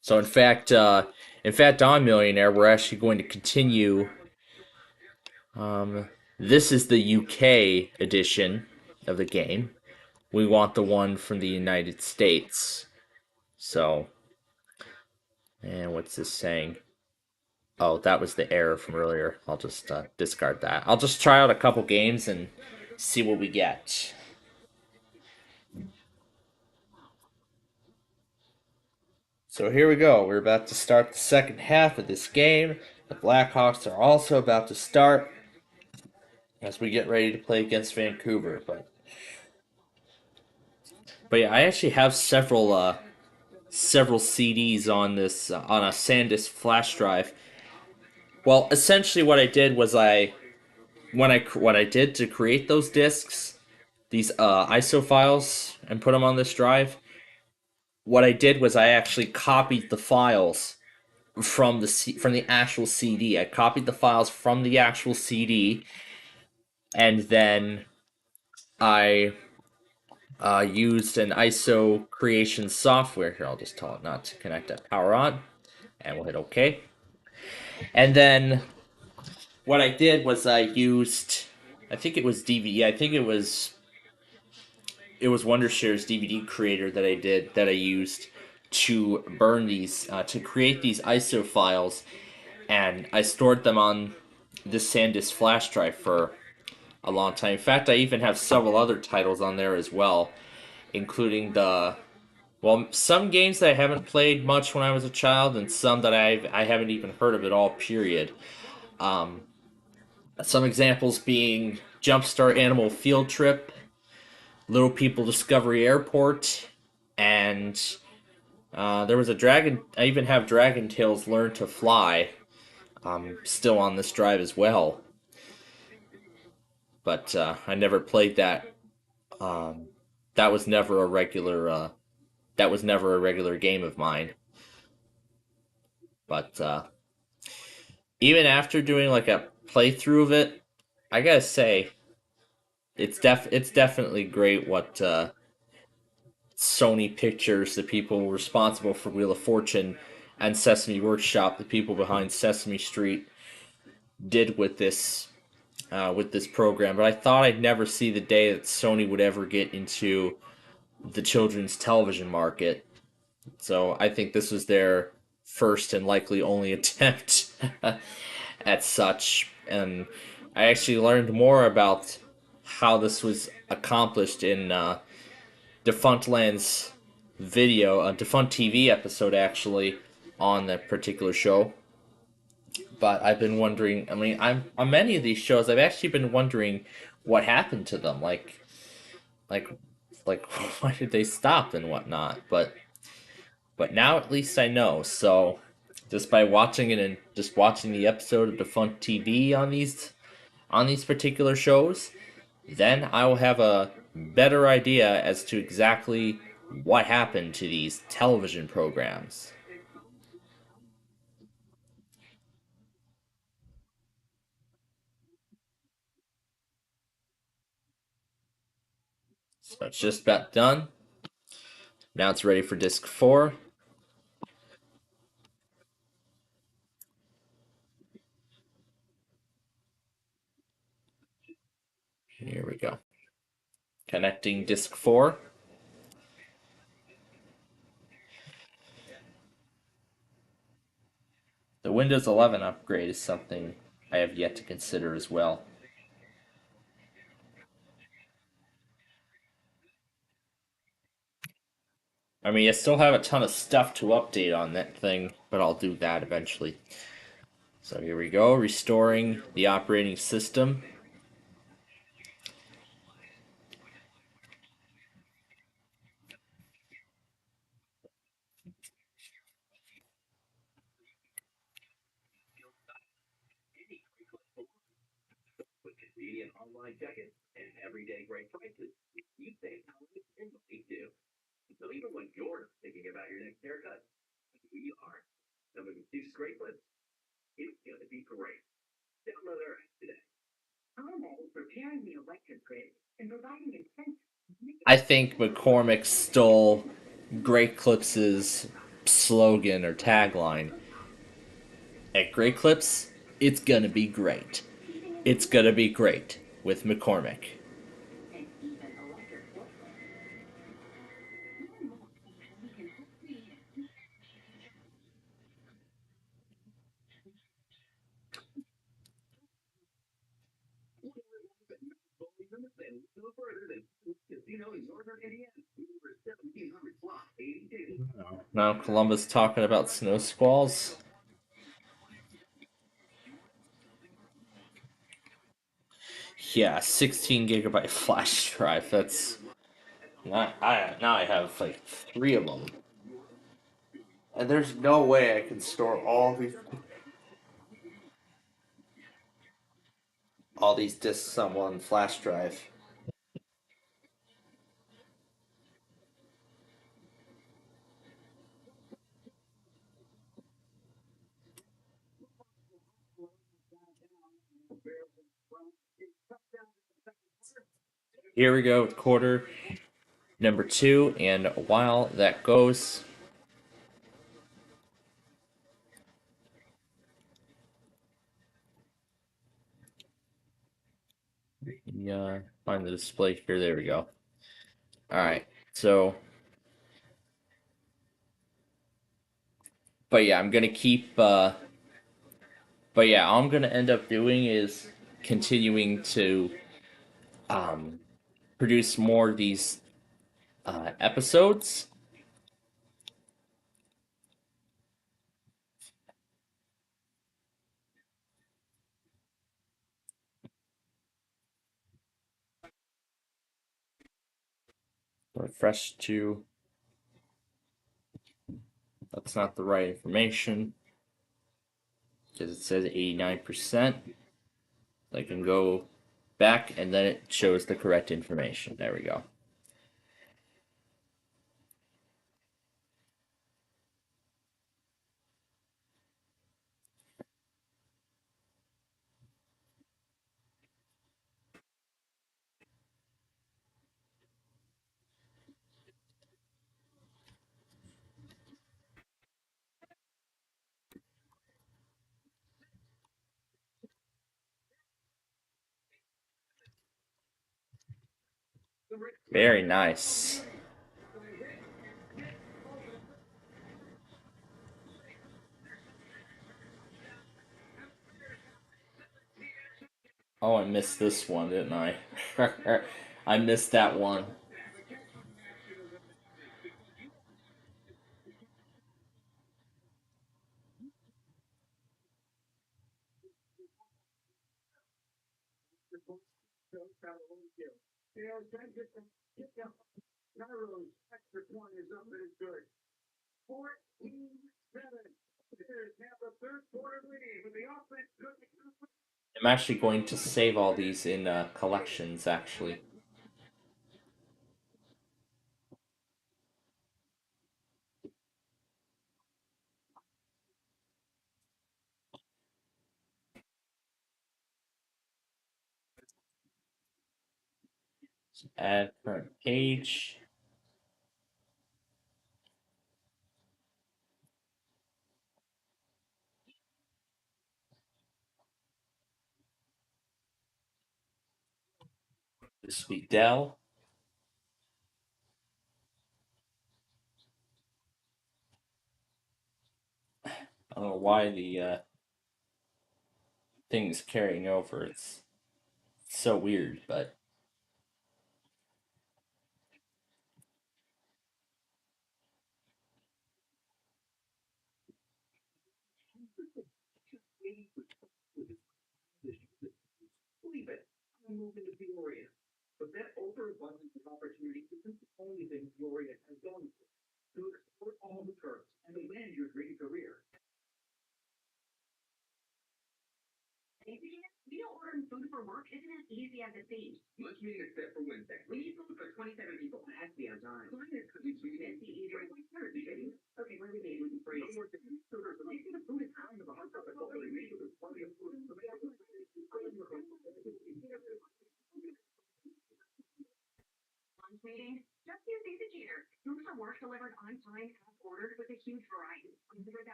So in fact, on Millionaire, we're actually going to continue. This is the UK edition of the game. We want the one from the United States. So, and what's this saying? Oh, that was the error from earlier. I'll just discard that. I'll just try out a couple games and see what we get. So here we go. We're about to start the second half of this game. The Blackhawks are also about to start as we get ready to play against Vancouver. But yeah, I actually have several CDs on this on a SanDisk flash drive. Well, essentially, what I did was what I did to create those discs, these ISO files, and put them on this drive. What I did was I actually copied the files from the actual CD. I copied the files from the actual CD, and then I used an ISO creation software. Here, I'll just tell it not to connect at power on, and we'll hit OK. And then what I did was I used, I think it was DVD. I think it was Wondershare's DVD creator that I used to burn these, to create these ISO files, and I stored them on this SanDisk flash drive for a long time. In fact, I even have several other titles on there as well, including the Well, some games that I haven't played much when I was a child, and some that I haven't even heard of at all. Period. Um, some examples being Jumpstart Animal Field Trip, Little People Discovery Airport, and there was a Dragon. I even have Dragon Tales Learn to Fly. Still on this drive as well, but I never played that. Um, that was never a regular. That was never a regular game of mine. But even after doing like a playthrough of it, I gotta say it's definitely great what Sony Pictures, the people responsible for Wheel of Fortune, and Sesame Workshop, the people behind Sesame Street, did with this program. But I thought I'd never see the day that Sony would ever get into the children's television market. So I think this was their first and likely only attempt at such. And I actually learned more about how this was accomplished in Defunct Land's video, a Defunct TV episode actually, on that particular show. But I've been wondering, I mean, I'm on many of these shows, I've actually been wondering what happened to them. Like, like, why did they stop and whatnot? But now at least I know. So just by watching it and just watching the episode of Defunct TV on these particular shows, then I will have a better idea as to exactly what happened to these television programs. So it's just about done. Now it's ready for disc 4. Here we go. Connecting disc 4. The Windows 11 upgrade is something I have yet to consider as well. I mean, I still have a ton of stuff to update on that thing, but I'll do that eventually. So here we go, restoring the operating system. Convenient online check-in and everyday great prices. You save how much and they do. So even when you're thinking about your next haircut, we are. Some of these great lips. It's gonna be great. Download our app today. Repairing the electric grid and providing intense. I think McCormick stole Great Clips' slogan or tagline. At Great Clips, it's gonna be great. It's gonna be great with McCormick. Now Columbus talking about snow squalls. Yeah, 16 gigabyte flash drive. That's now I have like 3 of them, and there's no way I can store all these discs on one flash drive. Here we go with quarter number 2, and while that goes, yeah, find the display here. There we go. All right, so, but yeah, I'm gonna keep. But yeah, all I'm gonna end up doing is continuing to um, produce more of these episodes, Refresh to. That's not the right information because it says 89%. I can go back and then it shows the correct information. There we go. Very nice. Oh, I missed this one, didn't I? I missed that one. I'm actually going to save all these in collections, actually. Add current page. This will be Dell. I don't know why the thing's carrying over. It's so weird, but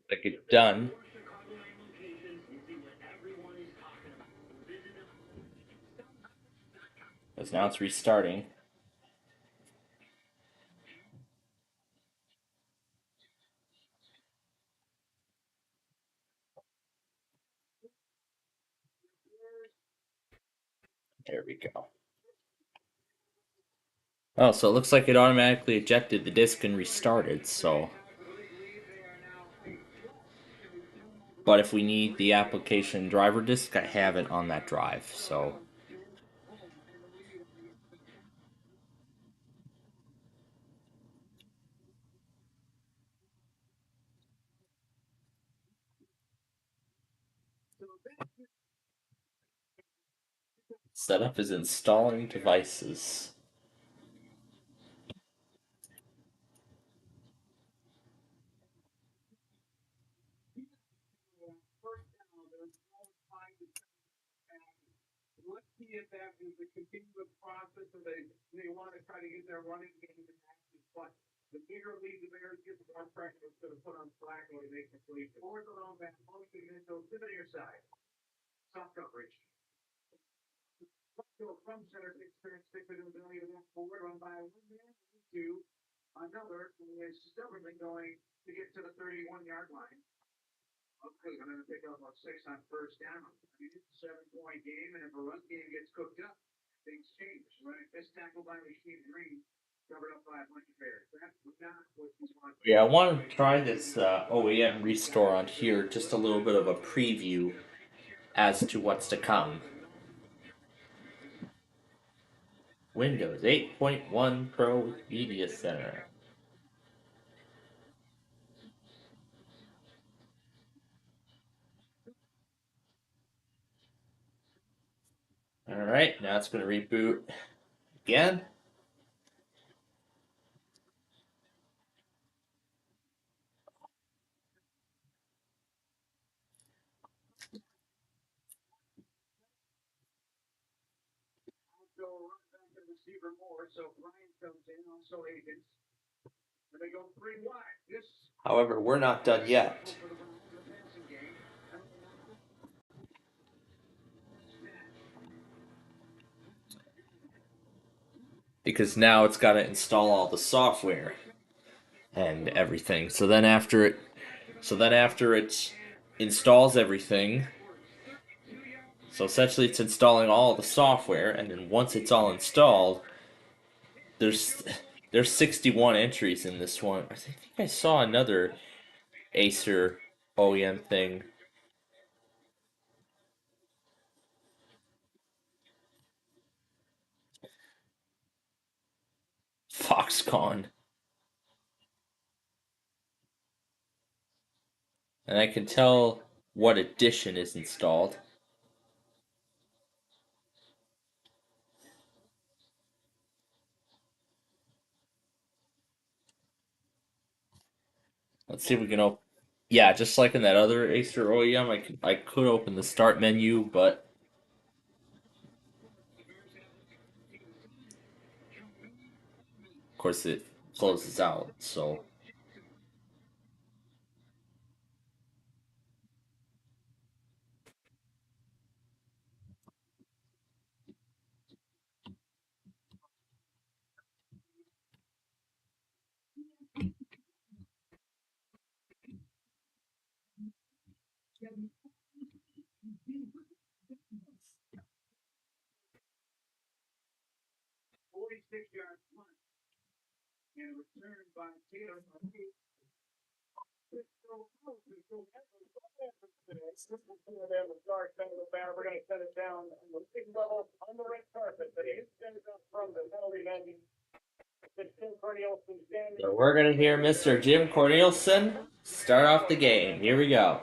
to get done. Because now it's restarting. There we go. Oh, so it looks like it automatically ejected the disk and restarted, so. But if we need the application driver disk, I have it on that drive, so. Setup is installing devices. I'm going to pick up about 6 on first down. I mean, it's a 7-point game, and if a run game gets cooked up, things change. Right? This tackle by Rasheed Green covered up by a bunch of bears. That's not what you want. Yeah, I want to try this OEM restore on here, just a little bit of a preview as to what's to come. Windows 8.1 Pro Media Center. Alright, now it's going to reboot again. However, we're not done yet. Because now it's got to install all the software and everything. So then after it installs everything, so essentially it's installing all the software, and then once it's all installed, there's 61 entries in this one. I think I saw another Acer OEM thing. Foxconn. And I can tell what edition is installed. Let's see if we can open. Yeah, just like in that other Acer OEM, I could open the start menu, but of course it closes out. So We're going to set it down on the big level on the red carpet. But it's going to come from the penalty landing. So we're gonna hear Mr. Jim Cornelison start off the game. Here we go.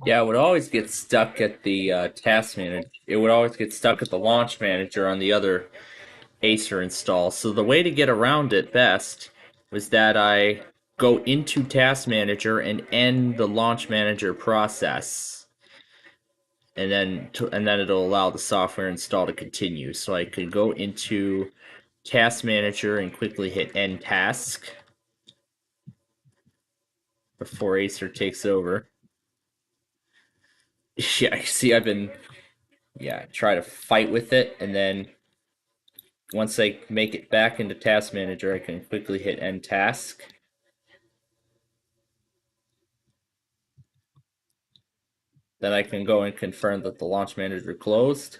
Yeah, it would always get stuck at the task manager. It would always get stuck at the launch manager on the other Acer install. So the way to get around it best was that I go into task manager and end the launch manager process. And then it'll allow the software install to continue. So I could go into task manager and quickly hit end task before Acer takes over. Yeah, see, try to fight with it, and then once I make it back into task manager, I can quickly hit end task. Then I can go and confirm that the launch manager closed.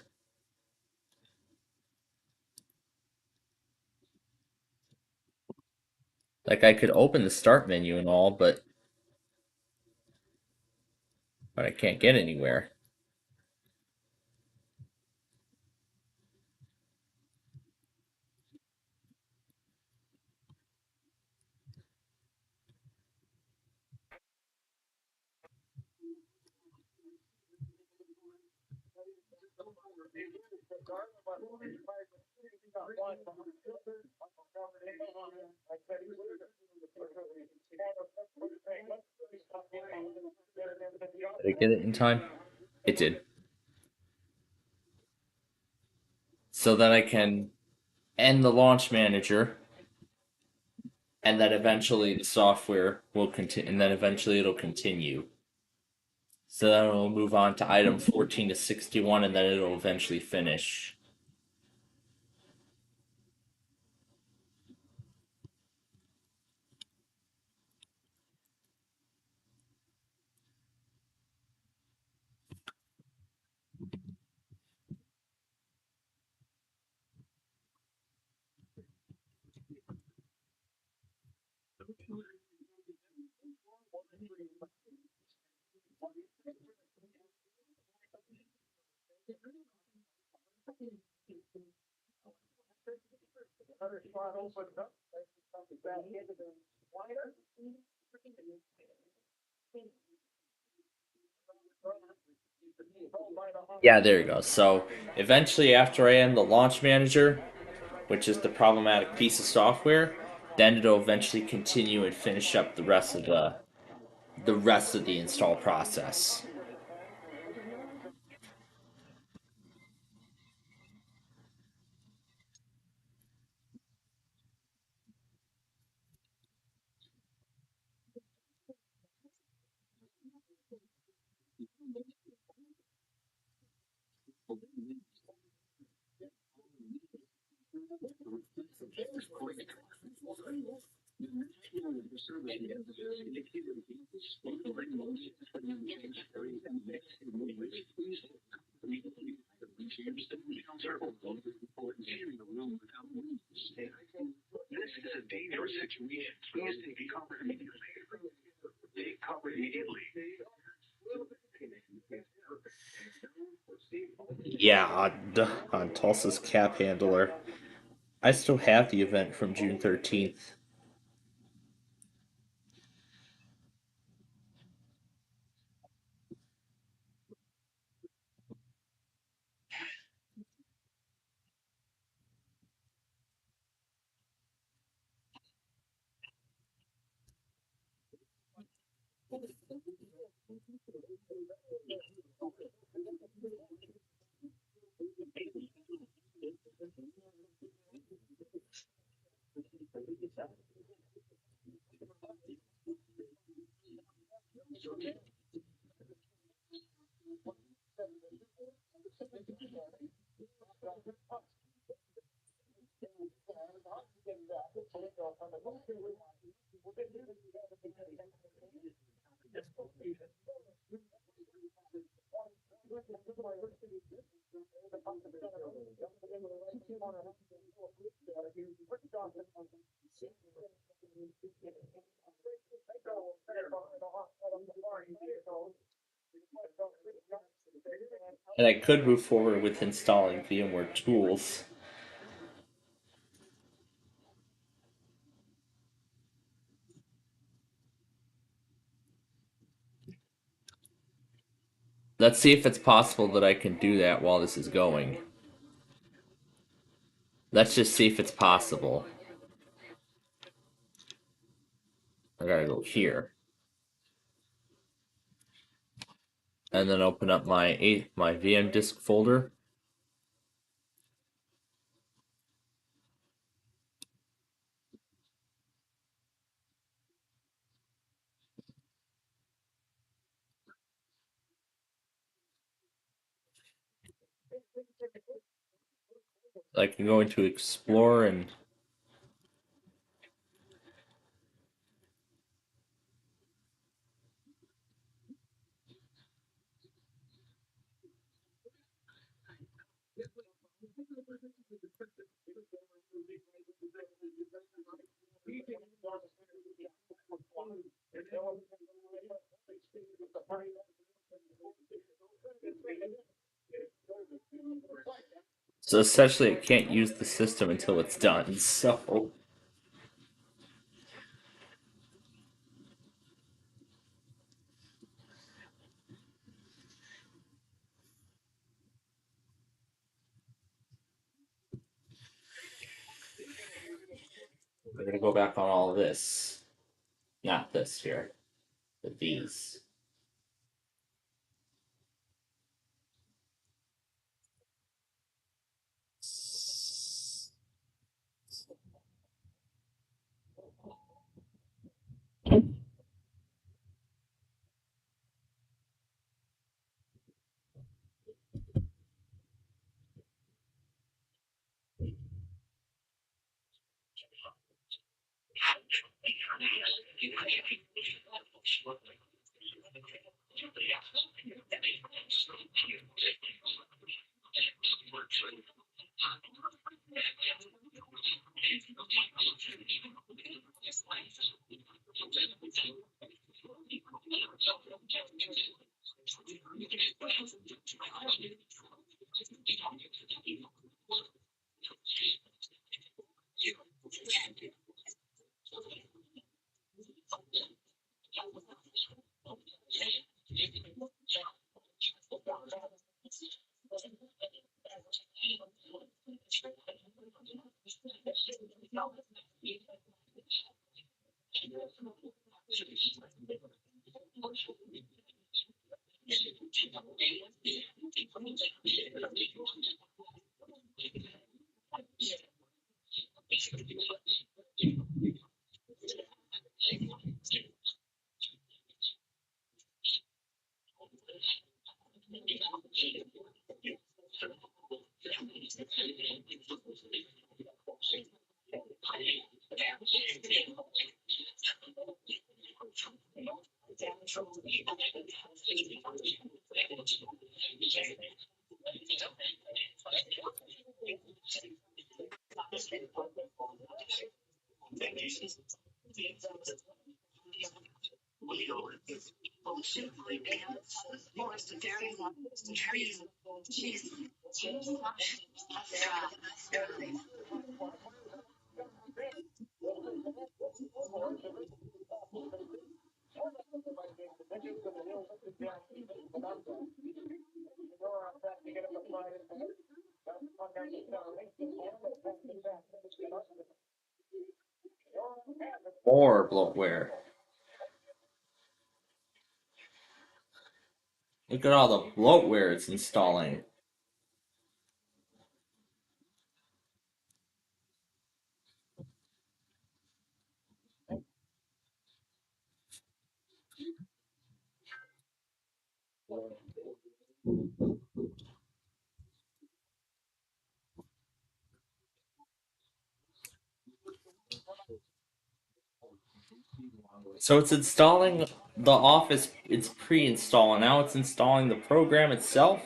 Like, I could open the start menu and all, but I can't get anywhere. Did I get it in time? It did. So then I can end the launch manager, and then eventually the software will continue, and then eventually it'll continue. So then we'll move on to item 14 to 61, and then it'll eventually finish. Yeah, there you go. So eventually, after I end the launch manager, which is the problematic piece of software, then it'll eventually continue and finish up the rest of the install process. Yeah, on Tulsa's cap handler, I still have the event from June 13th. And I could move forward with installing VMware tools. Let's see if it's possible that I can do that while this is going. Let's just see if it's possible. I gotta go here. And then open up my VM disk folder. I can go into Explore and so essentially I can't use the system until it's done. So we're gonna go back on all of this. Not this here, but these. Or bloatware. Look at all the bloatware it's installing. So it's installing the Office, it's pre-installed, now it's installing the program itself?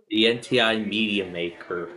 The NTI Media Maker.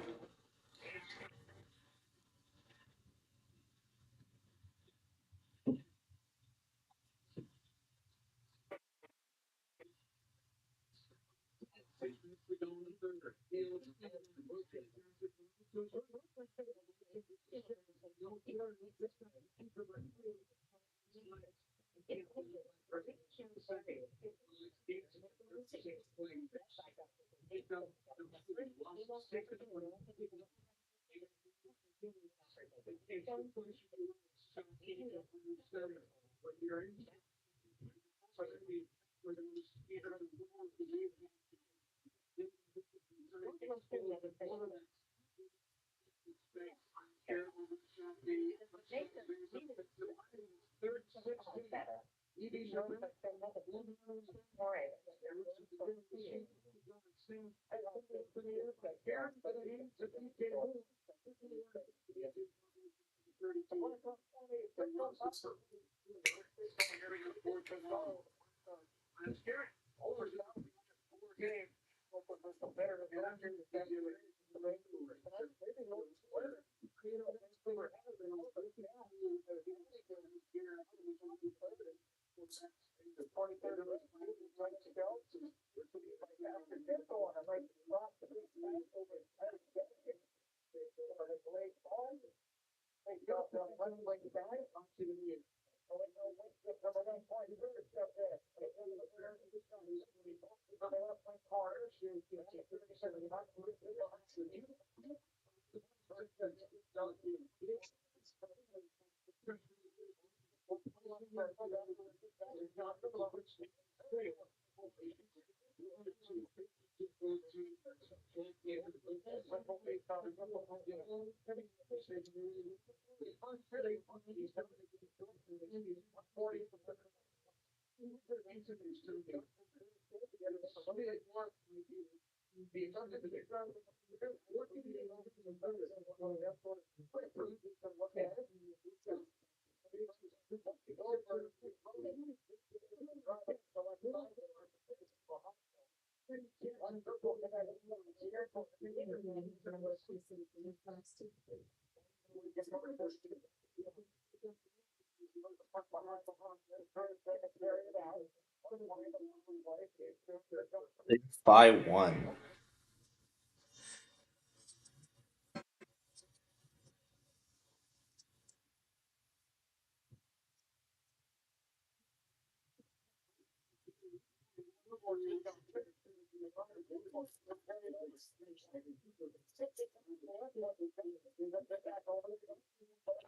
By one.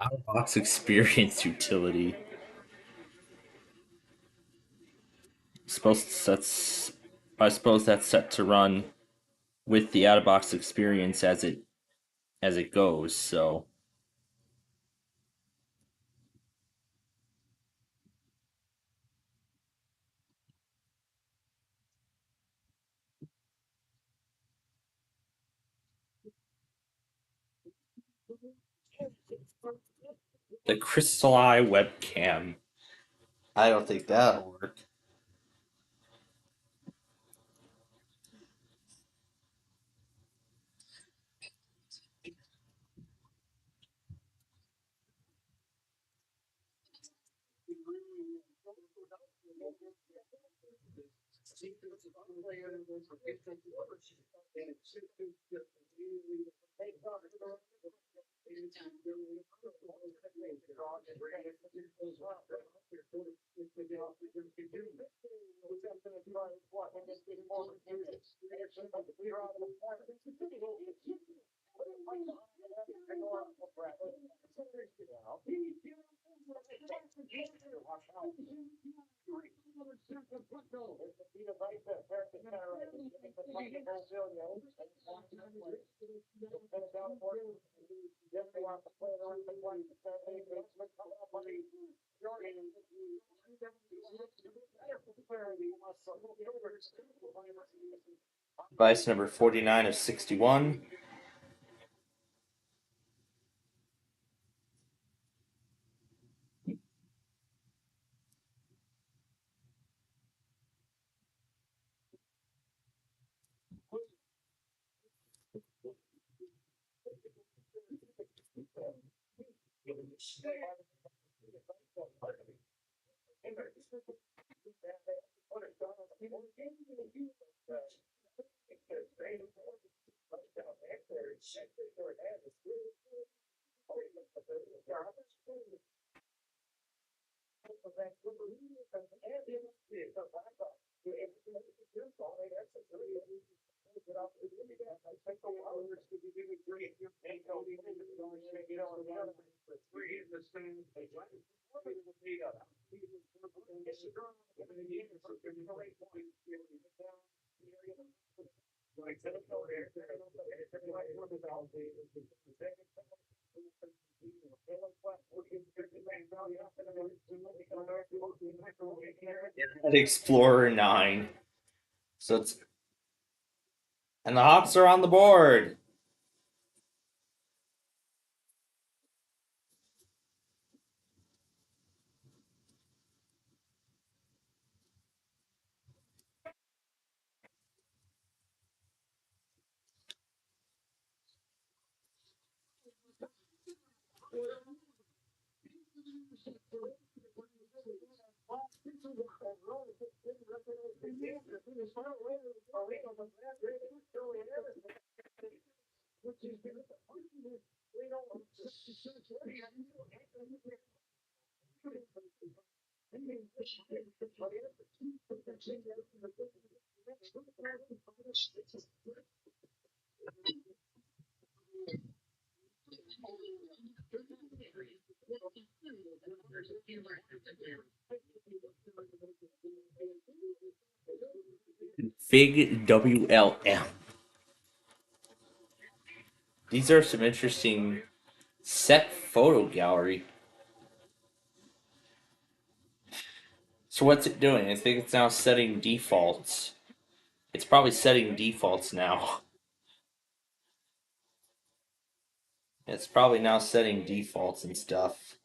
Out of box experience utility. I suppose that's set to run with the out of box experience as it goes. So the Crystal Eye webcam. I don't think that'll work. Device number 49 of 61. Explorer 9. So it's. And the Hawks are on the board. Big WLM. These are some interesting set photo gallery. So what's it doing? I think it's now setting defaults. It's probably setting defaults now. It's probably now setting defaults and stuff.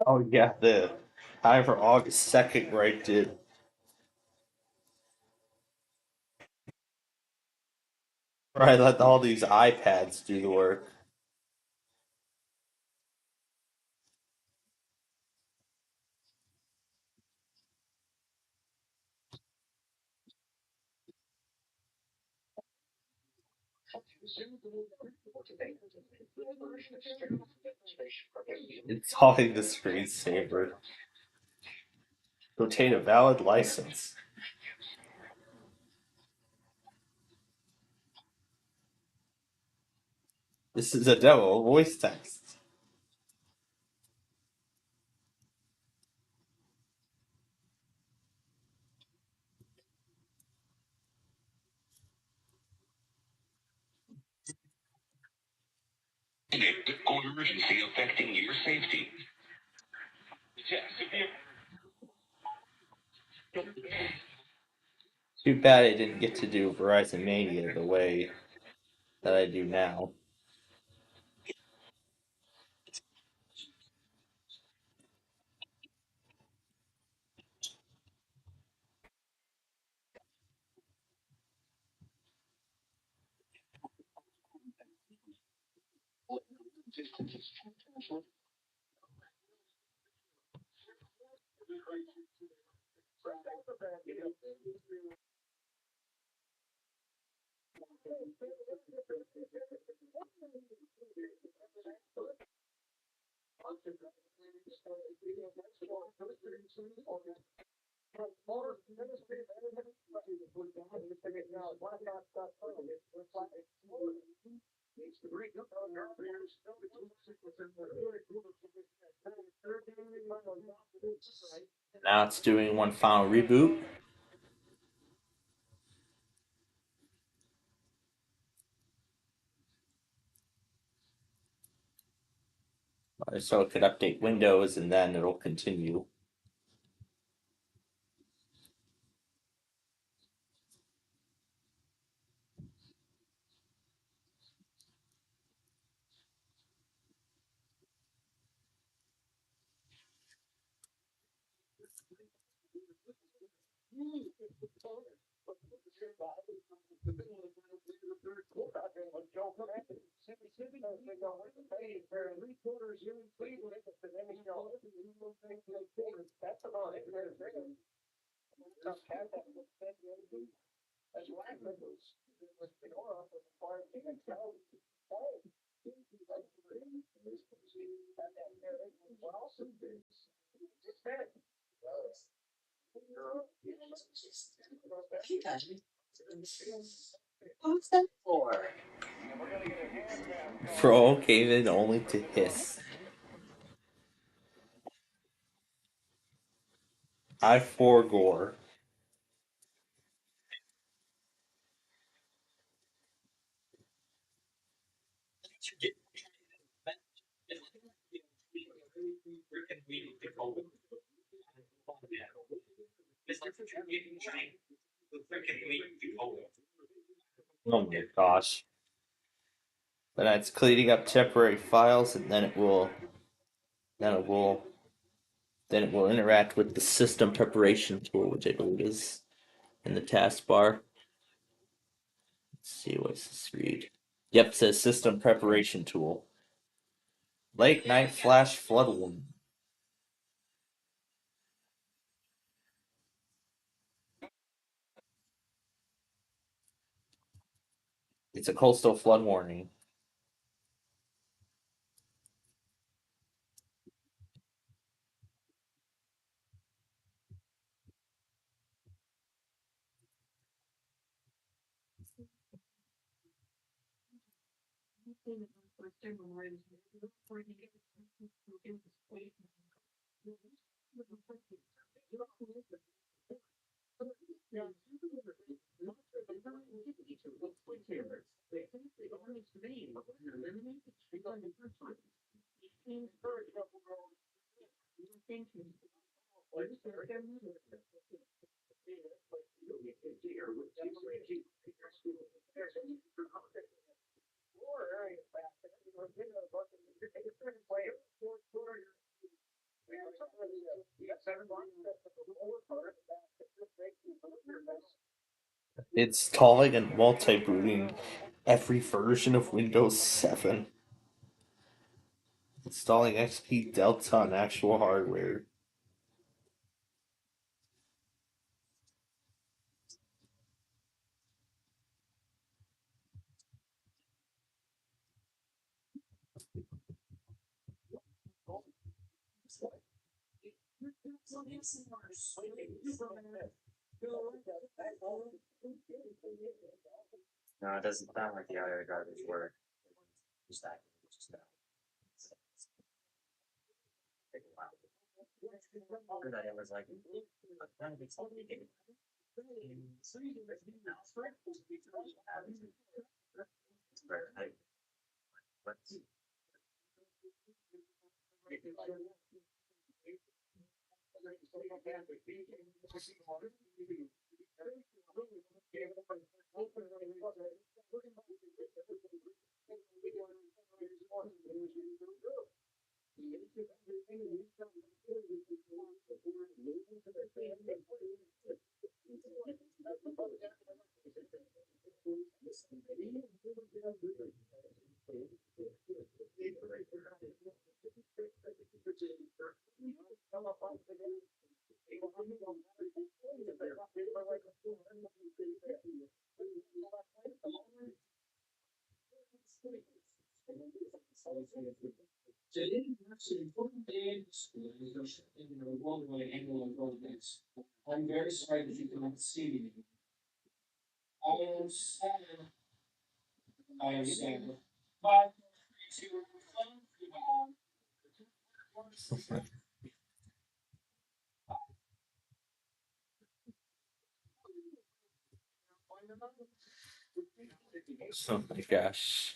Oh yeah, the time for August 2nd right did. Right, let all these iPads do the work. Installing the screensaver. Obtain a valid license. This is a demo, voice text. Emergency affecting your safety. Too bad I didn't get to do Verizon Mania the way that I do now. Now it's doing one final reboot. So it could update Windows and then it'll continue. Fro came in only to hiss. I foregore. Oh my gosh. Then it's cleaning up temporary files and then it will interact with the system preparation tool, which I believe is in the taskbar. Let's see, what's this read? Yep, it says system preparation tool. Late night flash flood warning. It's a coastal flood warning. Installing and multi-booting every version of Windows 7. Installing XP Delta on actual hardware. No, it doesn't sound like the audio drivers work. Just that. Take a while. Good idea was like, none of these Oh my gosh.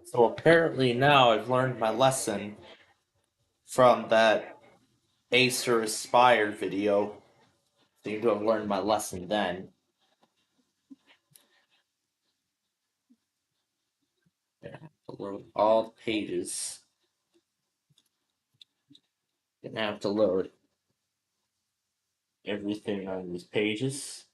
So apparently now I've learned my lesson from that Acer Aspire video. Seem to have learned my lesson then. Gonna have to load all the pages. Gonna have to load everything on these pages.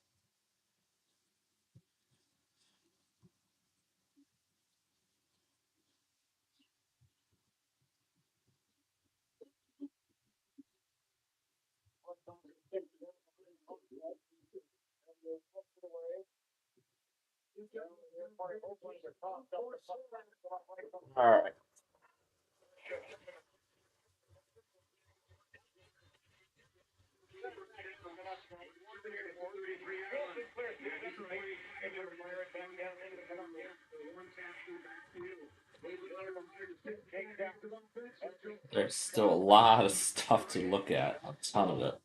Alright. There's still a lot of stuff to look at, a ton of it.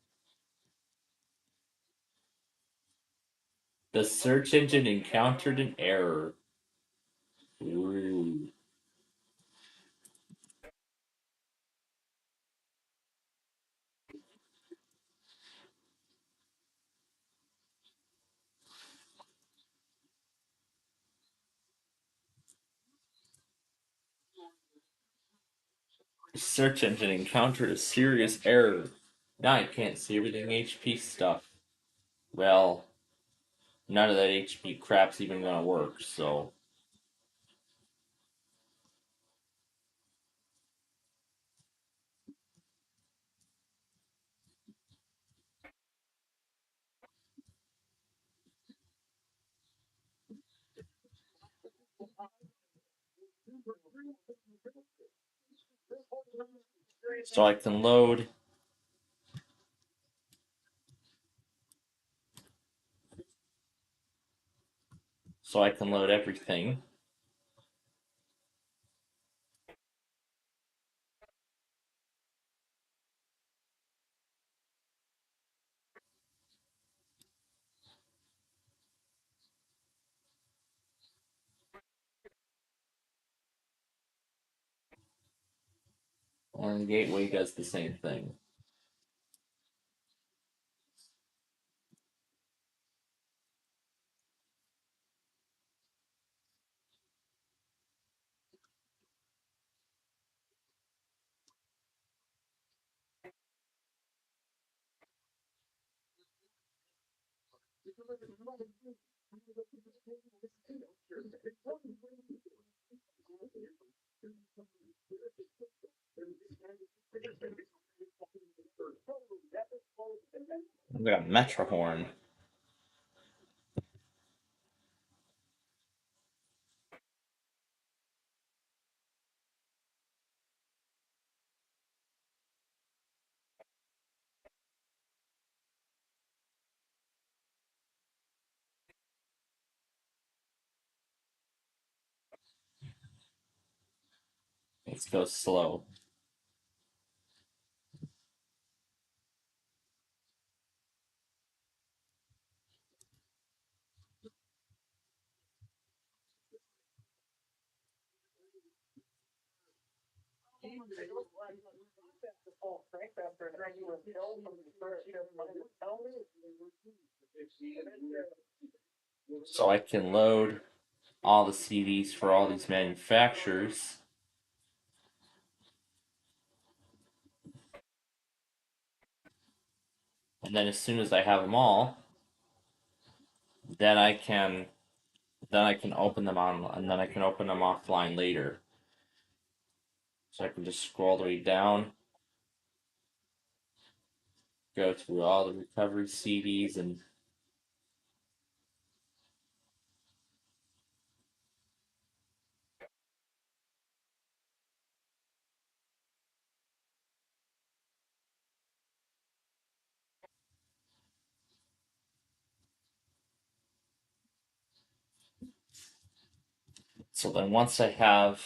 The search engine encountered an error. Ooh. The search engine encountered a serious error. Now I can't see everything HP stuff. Well, none of that HP crap's even gonna work, so. So I can load. So I can load everything. And Gateway does the same thing. We got Metro Horn. Let's go slow. So I can load all the CDs for all these manufacturers. And then as soon as I have them all, then I can open them on, and then I can open them offline later. So I can just scroll the way down, go through all the recovery CDs, and so then once I have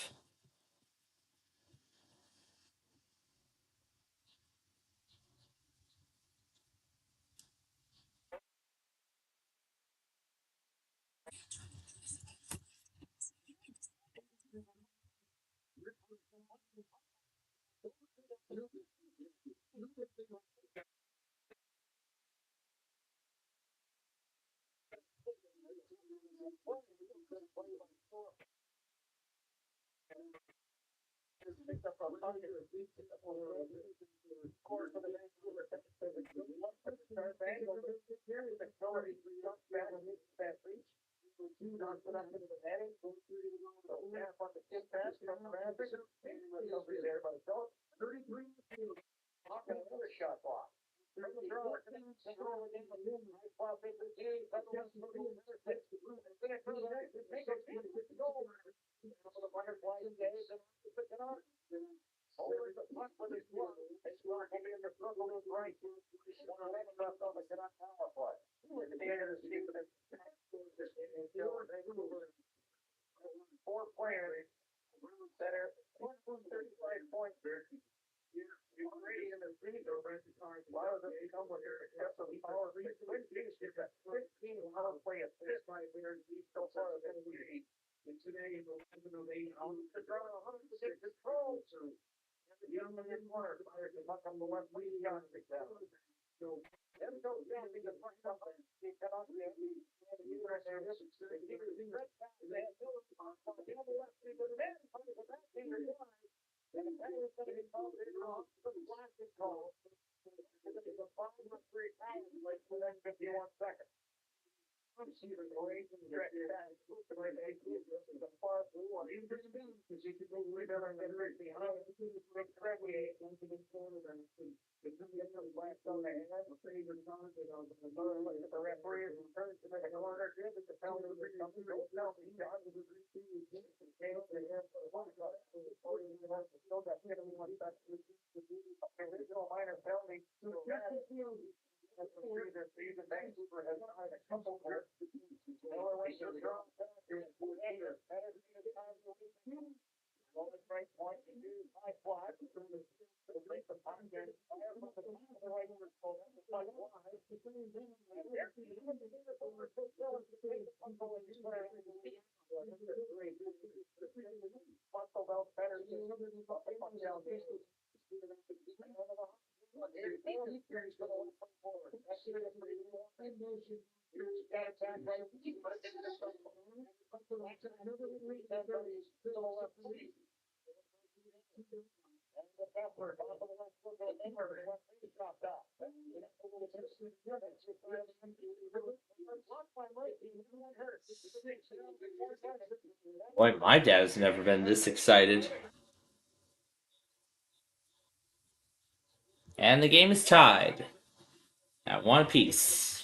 boy, my dad has never been this excited. And the game is tied at 1 apiece.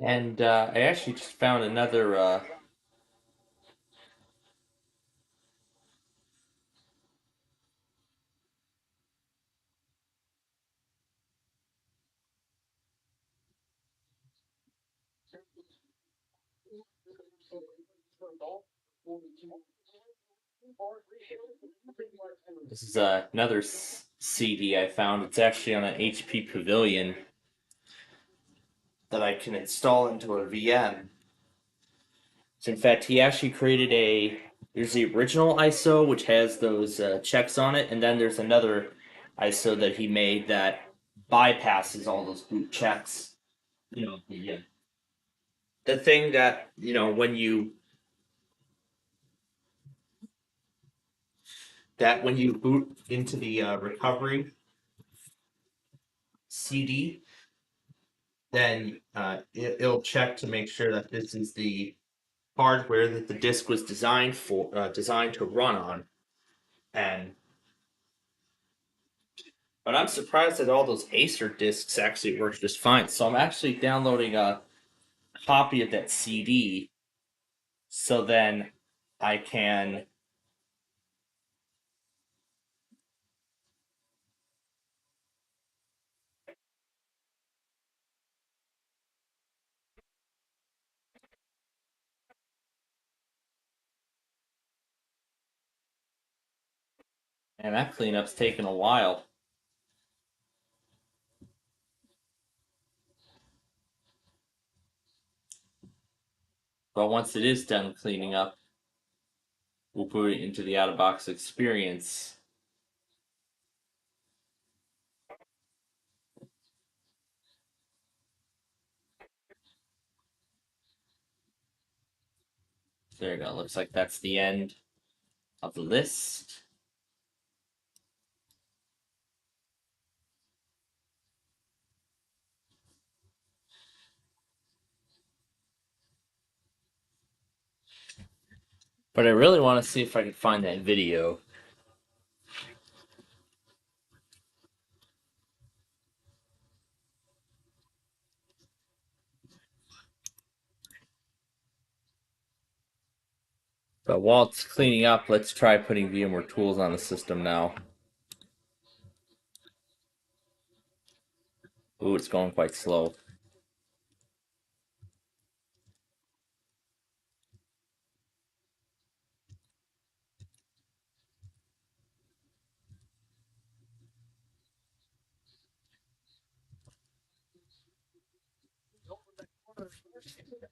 And I actually just found another. This is another CD I found. It's actually on an HP Pavilion that I can install into a VM. So in fact, he actually created a. There's the original ISO, which has those checks on it, and then there's another ISO that he made that bypasses all those boot checks. You know, the thing that when you boot into the recovery CD, then it'll check to make sure that this is the hardware that the disk was designed to run on. But I'm surprised that all those Acer discs actually work just fine. So I'm actually downloading a copy of that CD, so then I can. And that cleanup's taken a while. But once it is done cleaning up, we'll put it into the out-of-box experience. There you go. Looks like that's the end of the list. But I really want to see if I can find that video. But while it's cleaning up, let's try putting VMware tools on the system now. Ooh, it's going quite slow.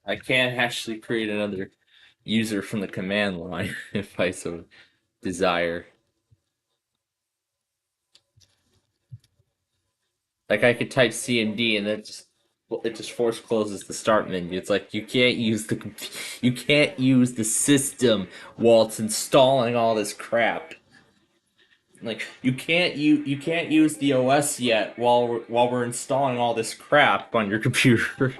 I can actually create another user from the command line if I so desire. Like I could type CMD and it just force closes the start menu. It's like you can't use the system while it's installing all this crap. Like you can't use the OS yet while we're installing all this crap on your computer.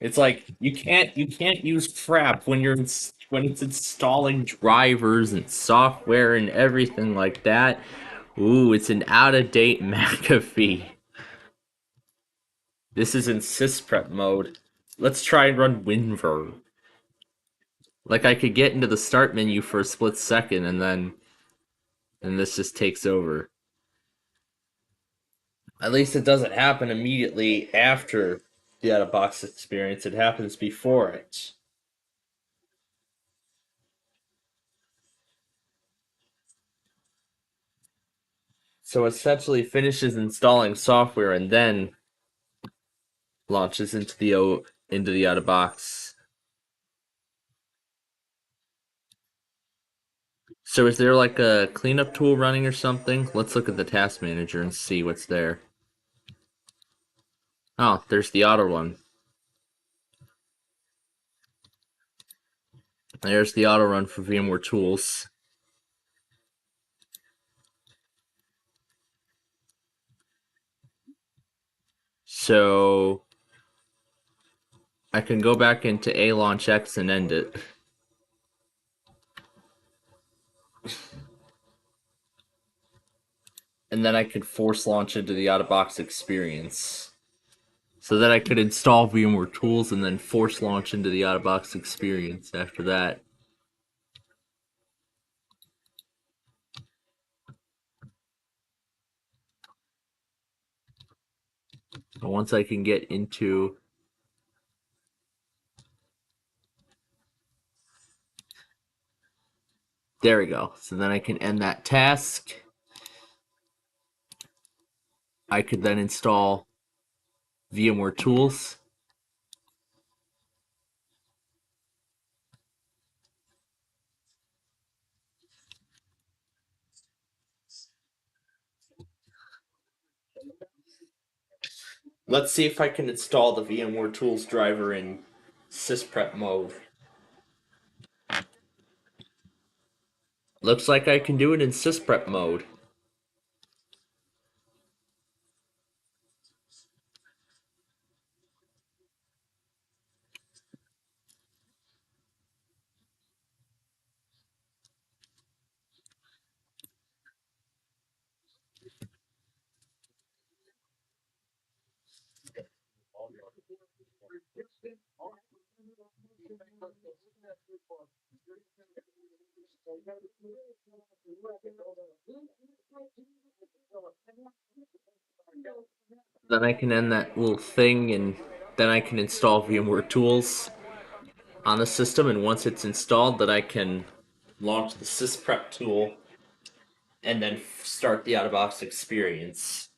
It's like you can't use crap when it's installing drivers and software and everything like that. Ooh, it's an out-of-date McAfee. This is in sysprep mode. Let's try and run WinVer. Like I could get into the start menu for a split second and this just takes over. At least it doesn't happen immediately after the out-of-box experience. It happens before it. So essentially finishes installing software and then launches into the out of box. So is there like a cleanup tool running or something? Let's look at the task manager and see what's there. Oh, there's the auto run. There's the auto run for VMware Tools. So I can go back into A launch X and end it. And then I could force launch into the out-of-box experience. So then I could install VMware Tools and then force launch into the out-of-box experience after that. But once I can get into... There we go. So then I can end that task. I could then install VMware Tools. Let's see if I can install the VMware Tools driver in sysprep mode. Looks like I can do it in sysprep mode. Then I can end that little thing and then I can install VMware Tools on the system, and once it's installed, then I can launch the sysprep tool and then start the out-of-box experience.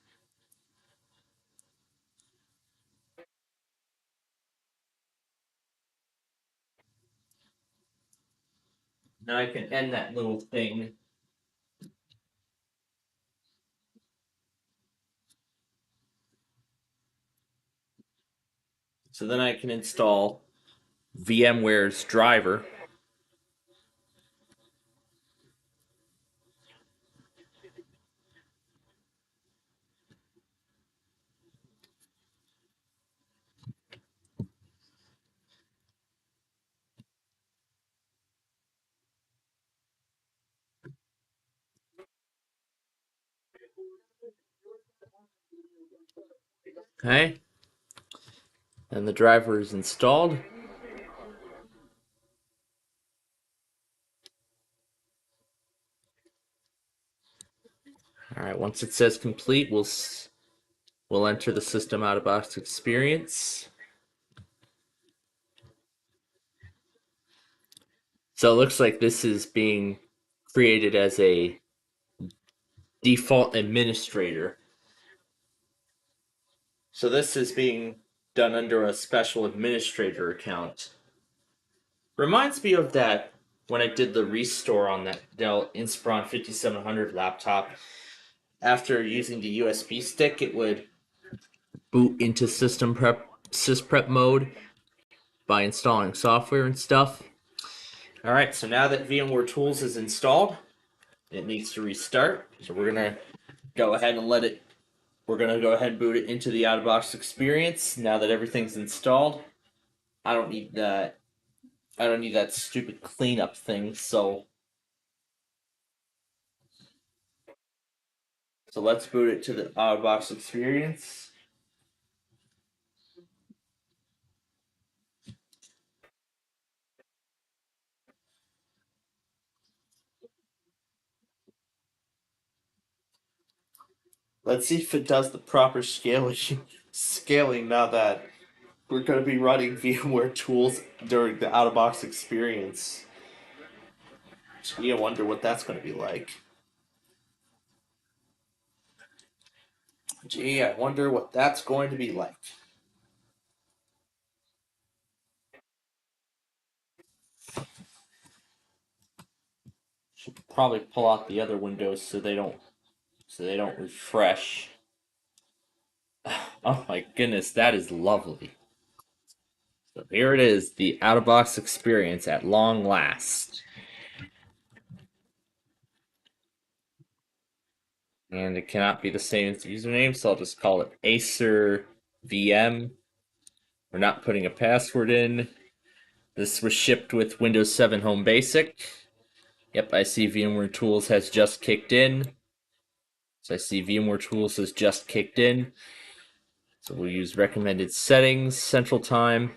Now I can end that little thing. So then I can install VMware's driver. Okay. And the driver is installed. Alright, once it says complete, we'll enter the system out-of-box experience. So it looks like this is being created as a default administrator. So this is being done under a special administrator account. Reminds me of that when I did the restore on that Dell Inspiron 5700 laptop. After using the USB stick, it would boot into sysprep mode by installing software and stuff. Alright, so now that VMware Tools is installed, it needs to restart. So we're gonna go ahead and boot it into the out-of-box experience now that everything's installed. I don't need that stupid cleanup thing, so let's boot it to the out-of-box experience. Let's see if it does the proper scaling now that we're going to be running VMware Tools during the out-of-box experience. Gee, I wonder what that's going to be like. Gee, I wonder what that's going to be like. Should probably pull out the other windows so they don't refresh. Oh my goodness, that is lovely. So here it is, the out-of-box experience at long last. And it cannot be the same as the username, so I'll just call it Acer VM. We're not putting a password in. This was shipped with Windows 7 Home Basic. Yep, I see VMware Tools has just kicked in. So I see VMware Tools has just kicked in. So we'll use recommended settings, Central Time.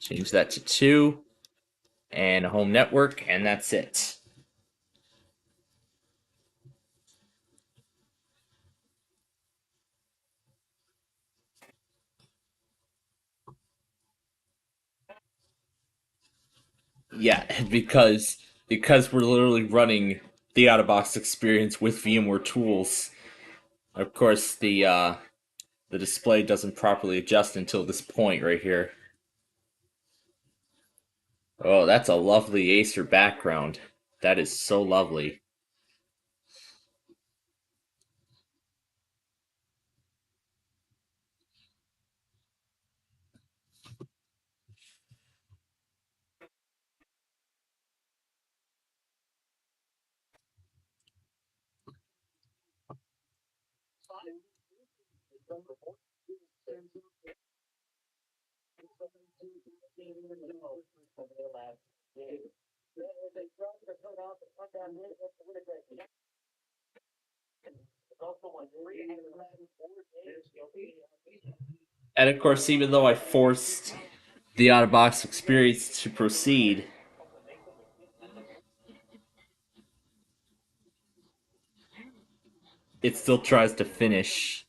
Change that to 2. And a home network, and that's it. Yeah, because we're literally running the out-of-box experience with VMware Tools. Of course, the display doesn't properly adjust until this point right here. Oh, that's a lovely Acer background. That is so lovely. And of course, even though I forced the out-of-box experience to proceed, it still tries to finish.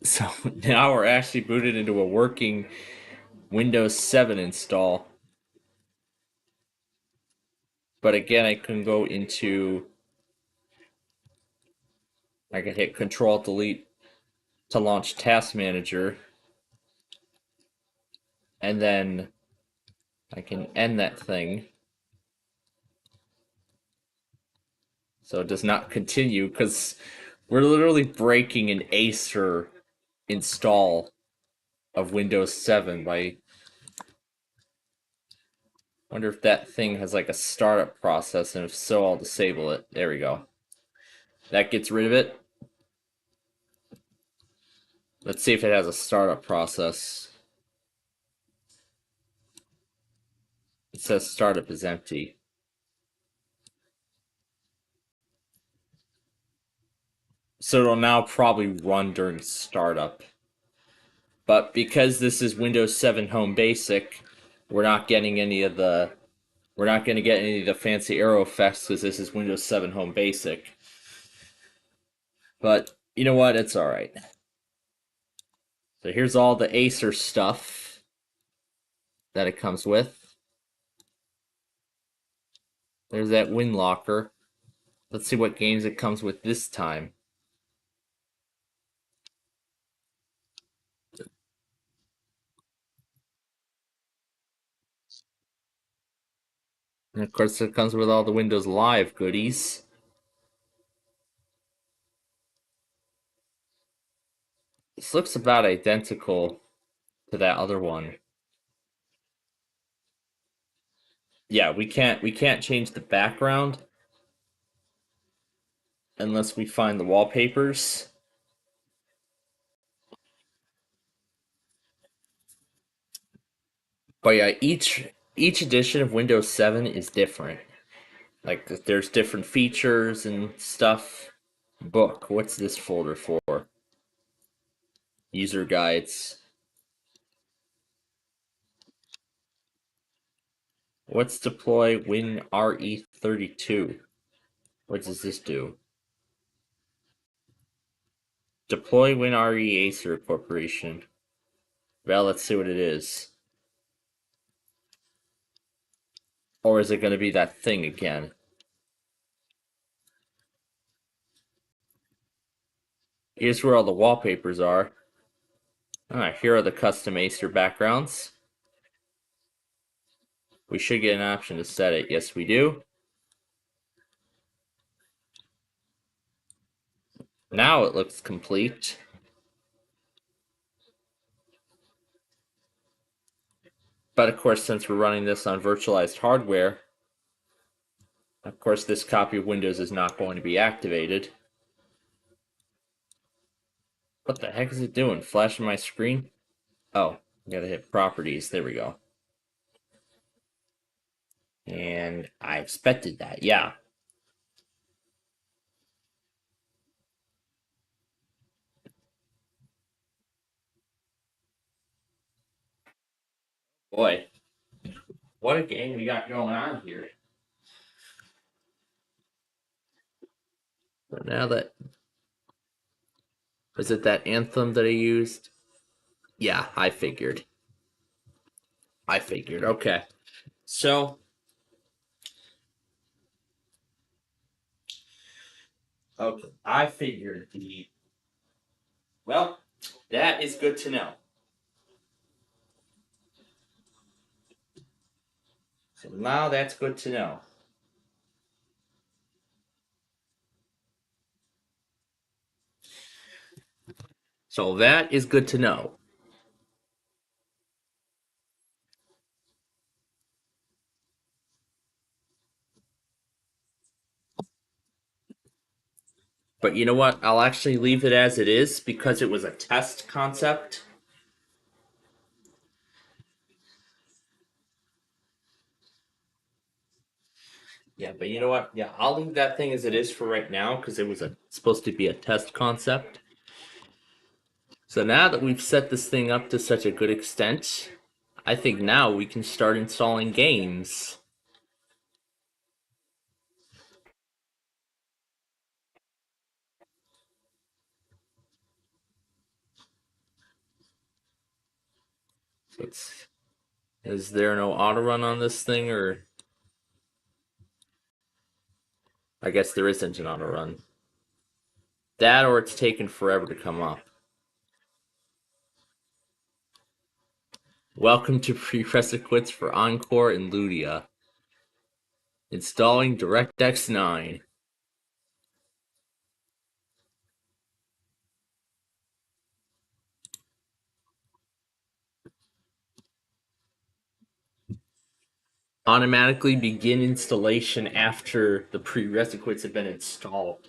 So now we're actually booted into a working Windows 7 install. But again, I can go into, I can hit Control-Delete to launch Task Manager. And then I can end that thing. So it does not continue, because we're literally breaking an Acer install of Windows 7 by... Wonder if that thing has like a startup process, and if so, I'll disable it. There we go. That gets rid of it. Let's see if it has a startup process. It says startup is empty. So it'll now probably run during startup. But because this is Windows 7 Home Basic, we're not getting any of the... We're not going to get any of the fancy arrow effects because this is Windows 7 Home Basic. But, you know what? It's alright. So here's all the Acer stuff that it comes with. There's that WinLocker. Let's see what games it comes with this time. And of course it comes with all the Windows Live goodies. This looks about identical to that other one. Yeah, we can't change the background unless we find the wallpapers. But yeah, each edition of Windows 7 is different. Like, there's different features and stuff. Book, what's this folder for? User guides. What's deploy WinRE32? What does this do? Deploy WinRE Acer Corporation. Well, let's see what it is. Or is it going to be that thing again? Here's where all the wallpapers are. Alright, here are the custom Acer backgrounds. We should get an option to set it. Yes, we do. Now it looks complete. But of course, since we're running this on virtualized hardware, of course this copy of Windows is not going to be activated. What the heck is it doing? Flashing my screen? Oh, I gotta hit properties. There we go. And I expected that, yeah. Boy, what a game we got going on here. But now that... Was it that anthem that I used? Yeah, I figured. Okay. So... Okay, I figured the... Well, that is good to know. So now that's good to know. So that is good to know. But you know what? I'll actually leave it as it is because it was a test concept. Yeah, but you know what? Yeah, I'll leave that thing as it is for right now because it was supposed to be a test concept. So now that we've set this thing up to such a good extent, I think now we can start installing games. So is there no auto run on this thing, or I guess there isn't an auto run. That or it's taken forever to come up. Welcome to prerequisites for Encore and Ludia. Installing DirectX 9. Automatically begin installation after the prerequisites have been installed.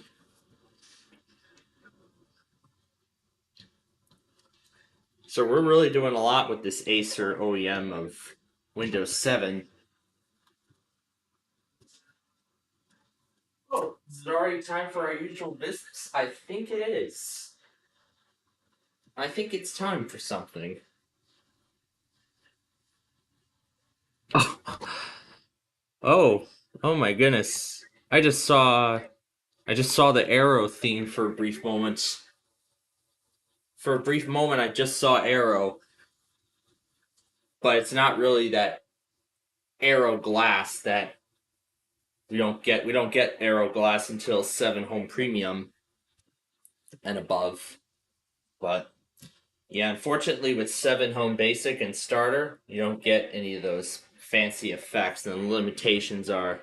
So we're really doing a lot with this Acer OEM of Windows 7. Oh, is it already time for our usual business? I think it is. I think it's time for something. Oh, oh my goodness. I just saw the Arrow theme for a brief moment. For a brief moment I just saw Arrow. But it's not really that Arrow glass that we don't get Arrow glass until 7 Home Premium and above. But yeah, unfortunately with 7 Home Basic and Starter, you don't get any of those fancy effects, and the limitations are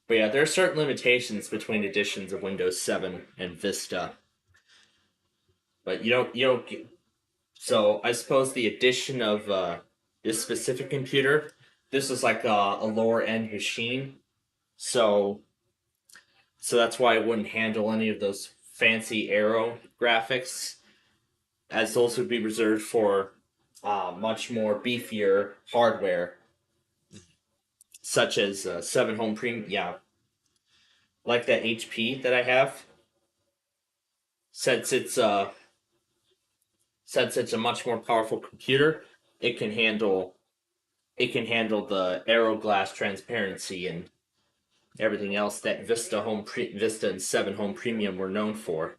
but yeah, there are certain limitations between editions of Windows 7 and Vista. But you don't get, so I suppose the addition of this specific computer, this is like a lower end machine. So that's why it wouldn't handle any of those fancy Arrow graphics, as those would be reserved for much more beefier hardware, such as 7 Home Premium. Yeah, like that HP that I have. Since it's a much more powerful computer, it can handle the Arrow glass transparency and everything else that Vista and 7 Home Premium were known for.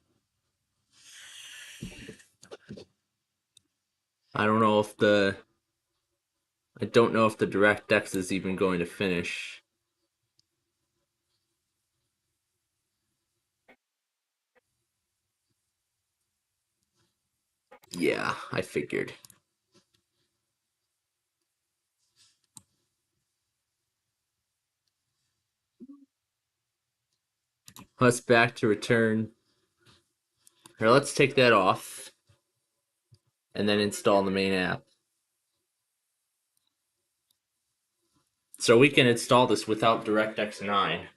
I don't know if I don't know if the DirectX is even going to finish. Yeah, I figured. Let's back to return. Here, let's take that off and then install the main app. So we can install this without DirectX 9.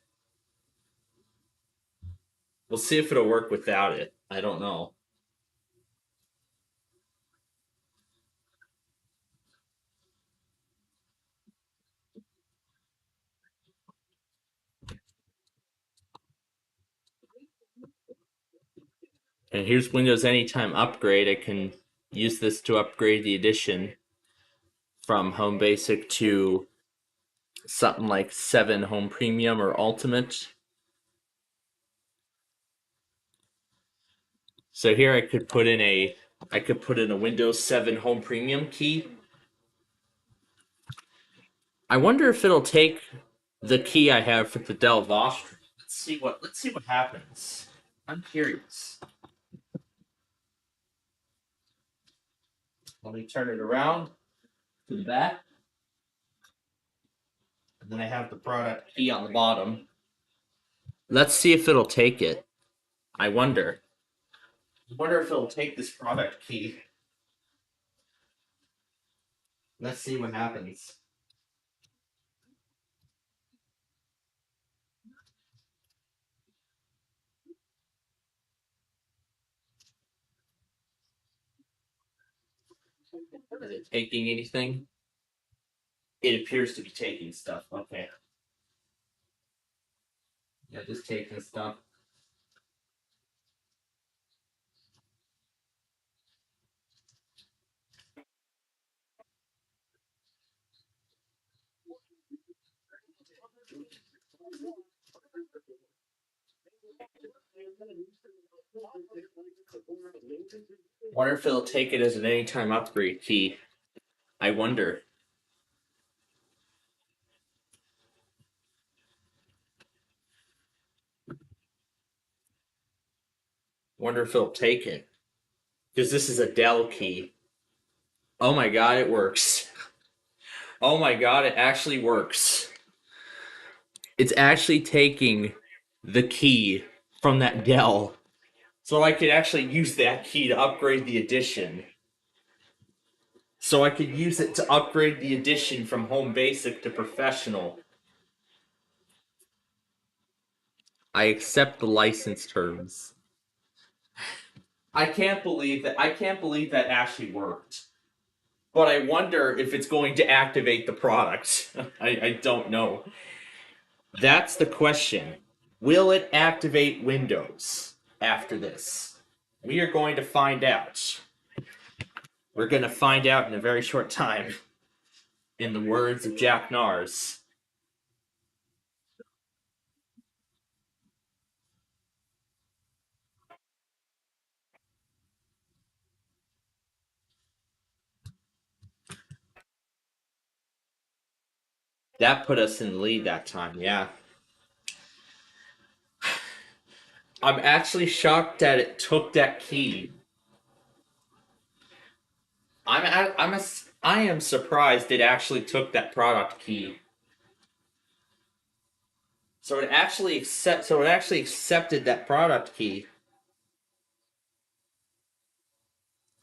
We'll see if it'll work without it. I don't know. And here's Windows Anytime Upgrade. I can use this to upgrade the edition from Home Basic to something like 7 Home Premium or Ultimate. So here I could put in a Windows 7 Home Premium key. I wonder if it'll take the key I have for the Dell Vostro. Let's see what happens. I'm curious. Let me turn it around to the back. And then I have the product key on the bottom. Let's see if it'll take it. I wonder. I wonder if it'll take this product key. Let's see what happens. Is it taking anything? It appears to be taking stuff. Okay. Yeah, just taking stuff. Wonder if it'll take it as an anytime upgrade key. I wonder. Wonder if it'll take it. Because this is a Dell key. Oh my god, it works. Oh my god, it actually works. It's actually taking the key from that Dell. So I could actually use that key to upgrade the edition. So I could use it to upgrade the edition from Home Basic to Professional. I accept the license terms. I can't believe that actually worked. But I wonder if it's going to activate the product. I don't know. That's the question. Will it activate Windows after this? We are going to find out. We're going to find out in a very short time. In the words of Jack Nars. That put us in the lead that time, yeah. I'm actually shocked that it took that key. I am surprised it actually took that product key. So it actually accepted that product key.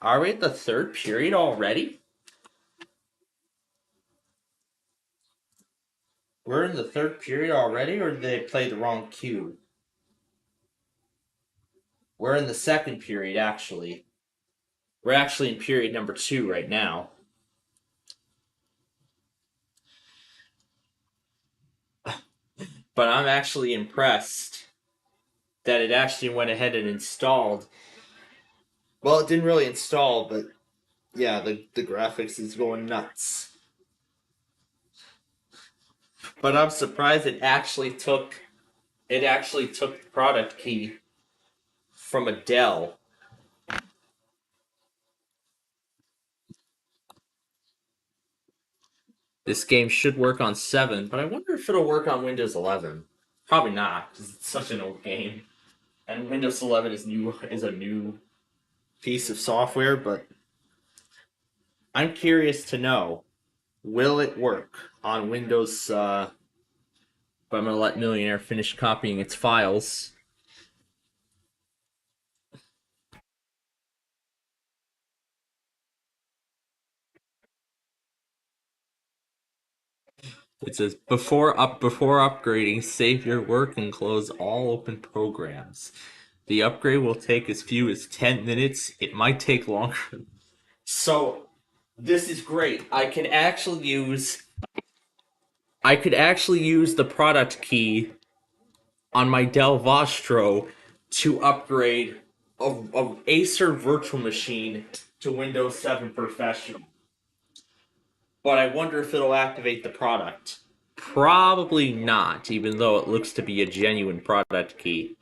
Are we at the 3rd period already? We're in the 3rd period already, or did they play the wrong cue? We're in the 2nd period, actually. We're actually in period number 2 right now. But I'm actually impressed that it actually went ahead and installed. Well, it didn't really install, but yeah, the graphics is going nuts. But I'm surprised it actually took the product key from a Dell. This game should work on 7, but I wonder if it'll work on Windows 11. Probably not, because it's such an old game. And Windows 11 is a new piece of software, but I'm curious to know, will it work on Windows, but I'm going to let Millionaire finish copying its files. It says, before upgrading, save your work and close all open programs. The upgrade will take as few as 10 minutes. It might take longer. So, this is great. I could actually use the product key on my Dell Vostro to upgrade a Acer virtual machine to Windows 7 Professional. But I wonder if it'll activate the product. Probably not, even though it looks to be a genuine product key.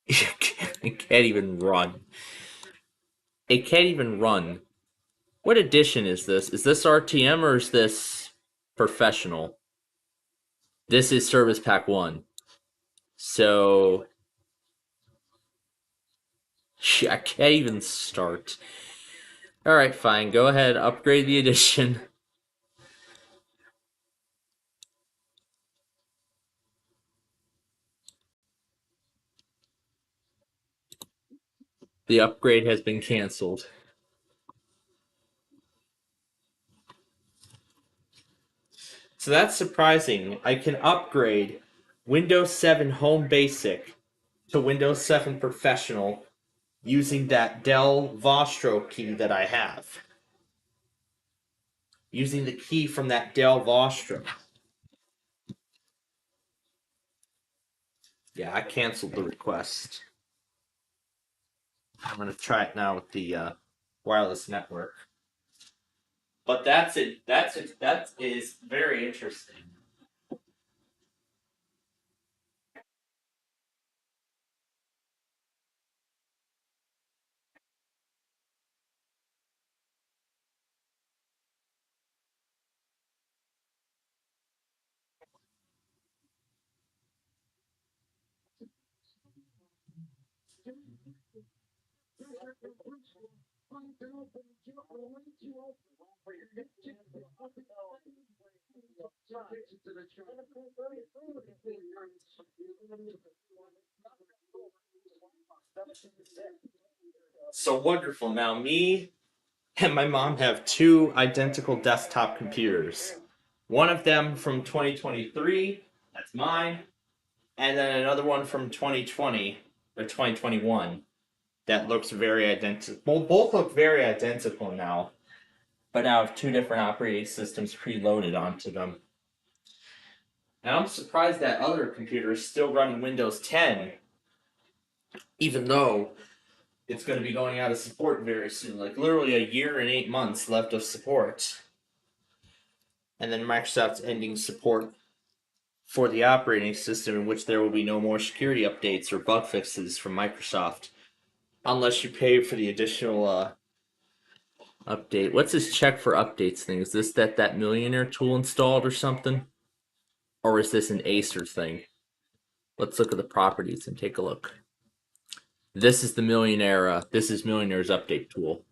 It can't even run. It can't even run. What edition is this? Is this RTM or is this Professional? This is Service Pack 1. So... I can't even start. Alright, fine. Go ahead. Upgrade the edition. The upgrade has been canceled. So that's surprising. I can upgrade Windows 7 Home Basic to Windows 7 Professional using that Dell Vostro key that I have. Using the key from that Dell Vostro. Yeah, I canceled the request. I'm going to try it now with the wireless network. But that's it. That is very interesting. So wonderful. Now me and my mom have 2 identical desktop computers. One of them from 2023, that's mine, and then another one from 2020 or 2021 that looks very identical. Both look very identical now, but now have 2 different operating systems preloaded onto them. And I'm surprised that other computer is still running Windows 10, even though it's going to be going out of support very soon. Like literally a year and 8 months left of support. And then Microsoft's ending support for the operating system, in which there will be no more security updates or bug fixes from Microsoft unless you pay for the additional update. What's this check for updates thing? Is this that Millionaire tool installed or something? Or is this an Acer thing? Let's look at the properties and take a look. This is the Millionaire, this is Millionaire's update tool.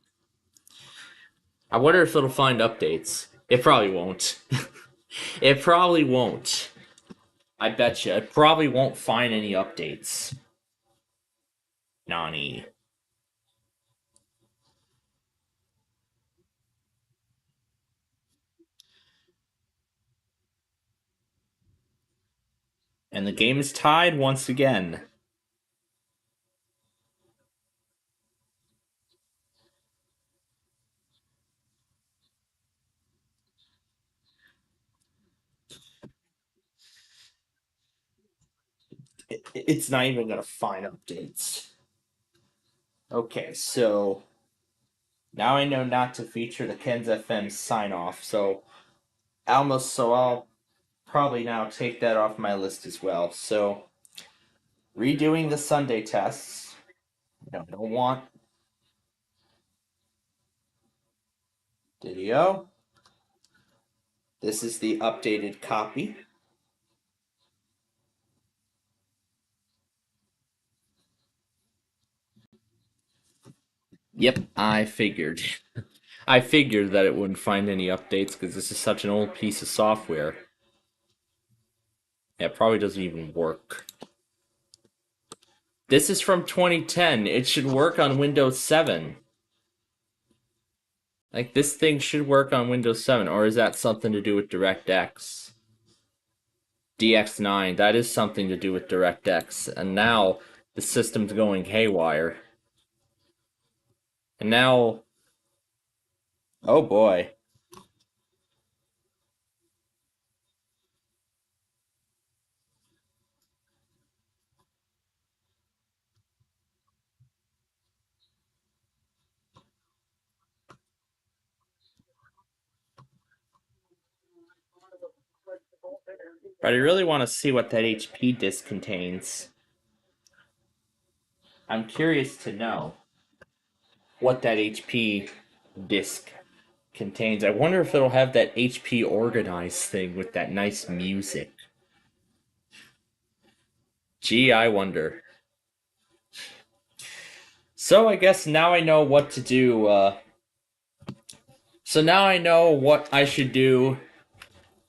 I wonder if it'll find updates. It probably won't. It probably won't. I bet you. It probably won't find any updates. Nani. And the game is tied once again. It's not even going to find updates. Okay, so now I know not to feature the Ken's FM sign off. So I'll probably now take that off my list as well. So redoing the Sunday tests. No, I don't want video. This is the updated copy. Yep, I figured. I figured that it wouldn't find any updates because this is such an old piece of software. Yeah, it probably doesn't even work. This is from 2010. It should work on Windows 7. Like, this thing should work on Windows 7, or is that something to do with DirectX? DX9, that is something to do with DirectX, and now the system's going haywire. And now, oh boy. But I really want to see what that HP disk contains. I'm curious to know what that HP disk contains. I wonder if it'll have that HP organized thing with that nice music. Gee, I wonder. So I guess now I know what to do. So now I know what I should do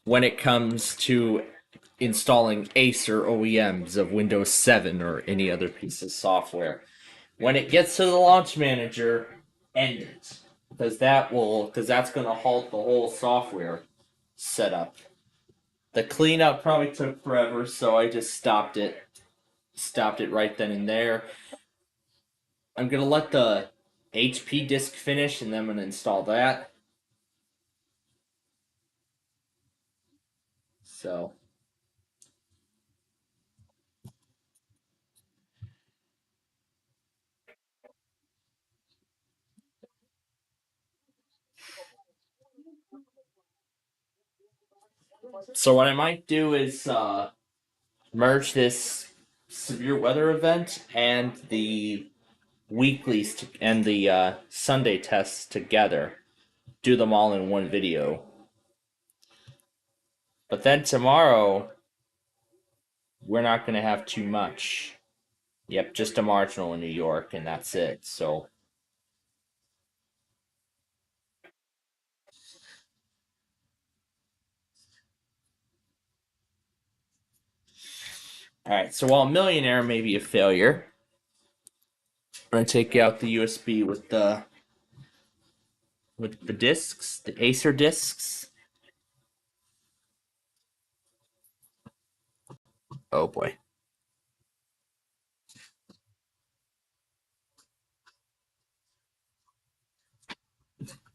when it comes to installing Acer OEMs of Windows 7 or any other piece of software. When it gets to the launch manager, end it. Because that's going to halt the whole software setup. The cleanup probably took forever, so I just stopped it. Stopped it right then and there. I'm going to let the HP disk finish, and then I'm going to install that. So what I might do is merge this severe weather event and the weeklies and the Sunday tests together. Do them all in one video. But then tomorrow, we're not going to have too much. Yep, just a marginal in New York, and that's it. So alright, so while Millionaire may be a failure, I'm going to take out the USB with the discs, the Acer discs. Oh boy.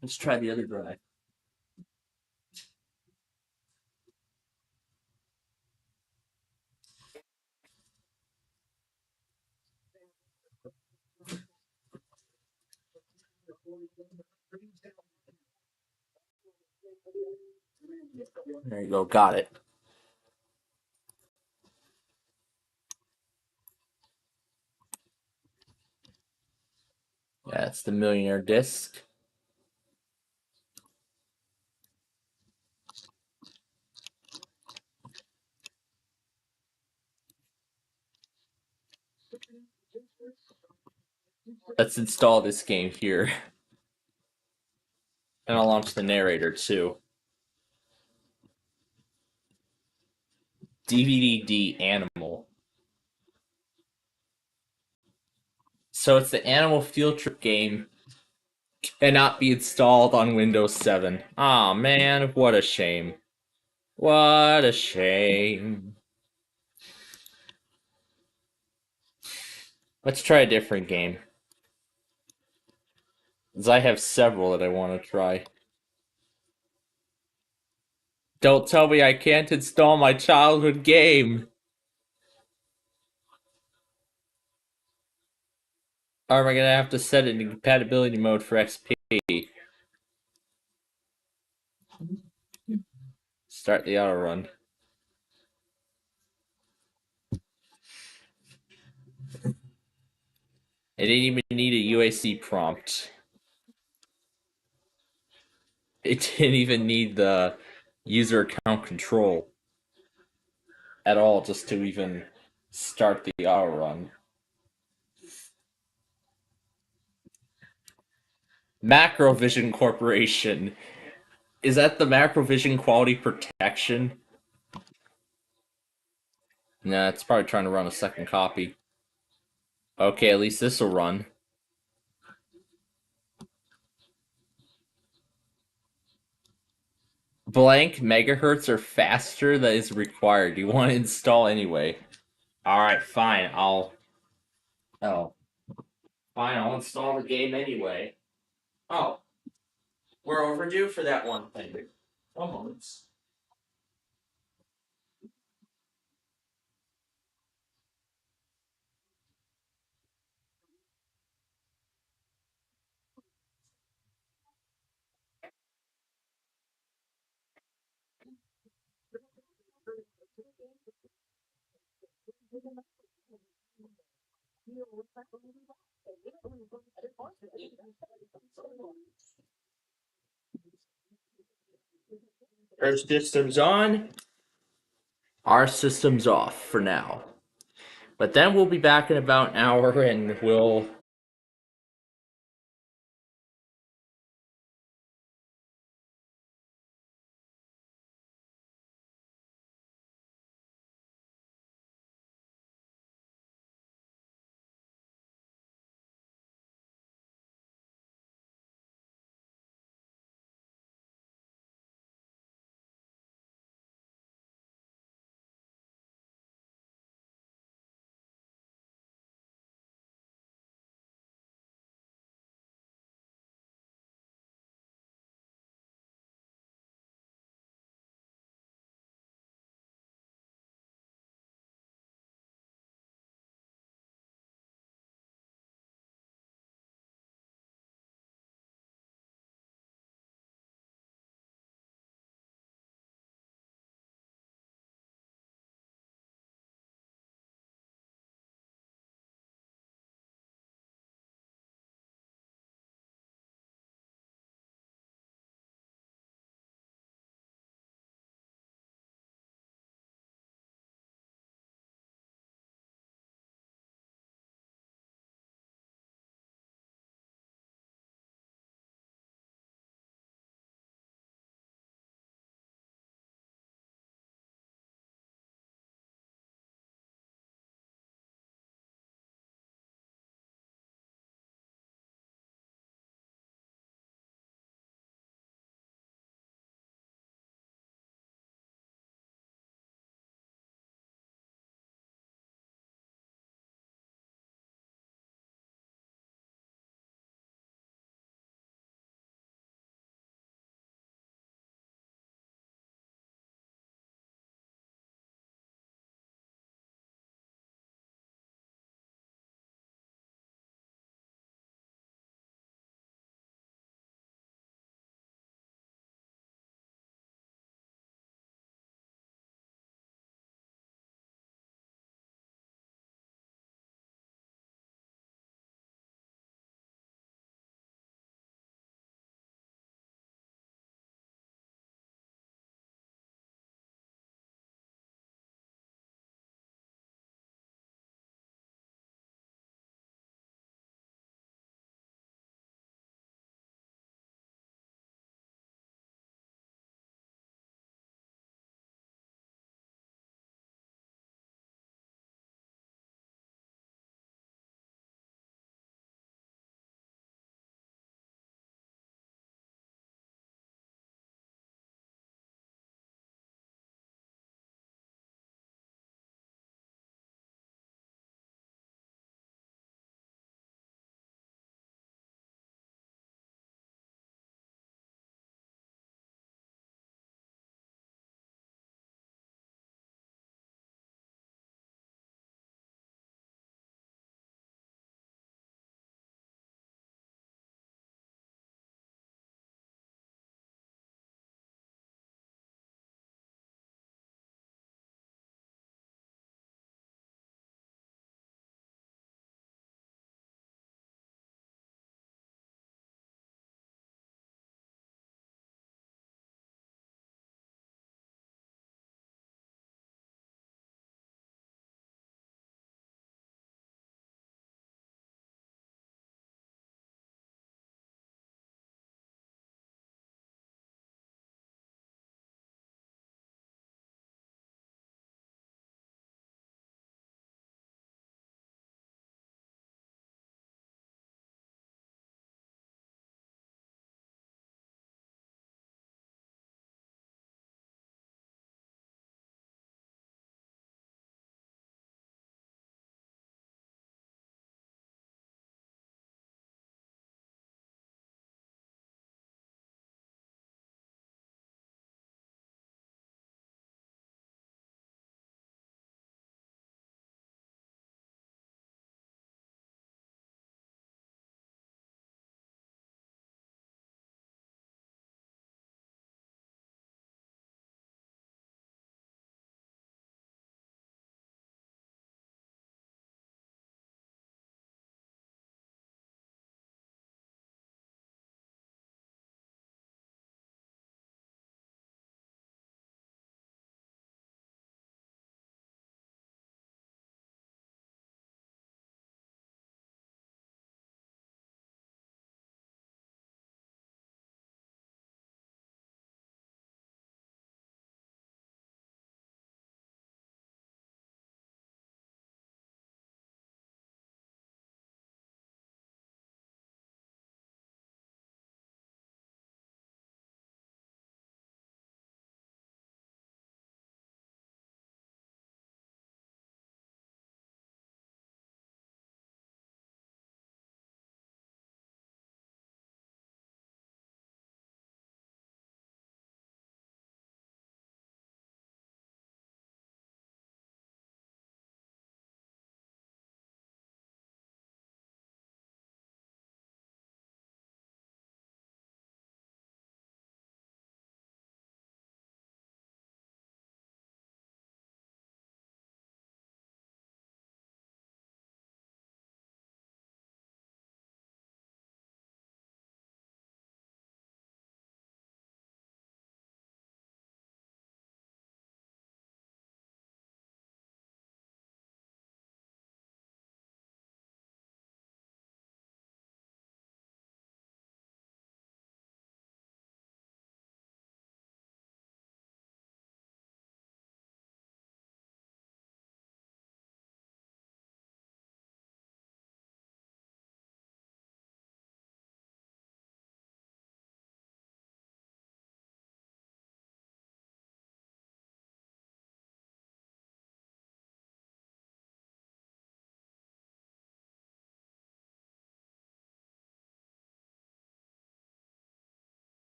Let's try the other drive. There you go, got it. Yeah, it's the Millionaire disc. Let's install this game here. And I'll launch the narrator too. DVD-D Animal. So it's the Animal Field Trip game. Cannot be installed on Windows 7. Aw, man, what a shame. What a shame. Let's try a different game. Because I have several that I want to try. Don't tell me I can't install my childhood game. Or am I going to have to set it in compatibility mode for XP? Start the auto run. It didn't even need a UAC prompt. It didn't even need the user account control at all just to even start the auto run. Macrovision Corporation. Is that the Macrovision Quality Protection? Nah, it's probably trying to run a second copy. Okay, at least this will run. Blank megahertz or faster that is required. You want to install anyway. Alright, fine. Oh. Fine, I'll install the game anyway. Oh. We're overdue for that one thing. One moment. Her system's on. Our system's off for now. But then we'll be back in about an hour and we'll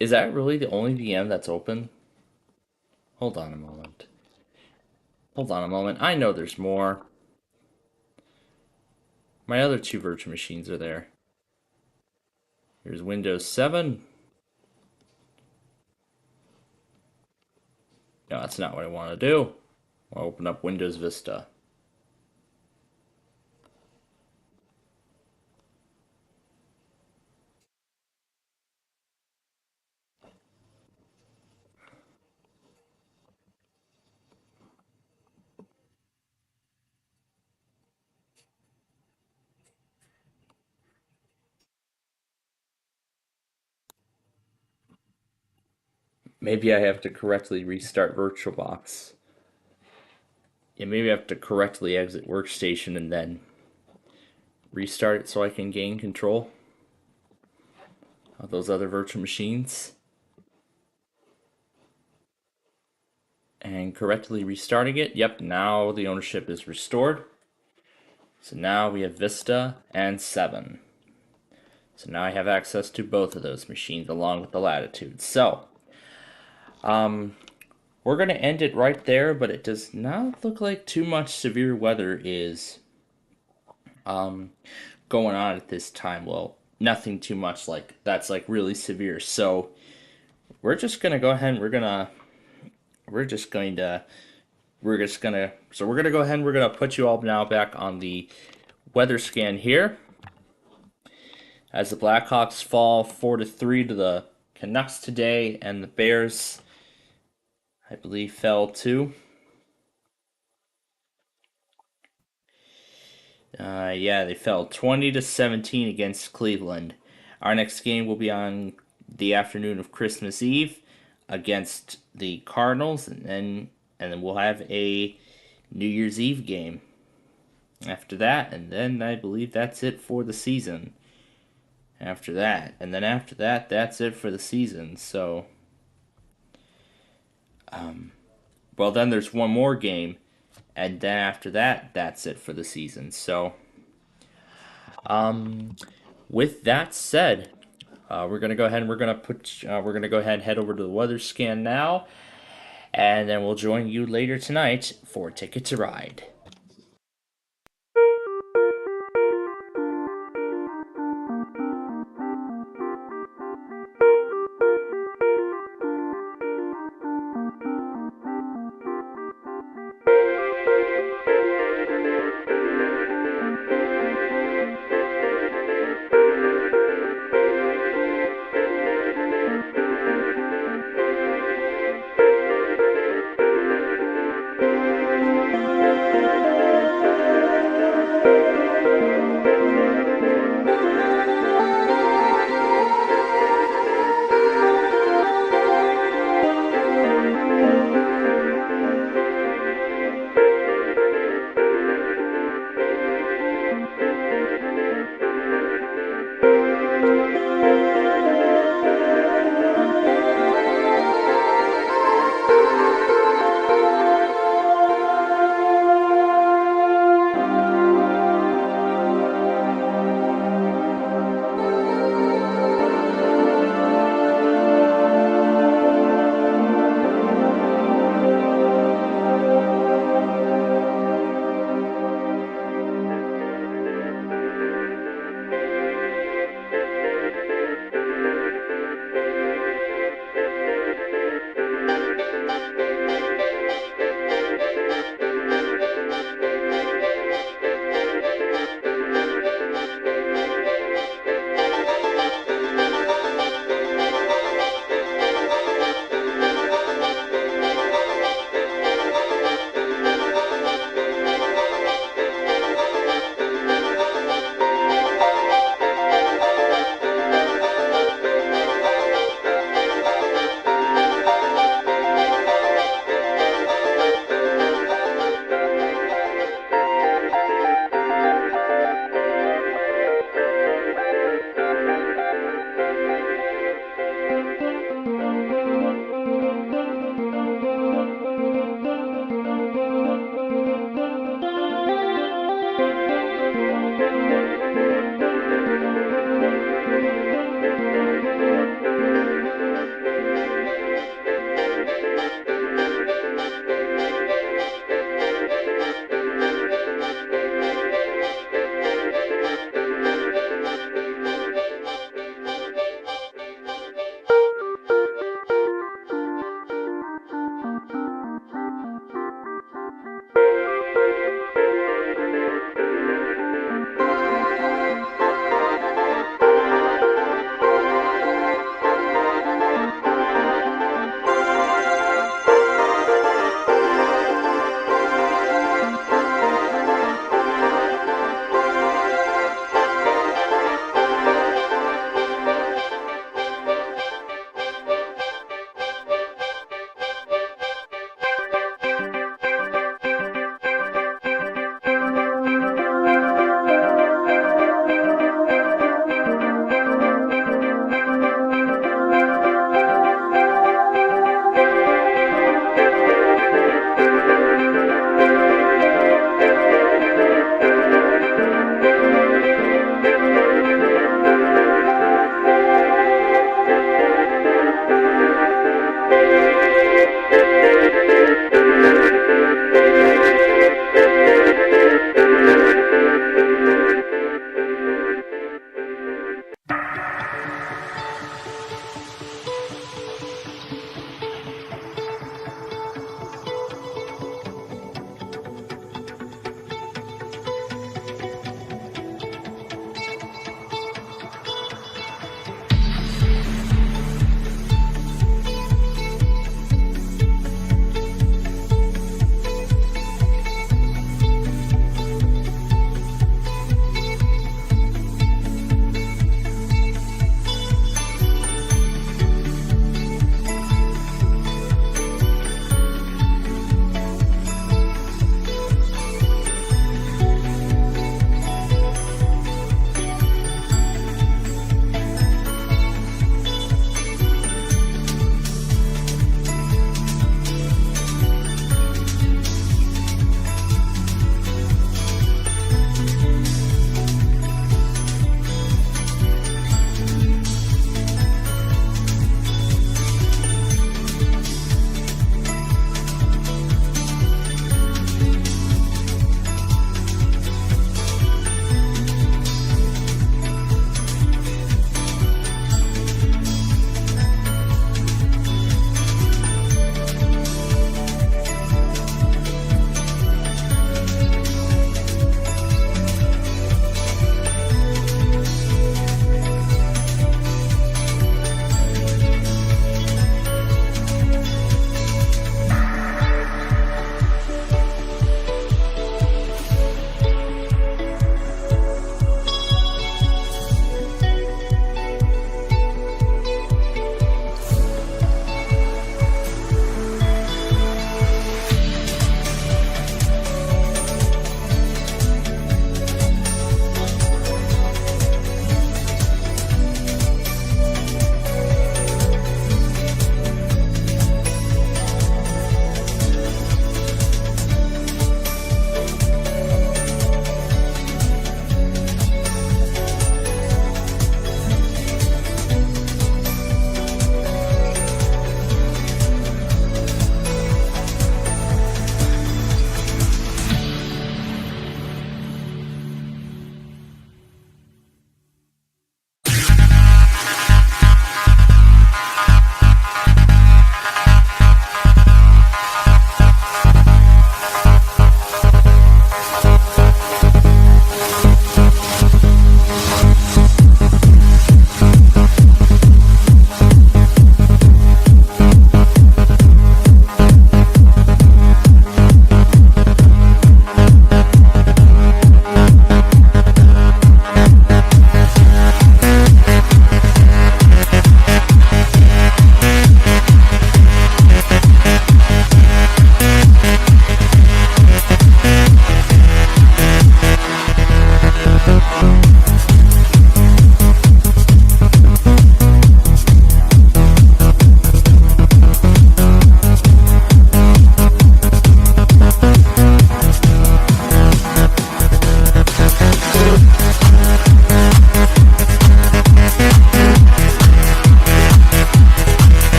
Is that really the only VM that's open? Hold on a moment. Hold on a moment. I know there's more. My other 2 virtual machines are there. Here's Windows 7. No, that's not what I want to do. I'll open up Windows Vista. Maybe I have to correctly restart VirtualBox. Yeah, maybe I have to correctly exit Workstation and then restart it so I can gain control of those other virtual machines. And correctly restarting it. Yep, now the ownership is restored. So now we have Vista and 7. So now I have access to both of those machines along with the Latitude. So, we're going to end it right there, but it does not look like too much severe weather is going on at this time. Well, nothing too much like that's like really severe. So we're just going to go ahead and we're going to go ahead and we're going to put you all now back on the weather scan here. As the Blackhawks fall 4-3 to the Canucks today, and the Bears, I believe, fell too. Yeah, they fell 20-17 against Cleveland. Our next game will be on the afternoon of Christmas Eve against the Cardinals, and then we'll have a New Year's Eve game after that, and then I believe that's it for the season. After that, that's it for the season. So, well, then there's one more game, and then after that, that's it for the season. So, with that said, we're gonna go ahead and we're gonna go ahead and head over to the weather scan now, and then we'll join you later tonight for Ticket to Ride.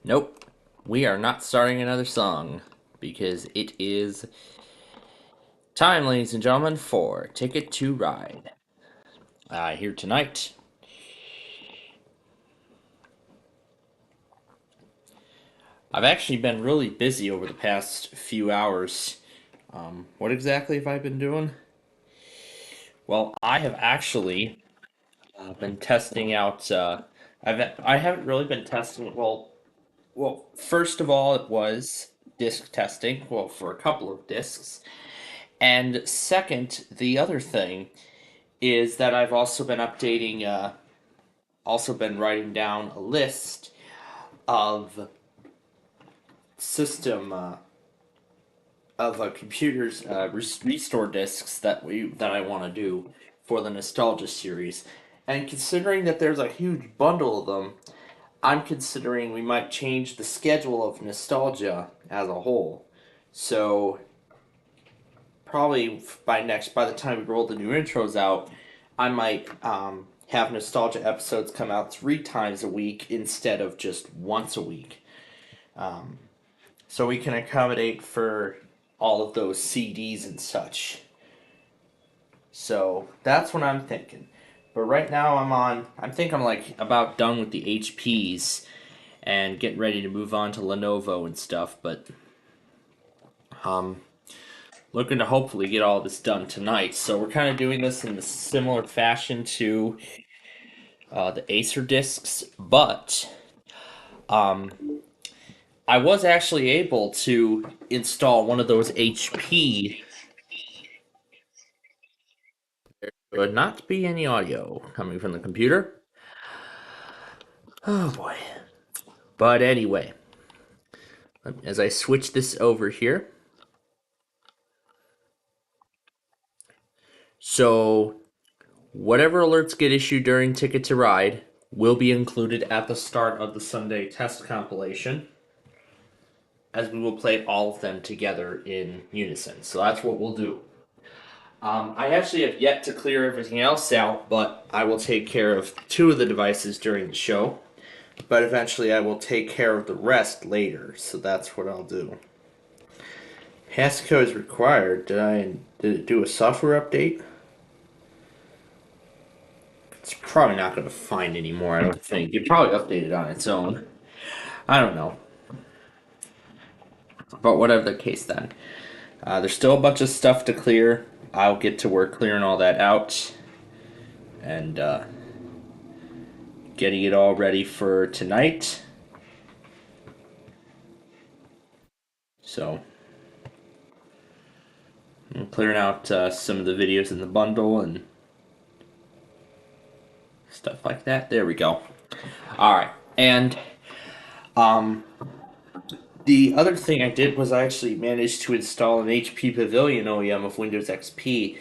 Nope, we are not starting another song because it is time, ladies and gentlemen, for Ticket to Ride. Here tonight, I've actually been really busy over the past few hours. What exactly have I been doing? Well, I have actually been testing out. I haven't really been testing. Well, first of all, it was disc testing. Well, for a couple of discs, and second, the other thing is that I've also been updating. Also been writing down a list of system of computers restore discs that I want to do for the nostalgia series. And considering that there's a huge bundle of them, I'm considering we might change the schedule of nostalgia as a whole. So probably by the time we roll the new intros out, I might have nostalgia episodes come out 3 times a week instead of just once a week. So we can accommodate for all of those CDs and such. So that's what I'm thinking. But right now I think I'm like about done with the HPs and getting ready to move on to Lenovo and stuff, but looking to hopefully get all this done tonight. So we're kind of doing this in a similar fashion to the Acer discs, but I was actually able to install one of those HP. There would not be any audio coming from the computer. Oh boy. But anyway, as I switch this over here. So, whatever alerts get issued during Ticket to Ride will be included at the start of the Sunday test compilation, as we will play all of them together in unison. So that's what we'll do. I actually have yet to clear everything else out, but I will take care of 2 of the devices during the show. But eventually I will take care of the rest later, so that's what I'll do. Passcode is required. Did it do a software update? It's probably not going to find anymore, I don't think. It probably updated on its own. I don't know. But whatever the case then. There's still a bunch of stuff to clear. I'll get to work clearing all that out. And getting it all ready for tonight. So, I'm clearing out some of the videos in the bundle and stuff like that. There we go. Alright, and the other thing I did was I actually managed to install an HP Pavilion OEM of Windows XP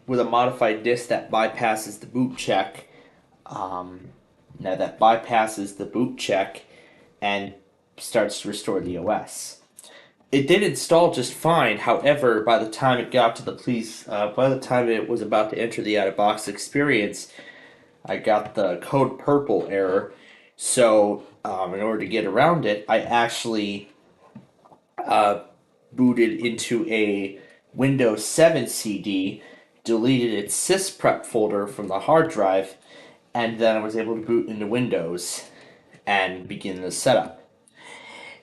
with a modified disk that bypasses the boot check. That bypasses the boot check and starts to restore the OS. It did install just fine. However, by the time it got to by the time it was about to enter the out-of-box experience, I got the code purple error. So, in order to get around it, I actually booted into a Windows 7 CD, deleted its sysprep folder from the hard drive, and then I was able to boot into Windows and begin the setup.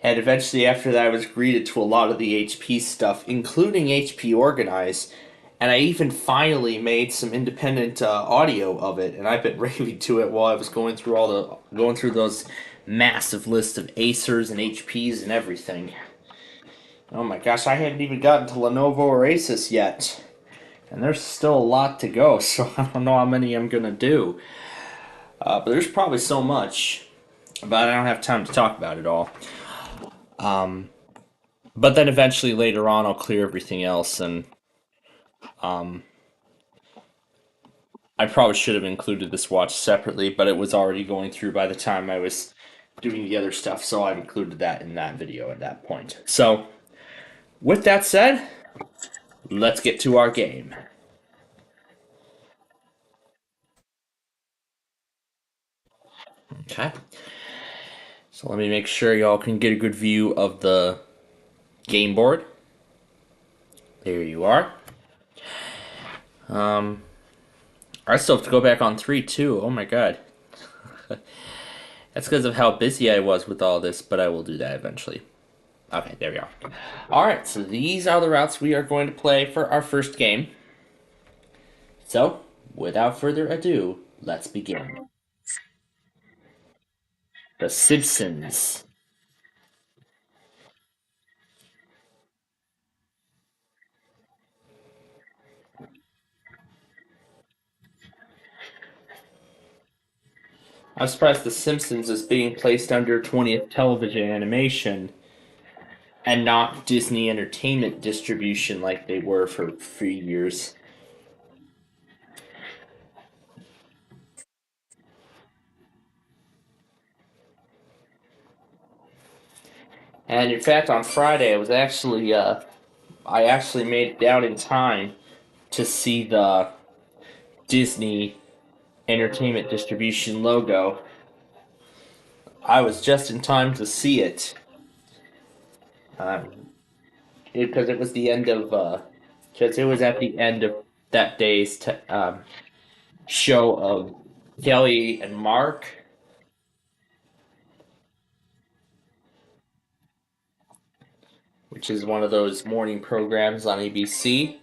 And eventually after that I was greeted to a lot of the HP stuff, including HP Organize, and I even finally made some independent audio of it, and I've been raving to it while I was going through those massive lists of Acers and HPs and everything. Oh my gosh, I haven't even gotten to Lenovo or Asus yet. And there's still a lot to go, so I don't know how many I'm going to do. But there's probably so much, but I don't have time to talk about it all. But then eventually later on I'll clear everything else, and I probably should have included this watch separately, but it was already going through by the time I was doing the other stuff, so I included that in that video at that point. So, with that said, let's get to our game. Okay. So let me make sure y'all can get a good view of the game board. There you are. I still have to go back on 3 too. Oh my god. That's because of how busy I was with all this, but I will do that eventually. Okay, there we are. Alright, so these are the routes we are going to play for our first game. So, without further ado, let's begin. The Simpsons. I'm surprised The Simpsons is being placed under 20th Television Animation and not Disney Entertainment Distribution like they were for 3 years. And in fact, on Friday, I actually made it down in time to see the Disney Entertainment Distribution logo. I was just in time to see it. Because it was the end of, because it was at the end of that day's show of Kelly and Mark. Which is one of those morning programs on ABC.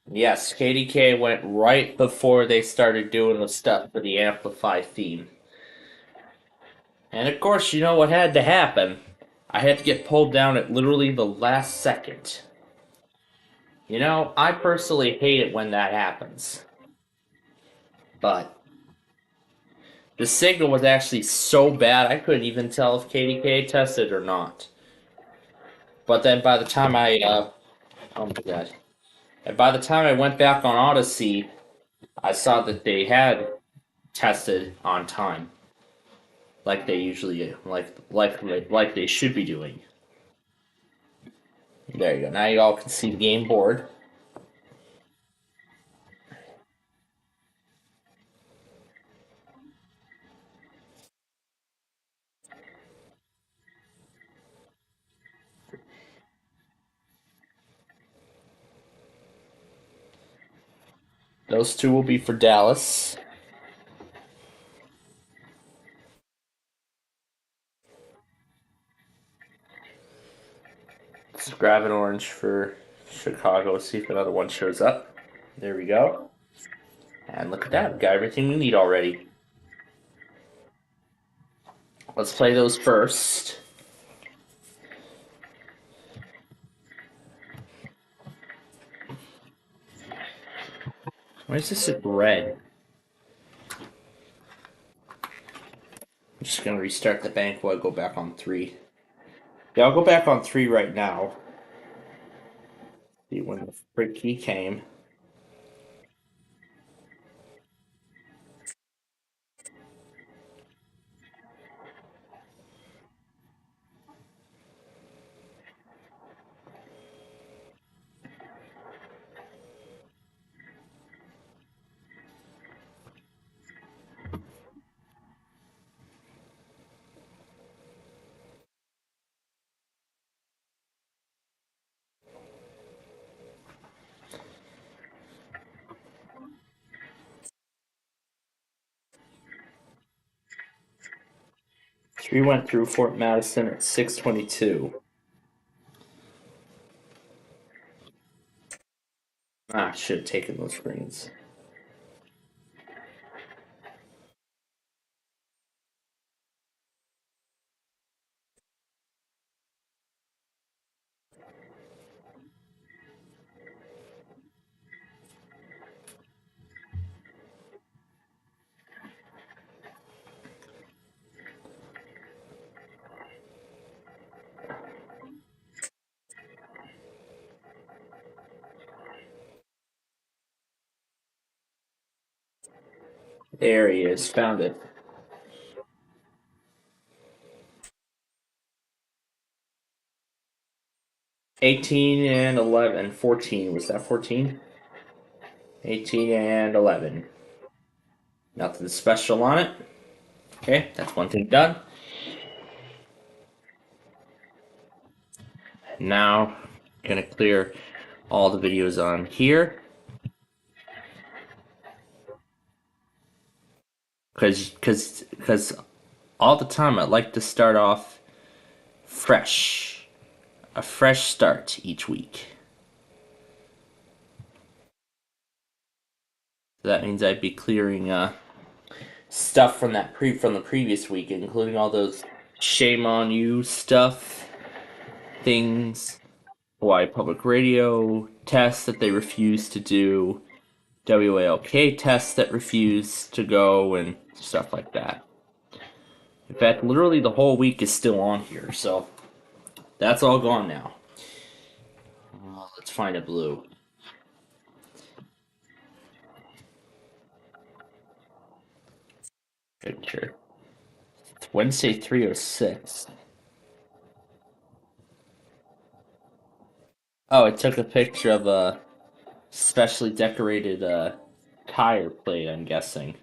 Yes, KDK went right before they started doing the stuff for the Amplify theme. And of course, you know what had to happen? I had to get pulled down at literally the last second. You know, I personally hate it when that happens. But the signal was actually so bad I couldn't even tell if KDK tested or not. But then by the time oh my god. And by the time I went back on Odyssey, I saw that they had tested on time. Like they usually do. Like they should be doing. There you go. Now you all can see the game board. Those two will be for Dallas. Let's grab an orange for Chicago, see if another one shows up. There we go. And look at that, we got everything we need already. Let's play those first. Why is this red? I'm just gonna restart the bank while I go back on 3. Yeah, I'll go back on 3 right now. See when the frick he came. We went through Fort Madison at 6:22. I should have taken those screens. There he is, found it. $18 and $11, 14. Was that 14? 18 and 11. Nothing special on it. Okay, that's one thing done. Now, gonna clear all the videos on here. Because all the time I like to start off fresh. A fresh start each week. That means I'd be clearing stuff from the previous week, including all those shame on you stuff, things, Hawaii Public Radio tests that they refuse to do, WALK tests that refuse to go, and stuff like that. In fact, literally the whole week is still on here, so that's all gone now. Let's find a blue. Picture. It's Wednesday 3:06. Oh, I took a picture of a specially decorated tire plate, I'm guessing.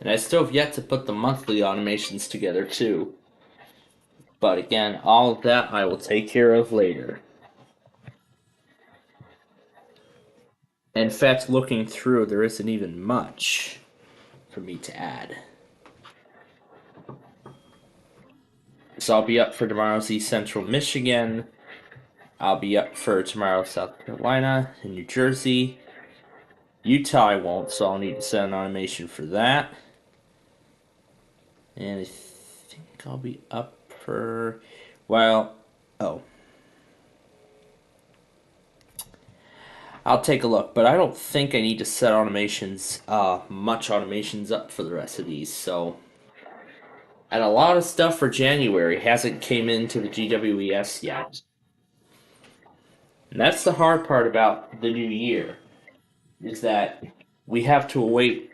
And I still have yet to put the monthly automations together, too. But again, all of that I will take care of later. In fact, looking through, there isn't even much for me to add. So I'll be up for tomorrow's East Central Michigan. I'll be up for tomorrow South Carolina and New Jersey. Utah I won't, so I'll need to set an automation for that. And I think I'll be up for, well, oh. I'll take a look, but I don't think I need to set automations, much automations up for the rest of these, so. And a lot of stuff for January hasn't came into the GWES yet. And that's the hard part about the new year, is that we have to await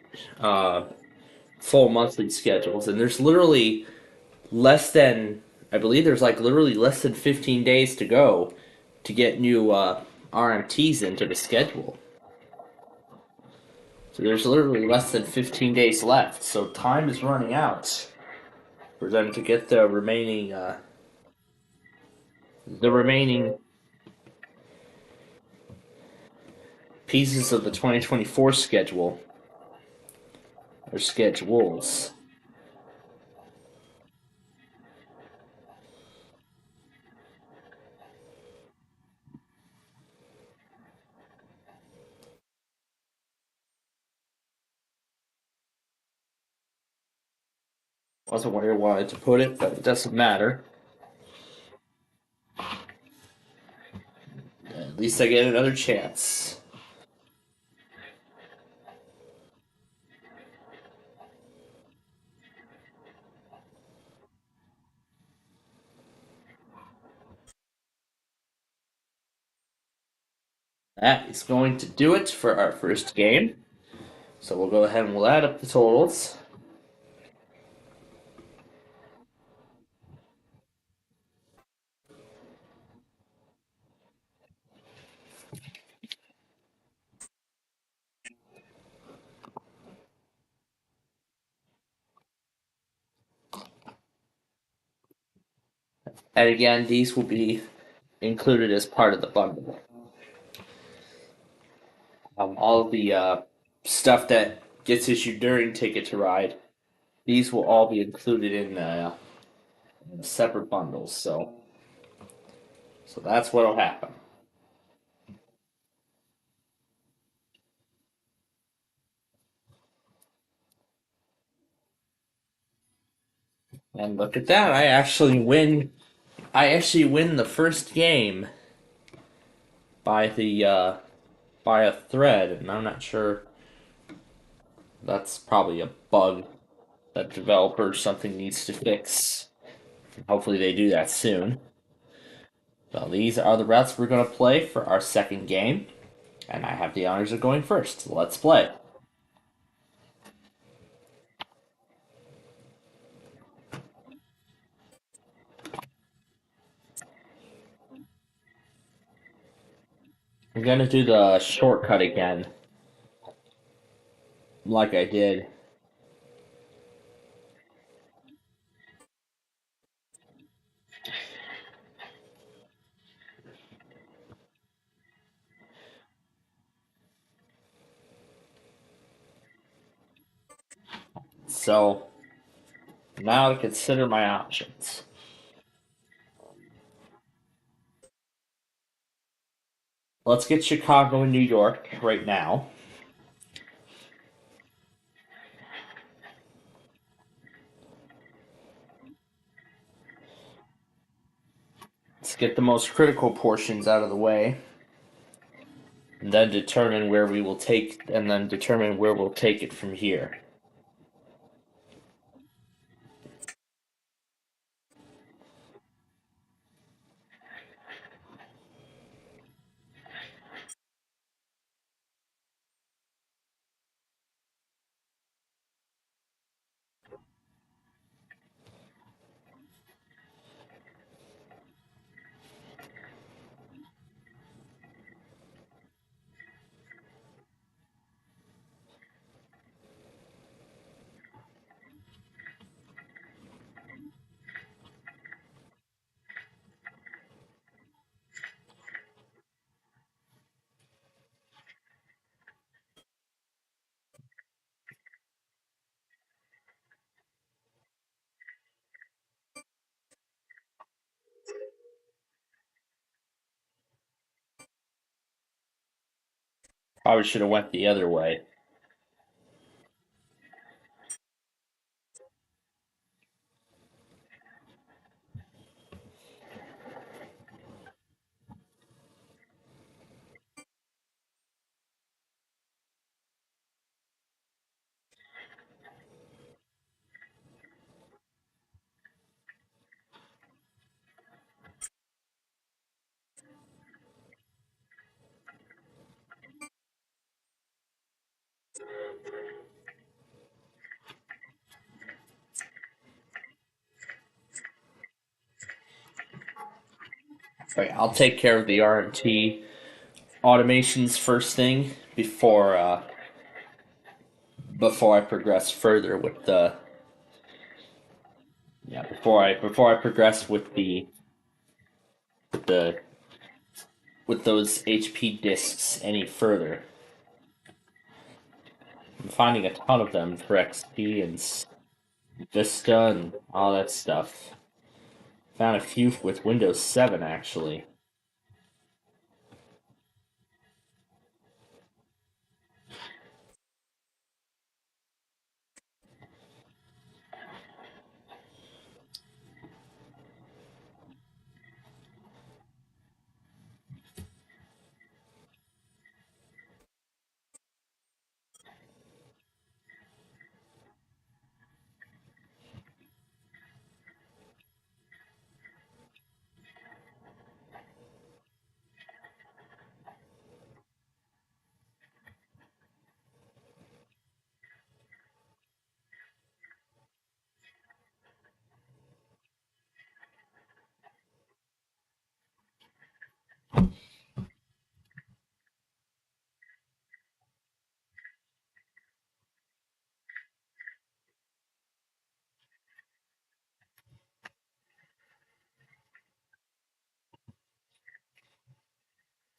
full monthly schedules, and there's literally less than, I believe there's like literally less than 15 days to go to get new RMTs into the schedule. So there's literally less than 15 days left, so time is running out for them to get the remaining pieces of the 2024 schedule, or schedules. Wasn't where I wanted to put it, but it doesn't matter. At least I get another chance. That is going to do it for our first game. So we'll go ahead and we'll add up the totals. And again, these will be included as part of the bundle. All of the stuff that gets issued during Ticket to Ride, these will all be included in separate bundles. So that's what'll happen. And look at that! I actually win the first game by the by a thread, and I'm not sure. That's probably a bug that developer or something needs to fix. Hopefully they do that soon. Well, these are the routes we're going to play for our second game, and I have the honors of going first. Let's play. I'm gonna do the shortcut again, like I did. So, now to consider my options. Let's get Chicago and New York right now. Let's get the most critical portions out of the way. And then determine where we'll take it from here. Probably should have went the other way. Okay, I'll take care of the RMT automations first thing before I progress further with the before I progress with the with those HP discs any further. I'm finding a ton of them for XP and Vista and all that stuff. Found a few with Windows 7 actually.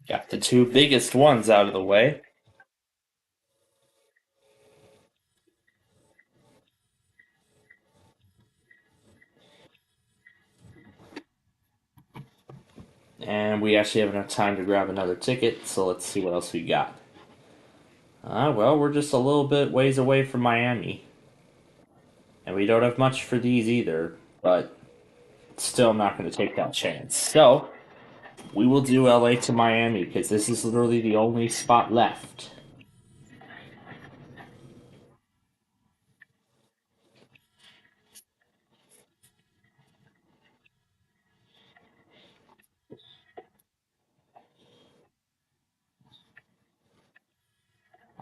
Got the two biggest ones out of the way. And we actually have enough time to grab another ticket, so let's see what else we got. Well, we're just a little bit ways away from Miami. And we don't have much for these either, but still I'm not going to take that chance. So, we will do LA to Miami, because this is literally the only spot left.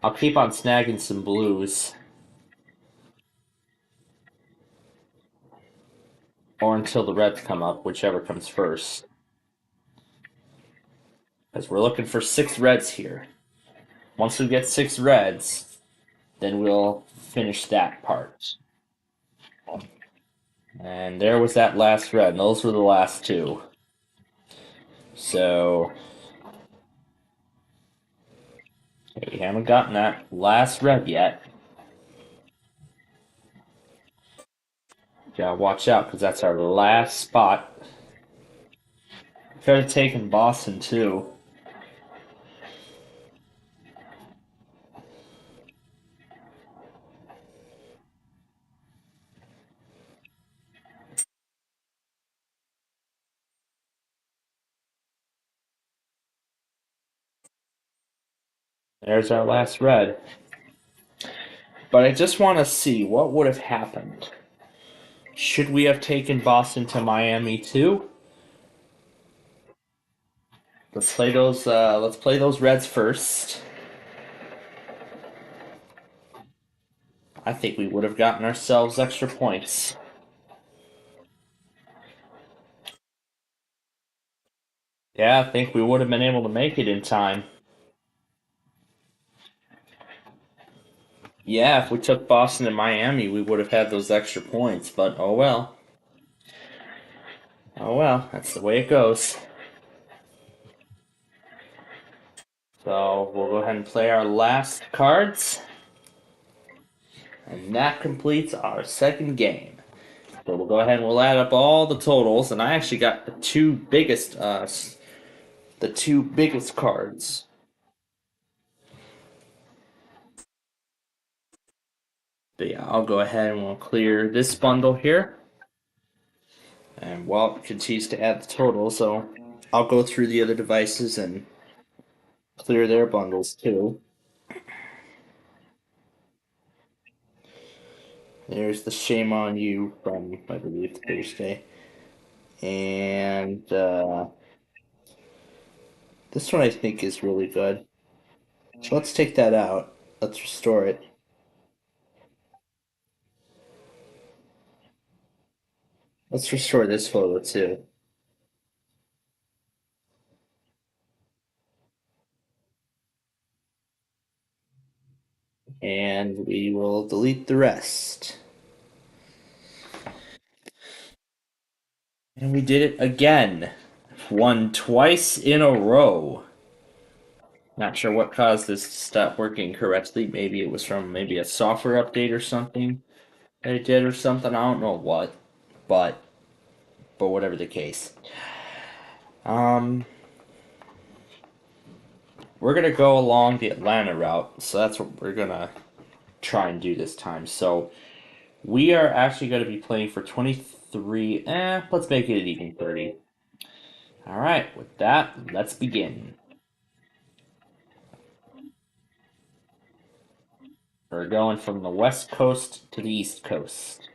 I'll keep on snagging some blues. Or until the reds come up, whichever comes first. Because we're looking for 6 reds here. Once we get 6 reds, then we'll finish that part. And there was that last red, and those were the last 2. So, okay, we haven't gotten that last red yet. Gotta watch out, because that's our last spot. Could have taken Boston, too. There's our last red. But I just want to see what would have happened. Should we have taken Boston to Miami too? Let's play those. Let's play those reds first. I think we would have gotten ourselves extra points. Yeah, I think we would have been able to make it in time. Yeah, if we took Boston and Miami, we would have had those extra points, but oh well. Oh well, that's the way it goes. So we'll go ahead and play our last cards. And that completes our second game. So we'll go ahead and we'll add up all the totals, and I actually got the two biggest cards. But yeah, I'll go ahead and we'll clear this bundle here. And Walt continues to add the total, so I'll go through the other devices and clear their bundles too. There's the Shame on You from, I believe, Thursday. And this one I think is really good. So let's take that out. Let's restore it. Let's restore this photo too. And we will delete the rest. And we did it again. Won twice in a row. Not sure what caused this to stop working correctly. Maybe it was from a software update or something that it did or something. I don't know what. But whatever the case. We're gonna go along the Atlanta route, so that's what we're gonna try and do this time. So we are actually gonna be playing for 23. Let's make it an even 30. Alright, with that, let's begin. We're going from the west coast to the east coast.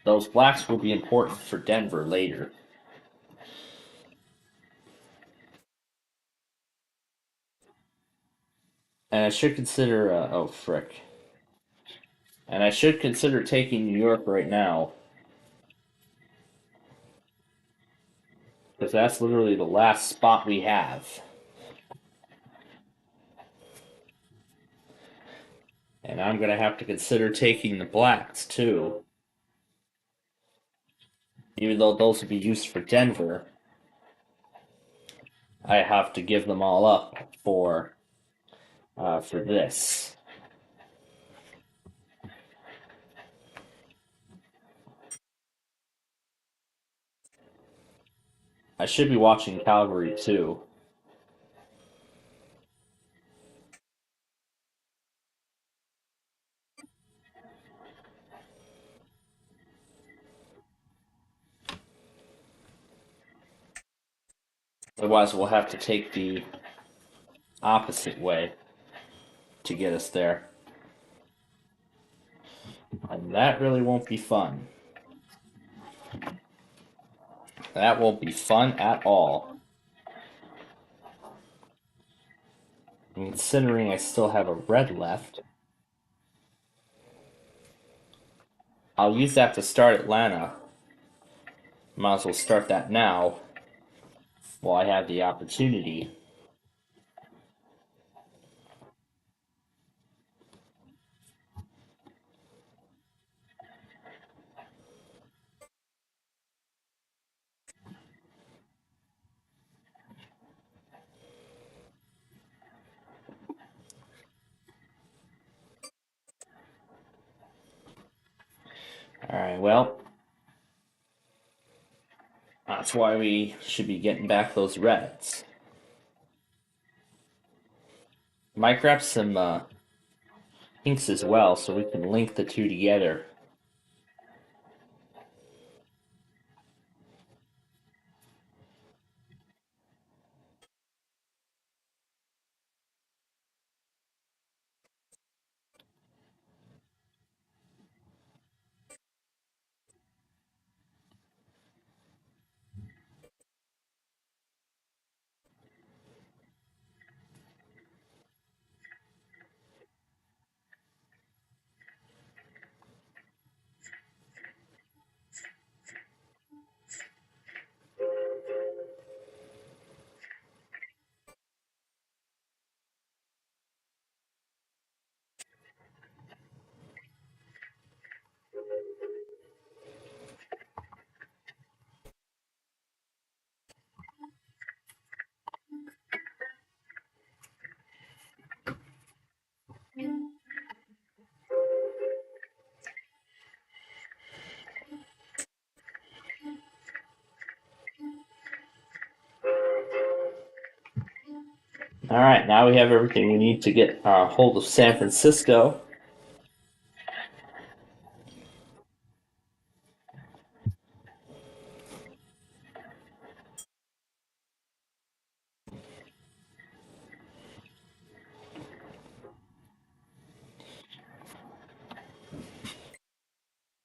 Those blacks will be important for Denver later. And I should consider, oh frick. And I should consider taking New York right now. Because that's literally the last spot we have. And I'm going to have to consider taking the blacks too. Even though those would be used for Denver, I have to give them all up for this. I should be watching Calgary too. Otherwise, we'll have to take the opposite way to get us there. And that really won't be fun. That won't be fun at all. considering I still have a red left, I'll use that to start Atlanta. Might as well start that now while I have the opportunity. Alright, well, that's why we should be getting back those reds. Might grab some pinks as well so we can link the two together. Alright, now we have everything we need to get a hold of San Francisco.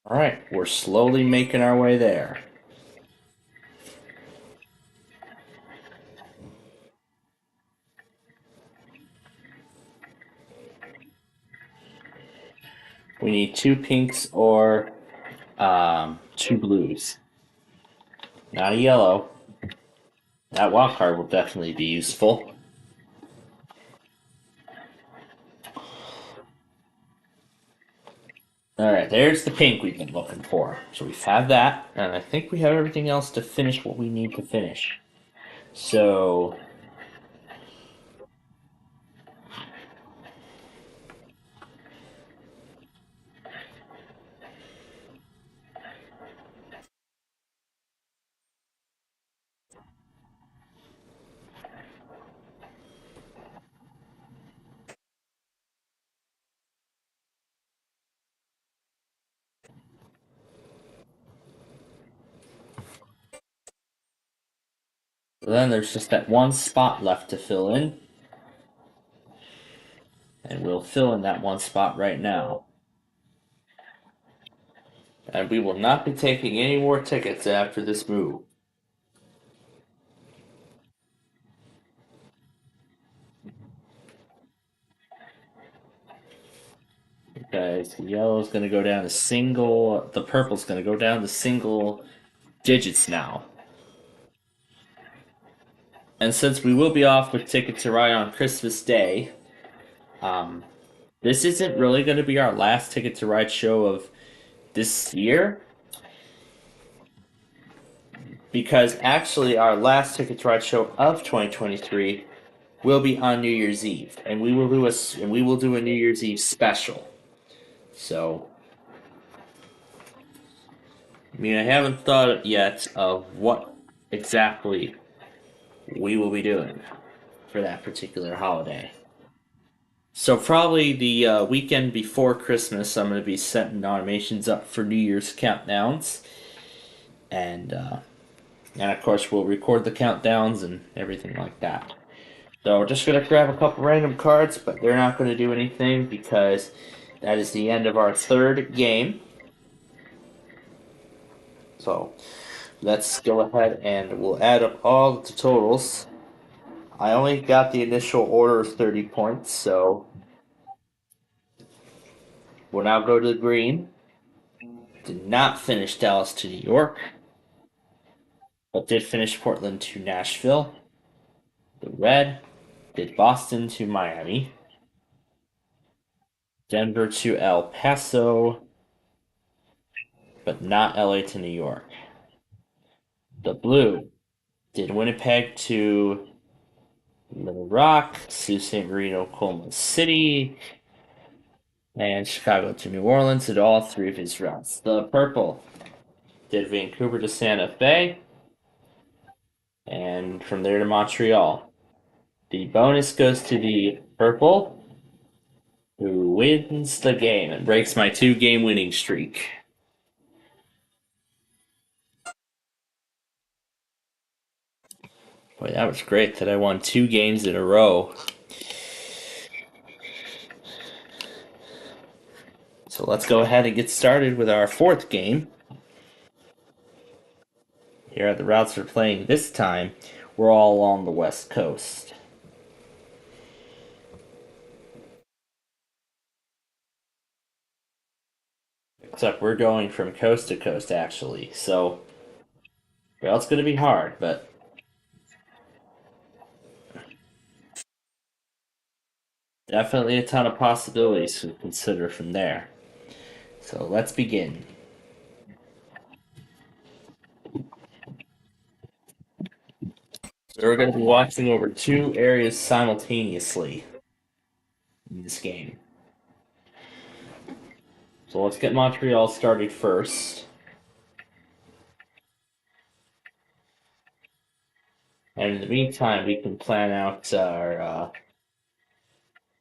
Alright, we're slowly making our way there. We need 2 pinks or 2 blues. Not a yellow. That wild card will definitely be useful. Alright, there's the pink we've been looking for. So we've had that, and I think we have everything else to finish what we need to finish. So then there's just that one spot left to fill in. And we'll fill in that one spot right now. And we will not be taking any more tickets after this move. Okay, so yellow's going to go down to single, the purple's going to go down to single digits now. And since we will be off with Ticket to Ride on Christmas Day, this isn't really going to be our last Ticket to Ride show of this year. Because actually our last Ticket to Ride show of 2023 will be on New Year's Eve. And we will do a New Year's Eve special. So, I mean, I haven't thought yet of what exactly we will be doing for that particular holiday. So probably the weekend before Christmas, I'm going to be setting automations up for New Year's countdowns. And of course, we'll record the countdowns and everything like that. So we're just going to grab a couple random cards, but they're not going to do anything because that is the end of our third game. So let's go ahead and we'll add up all the totals I only got the initial order of 30 points, so we'll now go to the green. Did not finish Dallas to New York, but did finish Portland to Nashville. The red did Boston to Miami, Denver to El Paso, but not LA to New York. The blue did Winnipeg to Little Rock, Sault Ste. Marie, Oklahoma City, and Chicago to New Orleans did all three of his routes. The purple did Vancouver to Santa Fe, and from there to Montreal. The bonus goes to the purple, who wins the game and breaks my 2-game winning streak. Boy, that was great that I won 2 games in a row. So let's go ahead and get started with our 4th game. Here are the routes we're playing this time. We're all along the West Coast. Except we're going from coast to coast, actually. So, well, it's going to be hard, but definitely a ton of possibilities to consider from there. So let's begin. So we're going to be watching over 2 areas simultaneously in this game. So let's get Montreal started first. And in the meantime, we can plan out our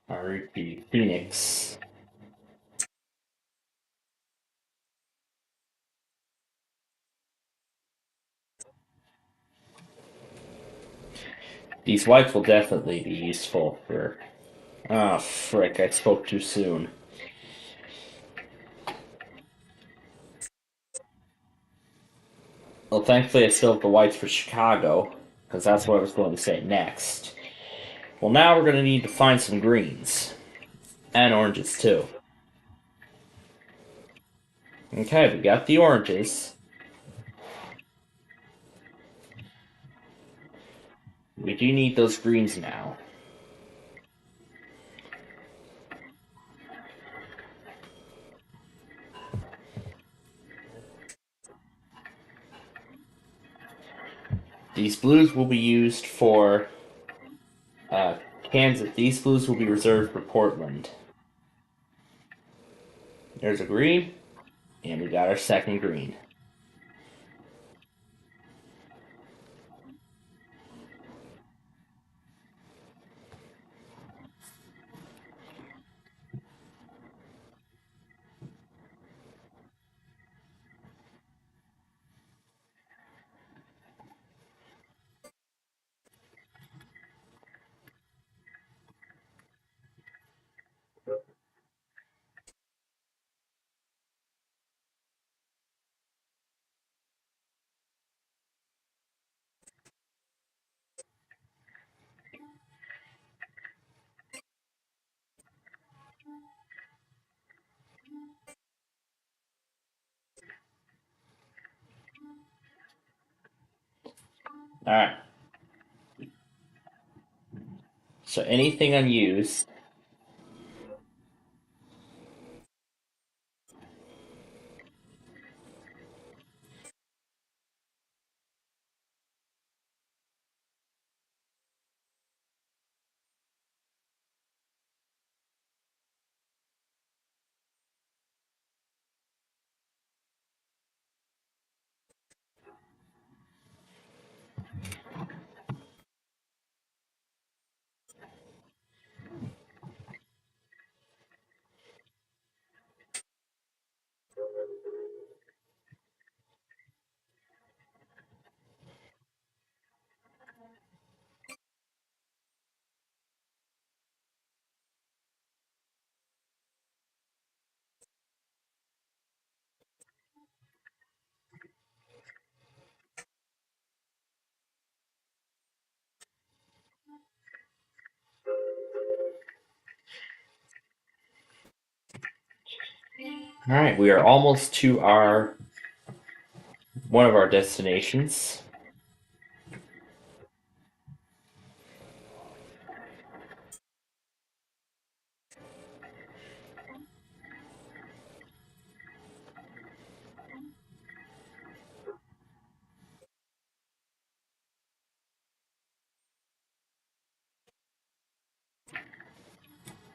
route to Phoenix. These whites will definitely be useful for... Ah, frick, I spoke too soon. Well, thankfully I still have the whites for Chicago, because that's what I was going to say next. Well, now we're going to need to find some greens. And oranges, too. Okay, we got the oranges. We do need those greens now. These blues will be used for Kansas. These blues will be reserved for Portland. There's a green, and we got our second green. Alright. So anything unused. All right, we are almost to one of our destinations.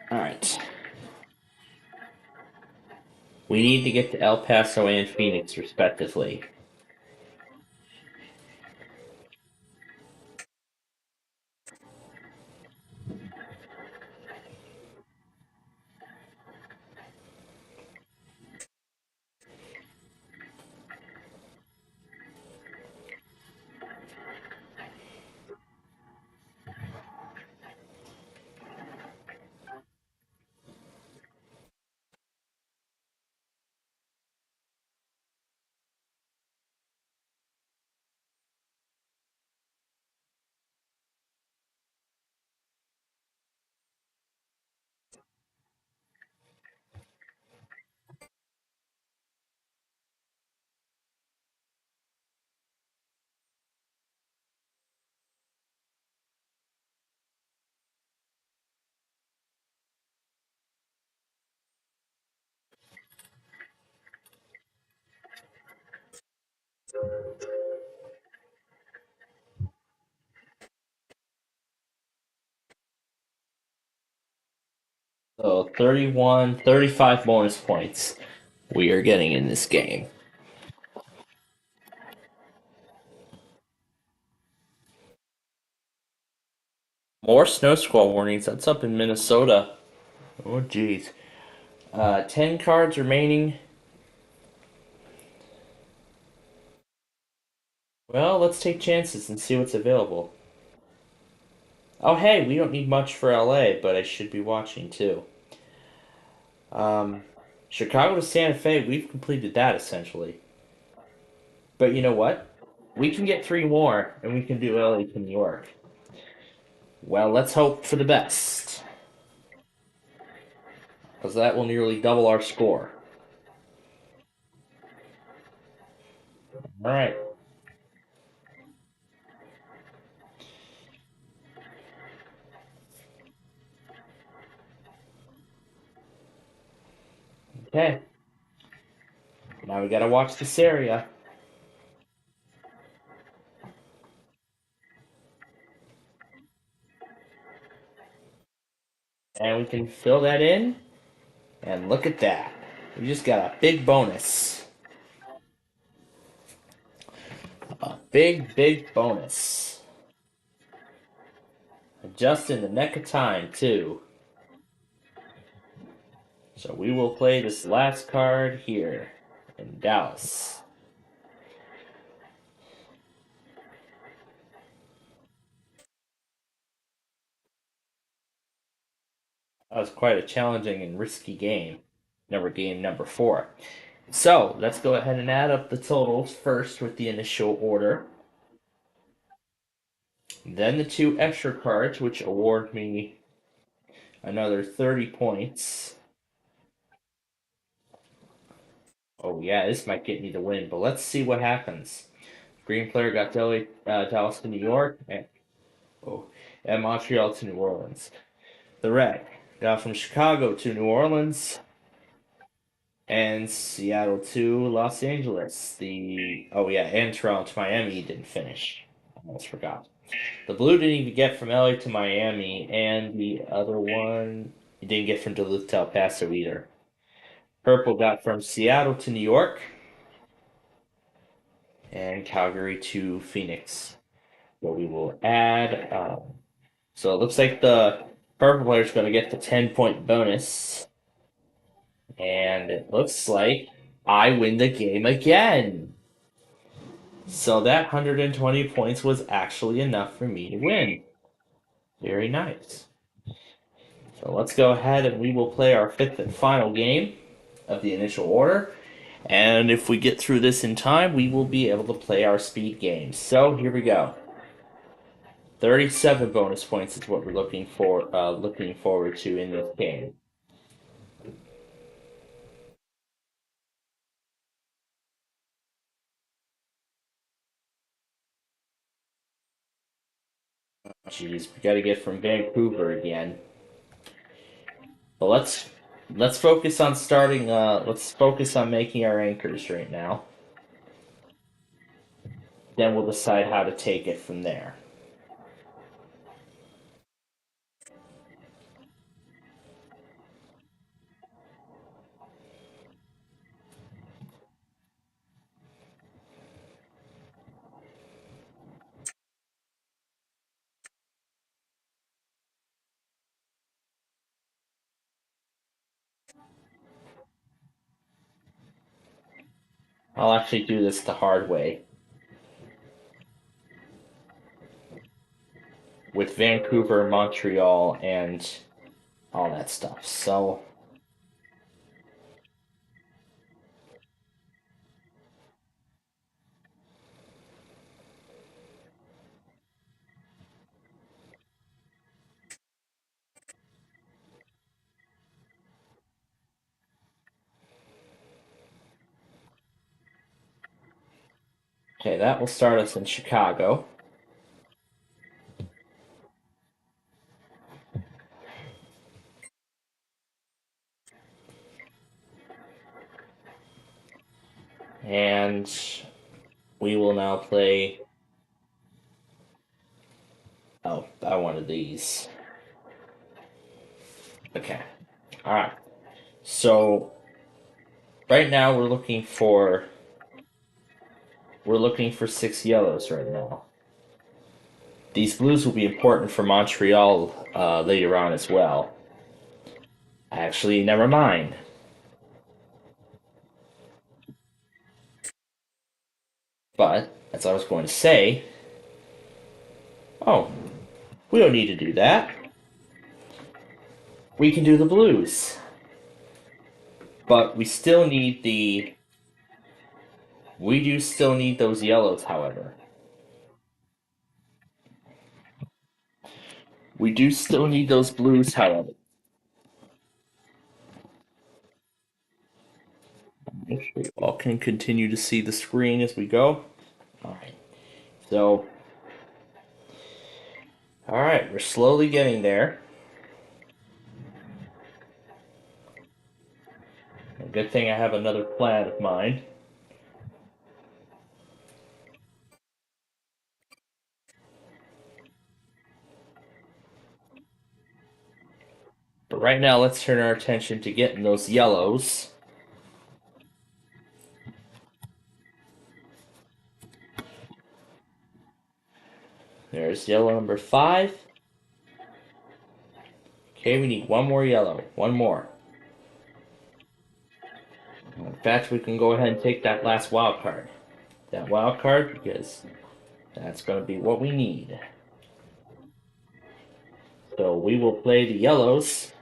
All right. We need to get to El Paso and Phoenix, respectively. So 35 bonus points we are getting in this game. More snow squall warnings. That's up in Minnesota. Oh, jeez. 10 cards remaining. Well, let's take chances and see what's available. Oh, hey, we don't need much for LA, but I should be watching too. Chicago to Santa Fe, we've completed that essentially. But you know what? We can get 3 more, and we can do LA to New York. Well, let's hope for the best. Because that will nearly double our score. Alright. Okay. Now we gotta watch this area. And we can fill that in. And look at that. We just got a big bonus. A big, big bonus. Just in the neck of time, too. So we will play this last card here in Dallas. That was quite a challenging and risky game. Game number 4. So let's go ahead and add up the totals first with the initial order. Then the 2 extra cards, which award me another 30 points. Oh yeah, this might get me the win, but let's see what happens. Green player got Dallas to New York, and Montreal to New Orleans. The red got from Chicago to New Orleans, and Seattle to Los Angeles. And Toronto to Miami didn't finish. I almost forgot. The blue didn't even get from LA to Miami, and the other one he didn't get from Duluth to El Paso either. Purple got from Seattle to New York, and Calgary to Phoenix. What we will add. So it looks like the purple player is going to get the 10-point bonus. And it looks like I win the game again. So that 120 points was actually enough for me to win. Very nice. So let's go ahead and we will play our 5th and final game of the initial order. And if we get through this in time, we will be able to play our speed game. So here we go. 37 bonus points is what we're looking forward to in this game. Jeez, we gotta get from Vancouver again. But let's focus on starting. Let's focus on making our anchors right now. Then we'll decide how to take it from there. I'll actually do this the hard way. With Vancouver, Montreal, and all that stuff. So, okay, that will start us in Chicago. And we will now play. Oh, I wanted these. Okay. Alright. So, right now we're looking for 6 yellows right now. These blues will be important for Montreal later on as well. Actually, never mind. But, as I was going to say, oh, we don't need to do that. We can do the blues. But we still need we do still need those yellows, however. We do still need those blues, however. Make sure you all can continue to see the screen as we go. Alright. So, alright, we're slowly getting there. A good thing I have another plan of mine. But right now, let's turn our attention to getting those yellows. There's yellow number 5. Okay, we need one more yellow. One more. In fact, we can go ahead and take that last wild card. That wild card, because that's going to be what we need. So we will play the yellows.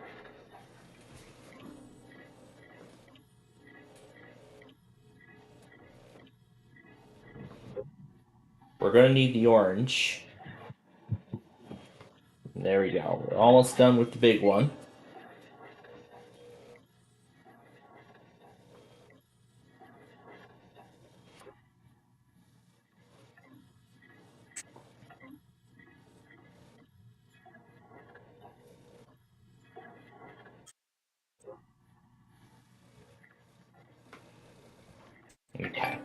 We're going to need the orange. There we go. We're almost done with the big one. Okay.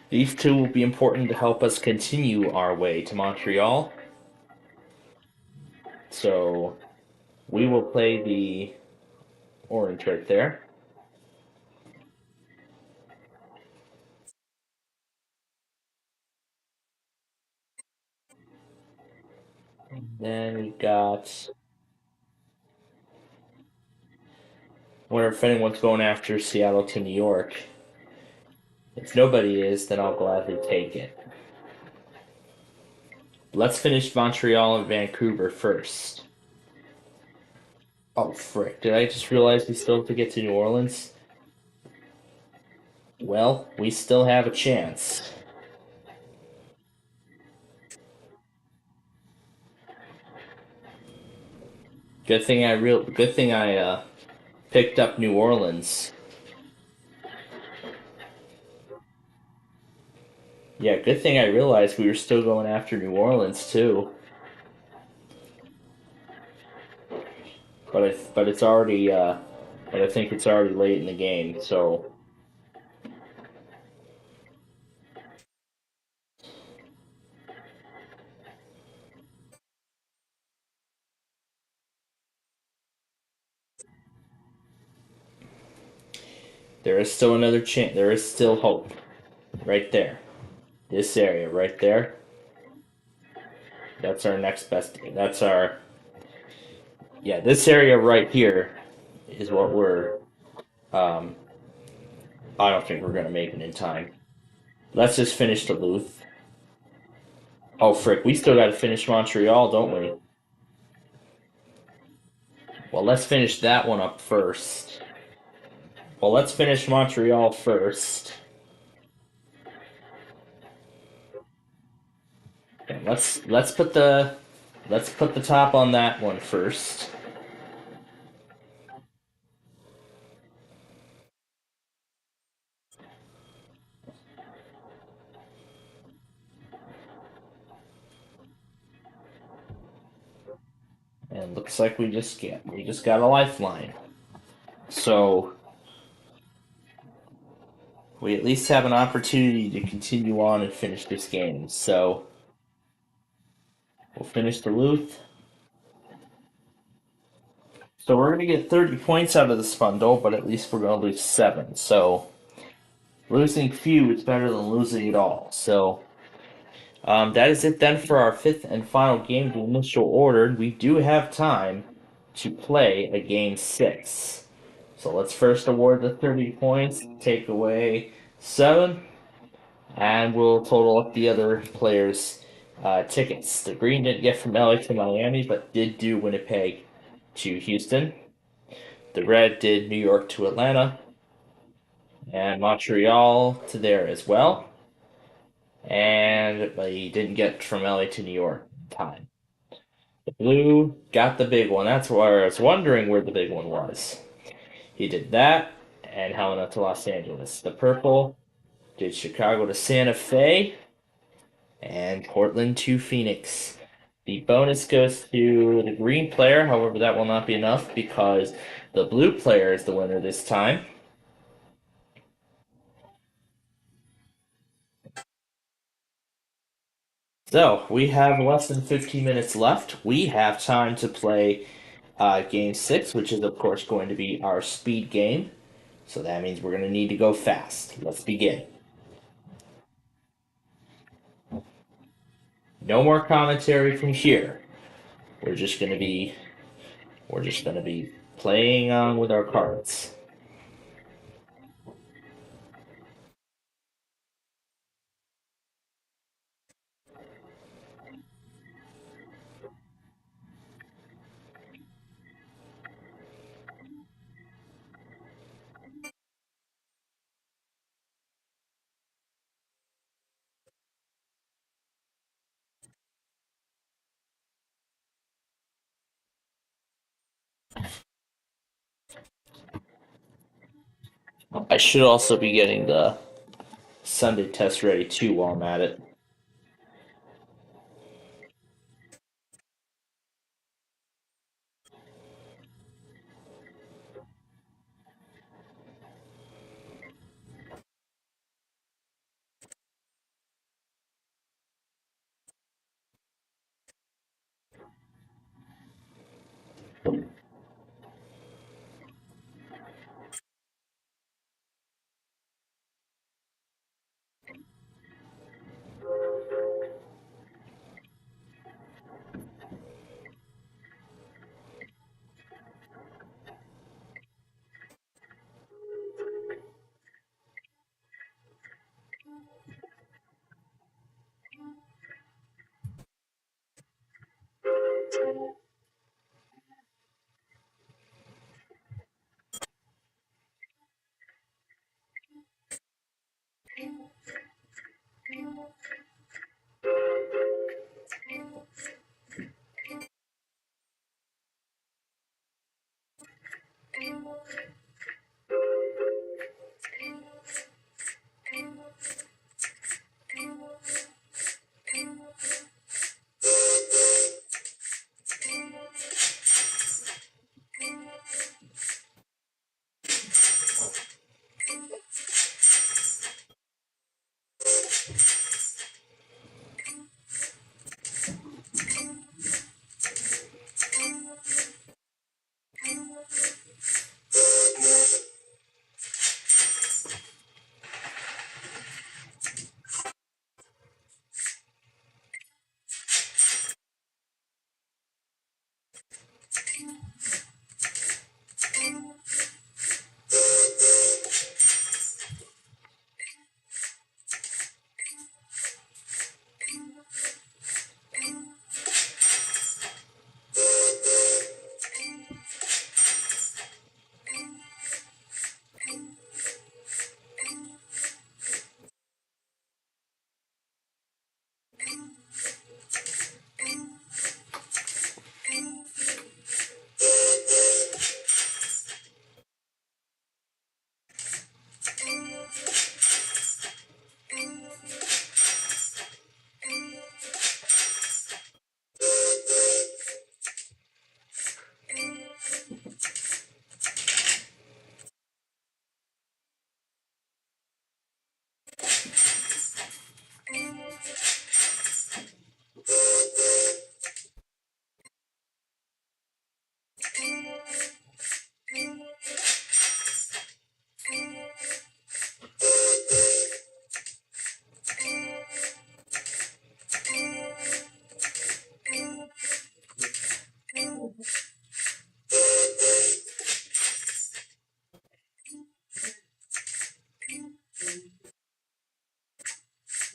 These two will be important to help us continue our way to Montreal. So we will play the orange right there. Then we got. Wonder if anyone's going after Seattle to New York. If nobody is, then I'll gladly take it. Let's finish Montreal and Vancouver first. Oh, frick. Did I just realize we still have to get to New Orleans? Well, we still have a chance. Good thing I picked up New Orleans. Yeah, good thing I realized we were still going after New Orleans, too. but it's already but I think it's already late in the game, so. There is still another chance. There is still hope. Right there. This area right there. That's our next best. That's our. Yeah, this area right here is what we're. Um, I don't think we're going to make it in time. Let's just finish Duluth. Oh, frick. We still got to finish Montreal, don't we? Well, let's finish that one up first. Well, let's finish Montreal first. Okay, let's put the top on that one first. And looks like we just got a lifeline. So we at least have an opportunity to continue on and finish this game. So we'll finish Duluth. So we're going to get 30 points out of this bundle, but at least we're going to lose 7. So losing few is better than losing it all. So that is it then for our 5th and final game, the initial order. We do have time to play a game 6. So let's first award the 30 points, take away 7, and we'll total up the other players' tickets. The green didn't get from LA to Miami, but did do Winnipeg to Houston. The red did New York to Atlanta, and Montreal to there as well. And he didn't get from LA to New York in time. The blue got the big one. That's where I was wondering where the big one was. He did that, and Helena to Los Angeles. The purple did Chicago to Santa Fe, and Portland to Phoenix. The bonus goes to the green player, however that will not be enough because the blue player is the winner this time. So, we have less than 15 minutes left. We have time to play Game 6, which is, of course, going to be our speed game. So that means we're going to need to go fast. Let's begin. No more commentary from here. We're just going to be playing on with our cards. I should also be getting the Sunday test ready too while I'm at it.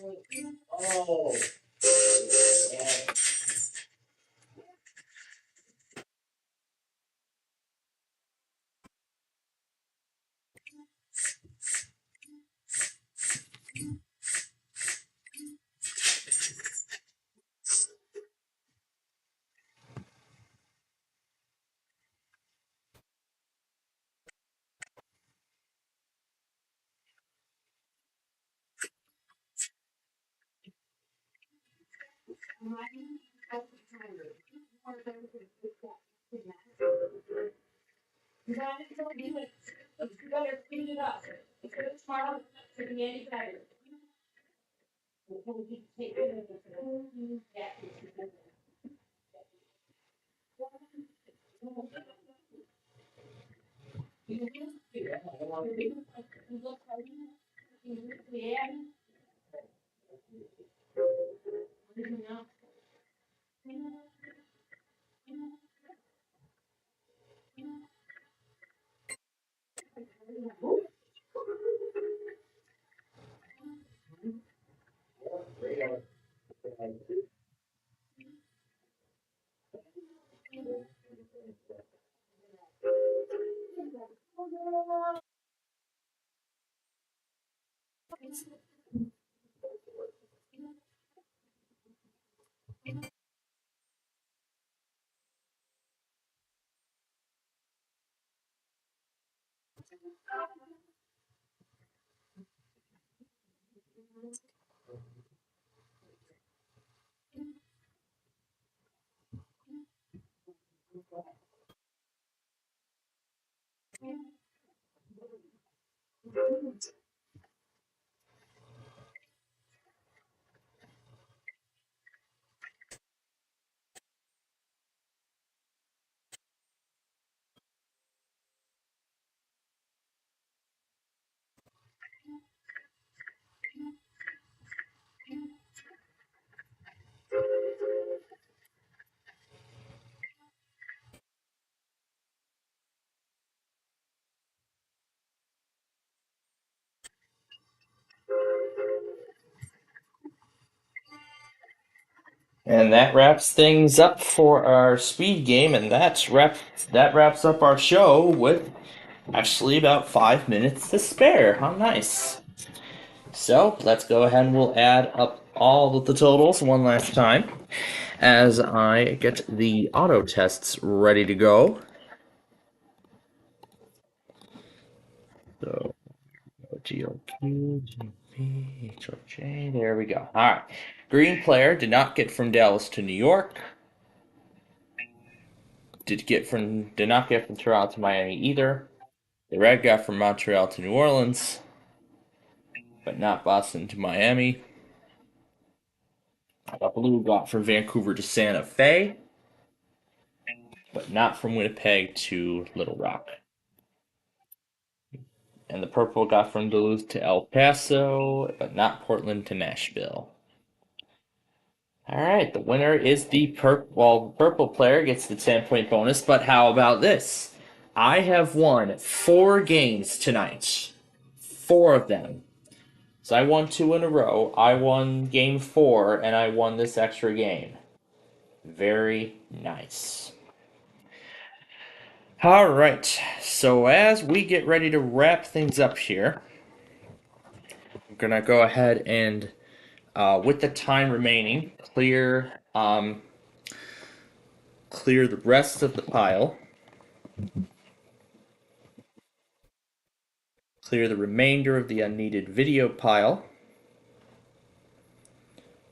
Oh. And that wraps things up for our speed game, and that wraps up our show with actually about 5 minutes to spare. How nice. So let's go ahead and we'll add up all of the totals one last time as I get the auto tests ready to go. So GLQ, GP, HOJ, there we go. All right. Green player did not get from Dallas to New York. Did not get from Toronto to Miami either. The red got from Montreal to New Orleans, but not Boston to Miami. The blue got from Vancouver to Santa Fe, but not from Winnipeg to Little Rock. And the purple got from Duluth to El Paso, but not Portland to Nashville. All right, the winner is the purple player gets the 10-point bonus, but how about this? I have won 4 games tonight. 4 of them. So I won 2 in a row. I won game 4, and I won this extra game. Very nice. All right, so as we get ready to wrap things up here, I'm going to go ahead and, with the time remaining, clear the rest of the pile. Clear the remainder of the unneeded video pile.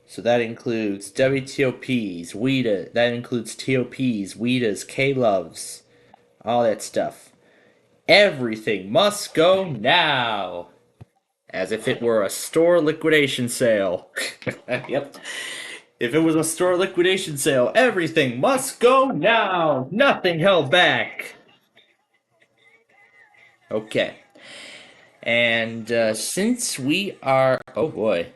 So that includes WTOPs, WETA, that includes TOPs, WETAs, K-Loves, all that stuff. Everything must go now! As if it were a store liquidation sale. Yep. If it was a store liquidation sale, everything must go now! Nothing held back! Okay. And since we are... Oh boy.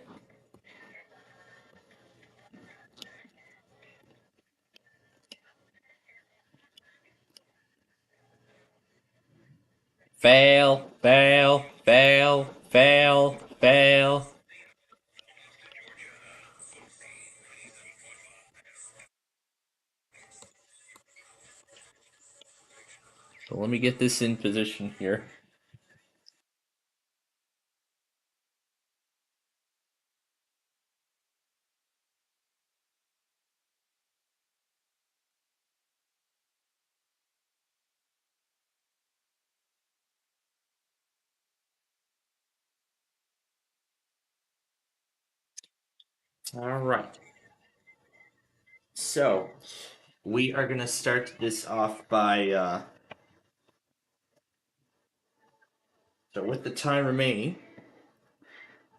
Fail, fail, fail, fail, fail. So let me get this in position here. All right. So we are going to start this off by, so with the time remaining,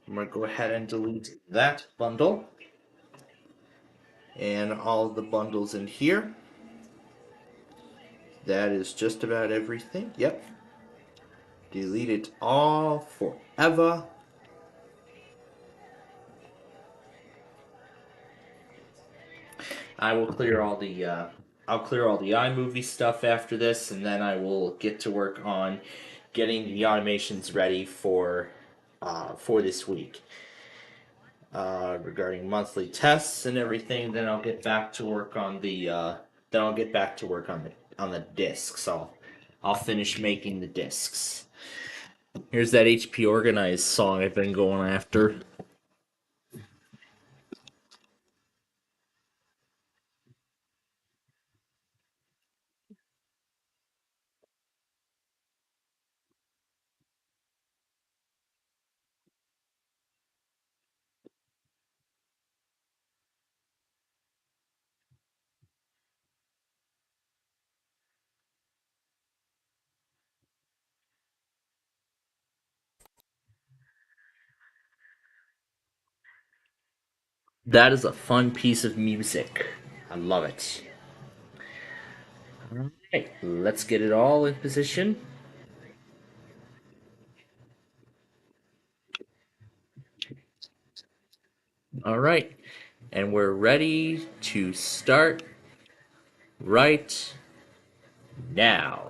I'm going to go ahead and delete that bundle and all the bundles in here. That is just about everything. Yep. Delete it all forever. I will clear all the I'll clear all the iMovie stuff after this, and then I will get to work on getting the automations ready for this week. Regarding monthly tests and everything, then I'll get back to work on the discs. I'll finish making the discs. Here's that HP Organized song I've been going after. That is a fun piece of music. I love it. Alright, let's get it all in position. Alright, and we're ready to start right now.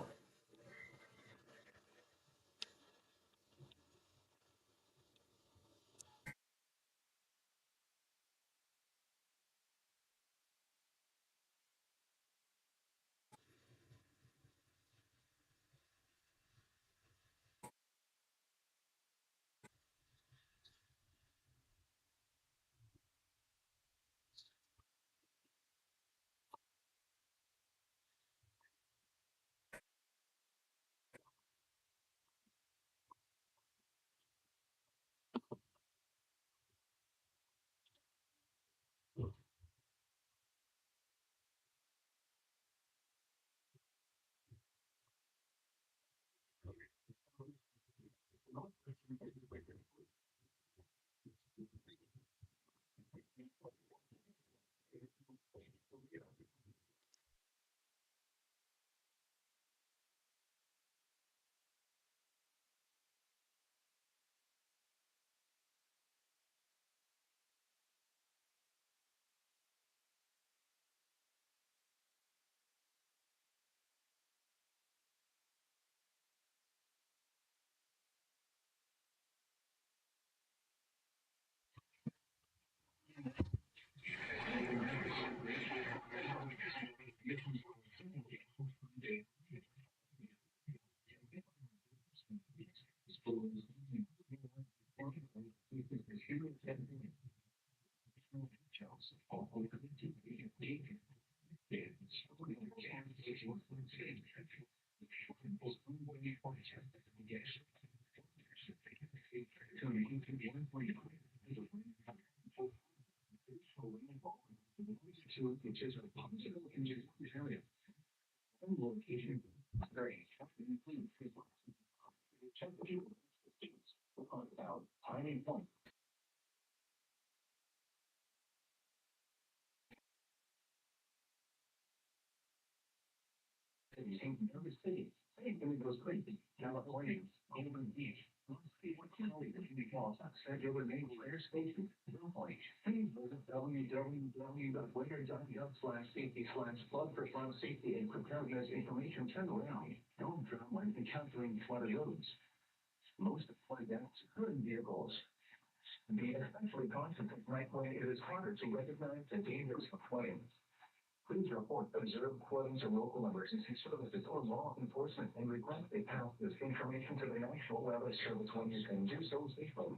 Please report observed flooding to local emergency services or law enforcement and request they pass this information to the National Weather Service when you can do so safely.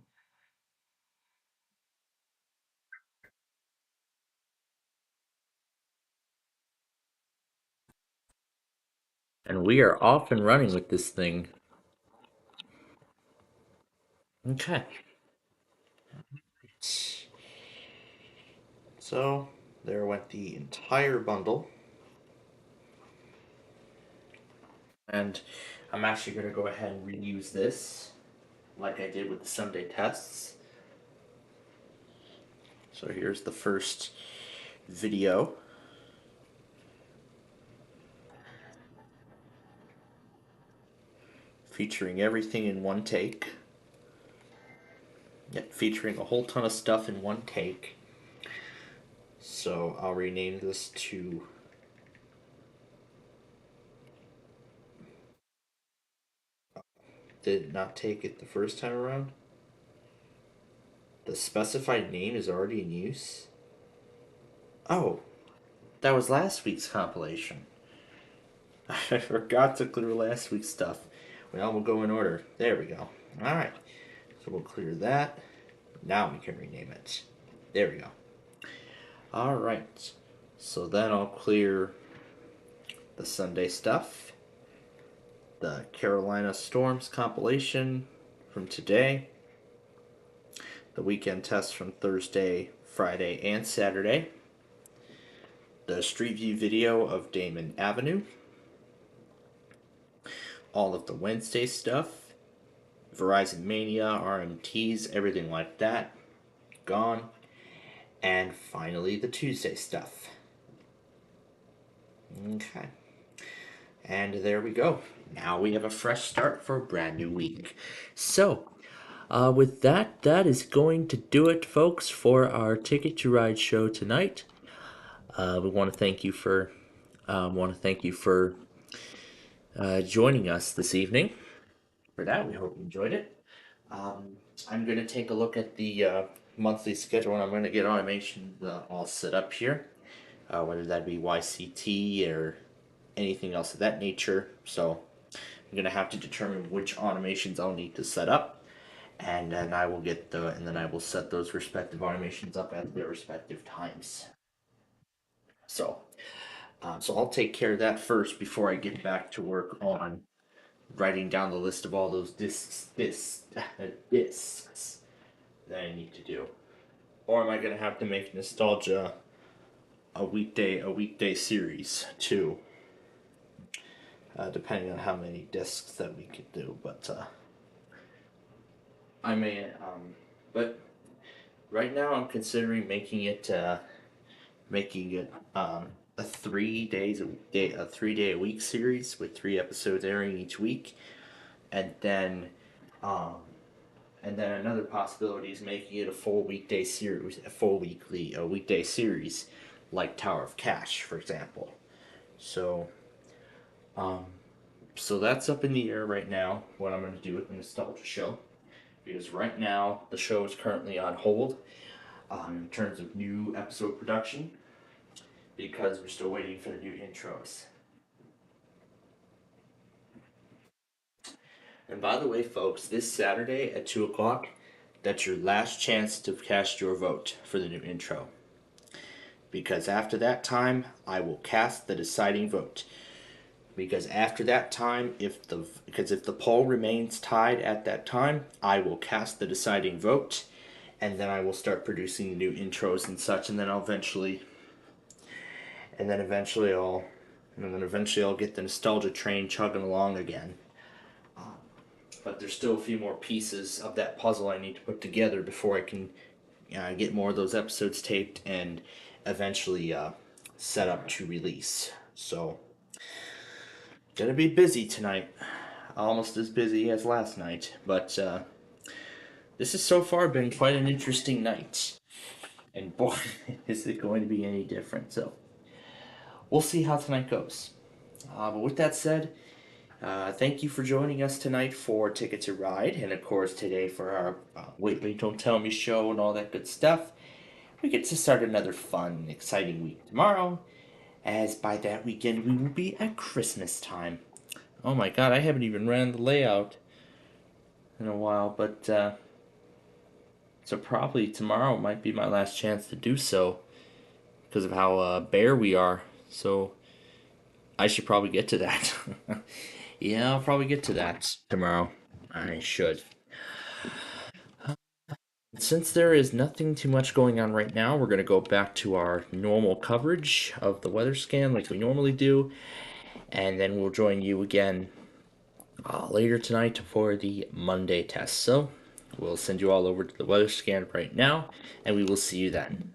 And we are off and running with this thing. Okay. So, there went the entire bundle. And I'm actually going to go ahead and reuse this, like I did with the Sunday tests. So here's the first video. Featuring everything in one take. Yep, featuring a whole ton of stuff in one take. So I'll rename this to did not take it the first time around. The specified name is already in use. Oh, that was last week's compilation. I forgot to clear last week's stuff. Well, we'll go in order. There we go. Alright. So we'll clear that. Now we can rename it. There we go. Alright. So then I'll clear the Sunday stuff. The Carolina Storms compilation from today. The weekend tests from Thursday, Friday, and Saturday. The Street View video of Damon Avenue. All of the Wednesday stuff. Verizon Mania, RMTs, everything like that. Gone. And finally, the Tuesday stuff. Okay. And there we go. Now we have a fresh start for a brand new week. So, with that, that is going to do it, folks, for our Ticket to Ride show tonight. We want to thank you for joining us this evening. For that, we hope you enjoyed it. I'm going to take a look at the monthly schedule, and I'm going to get automation all set up here, whether that be YCT or anything else of that nature. So I'm going to have to determine which automations I'll need to set up, and then I will set those respective automations up at their respective times. So I'll take care of that first before I get back to work on writing down the list of all those discs that I need to do. Or am I gonna have to make Nostalgia a weekday series too? Depending on how many discs that we could do, but I may. But right now I'm considering making it a 3 day a week series with 3 episodes airing each week, and then another possibility is making it a full weekday series, a weekday series, like Tower of Cash, for example. So that's up in the air right now, what I'm going to do with the Nostalgia Show. Because right now, the show is currently on hold in terms of new episode production, because we're still waiting for the new intros. And by the way, folks, this Saturday at 2 o'clock, that's your last chance to cast your vote for the new intro. Because after that time, I will cast the deciding vote. Because after that time, if the poll remains tied at that time, I will cast the deciding vote, and then I will start producing the new intros and such, and then eventually I'll get the nostalgia train chugging along again. But there's still a few more pieces of that puzzle I need to put together before I can get more of those episodes taped and eventually set up to release. So, gonna be busy tonight. Almost as busy as last night. But this has so far been quite an interesting night. And boy, is it going to be any different. So, we'll see how tonight goes. But with that said, thank you for joining us tonight for Ticket to Ride, and of course today for our Wait, Don't Tell Me show and all that good stuff. We get to start another fun, exciting week tomorrow, as by that weekend we will be at Christmas time. Oh my god, I haven't even ran the layout in a while, but so probably tomorrow might be my last chance to do so because of how bare we are. So I should probably get to that. Yeah, I'll probably get to that tomorrow. I should. Since there is nothing too much going on right now, we're going to go back to our normal coverage of the weather scan like we normally do, and then we'll join you again later tonight for the Monday test. So we'll send you all over to the weather scan right now, and we will see you then.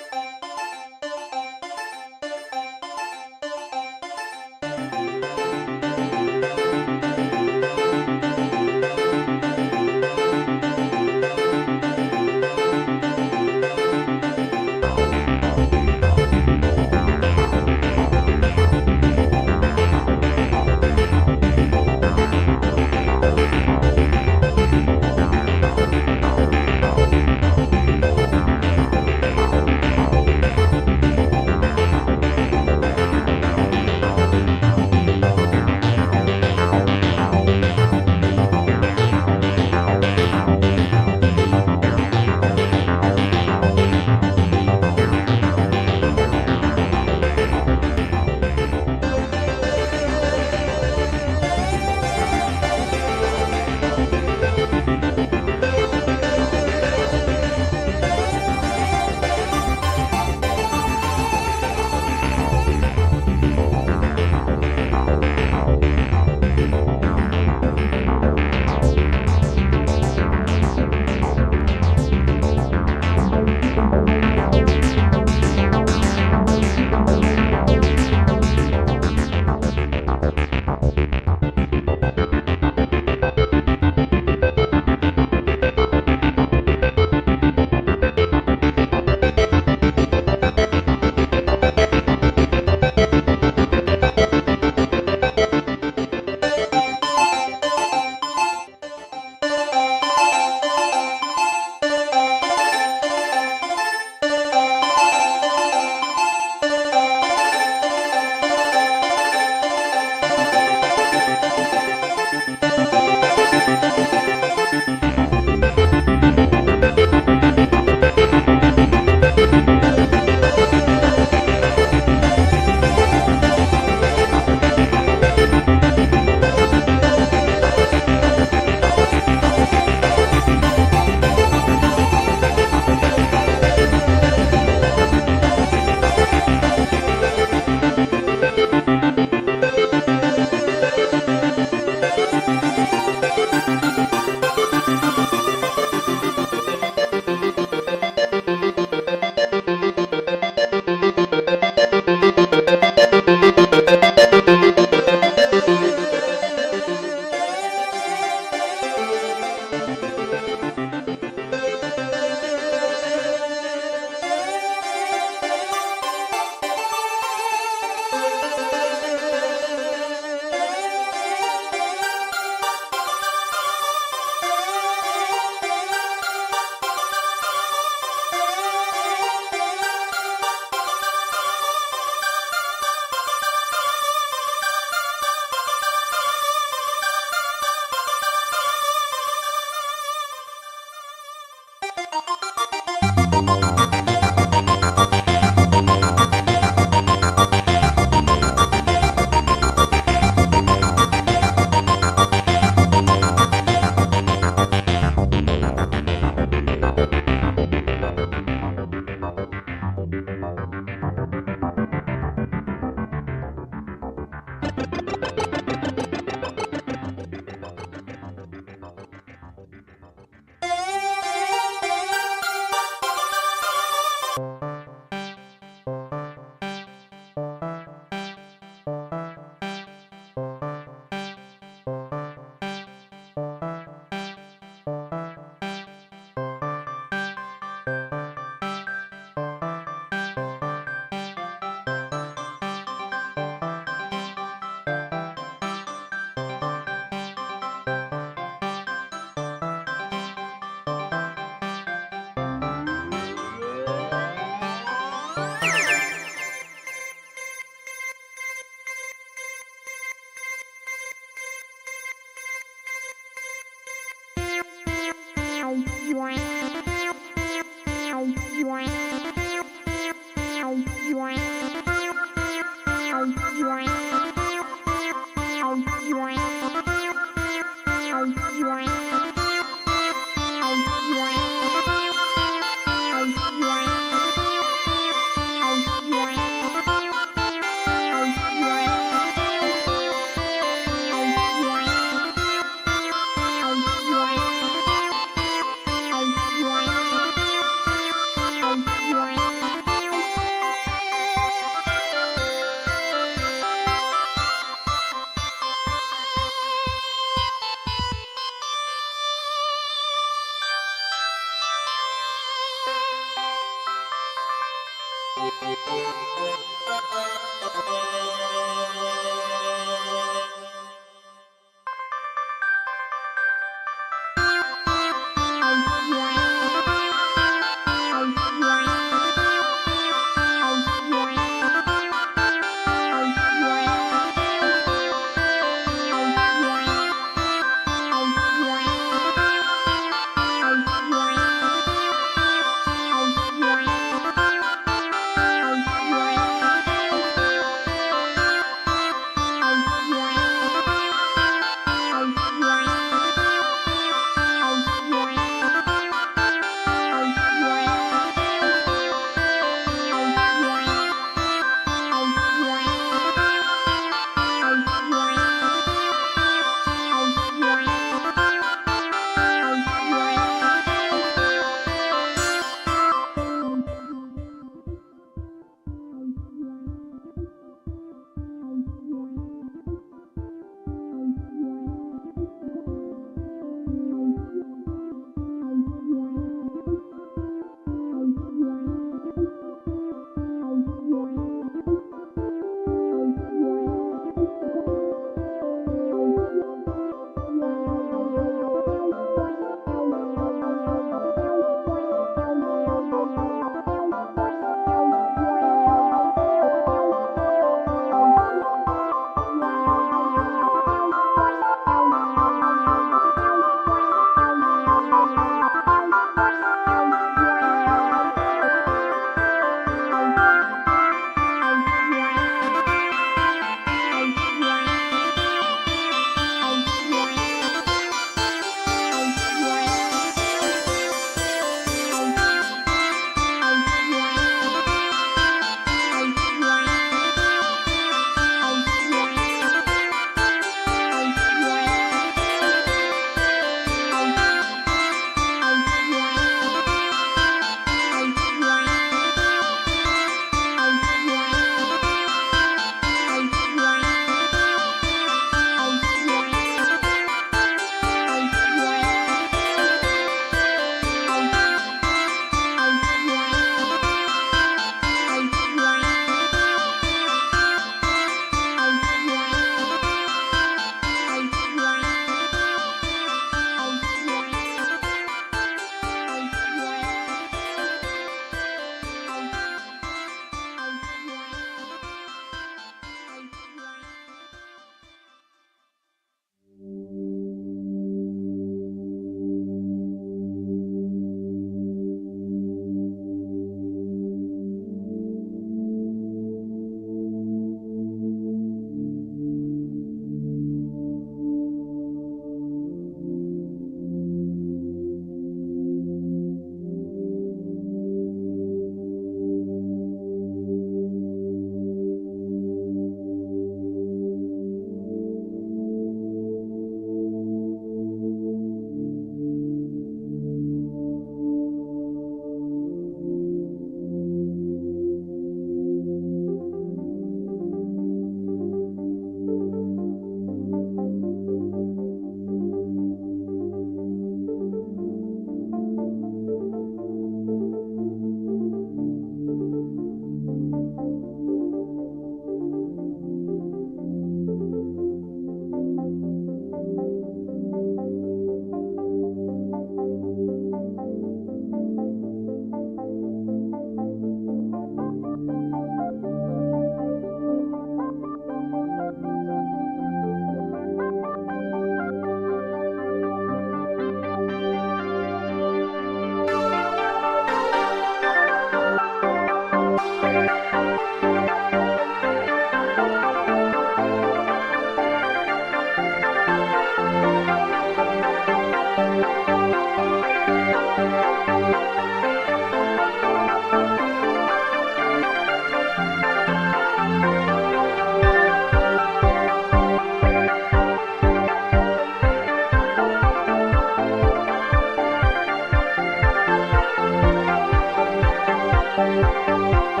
Bye.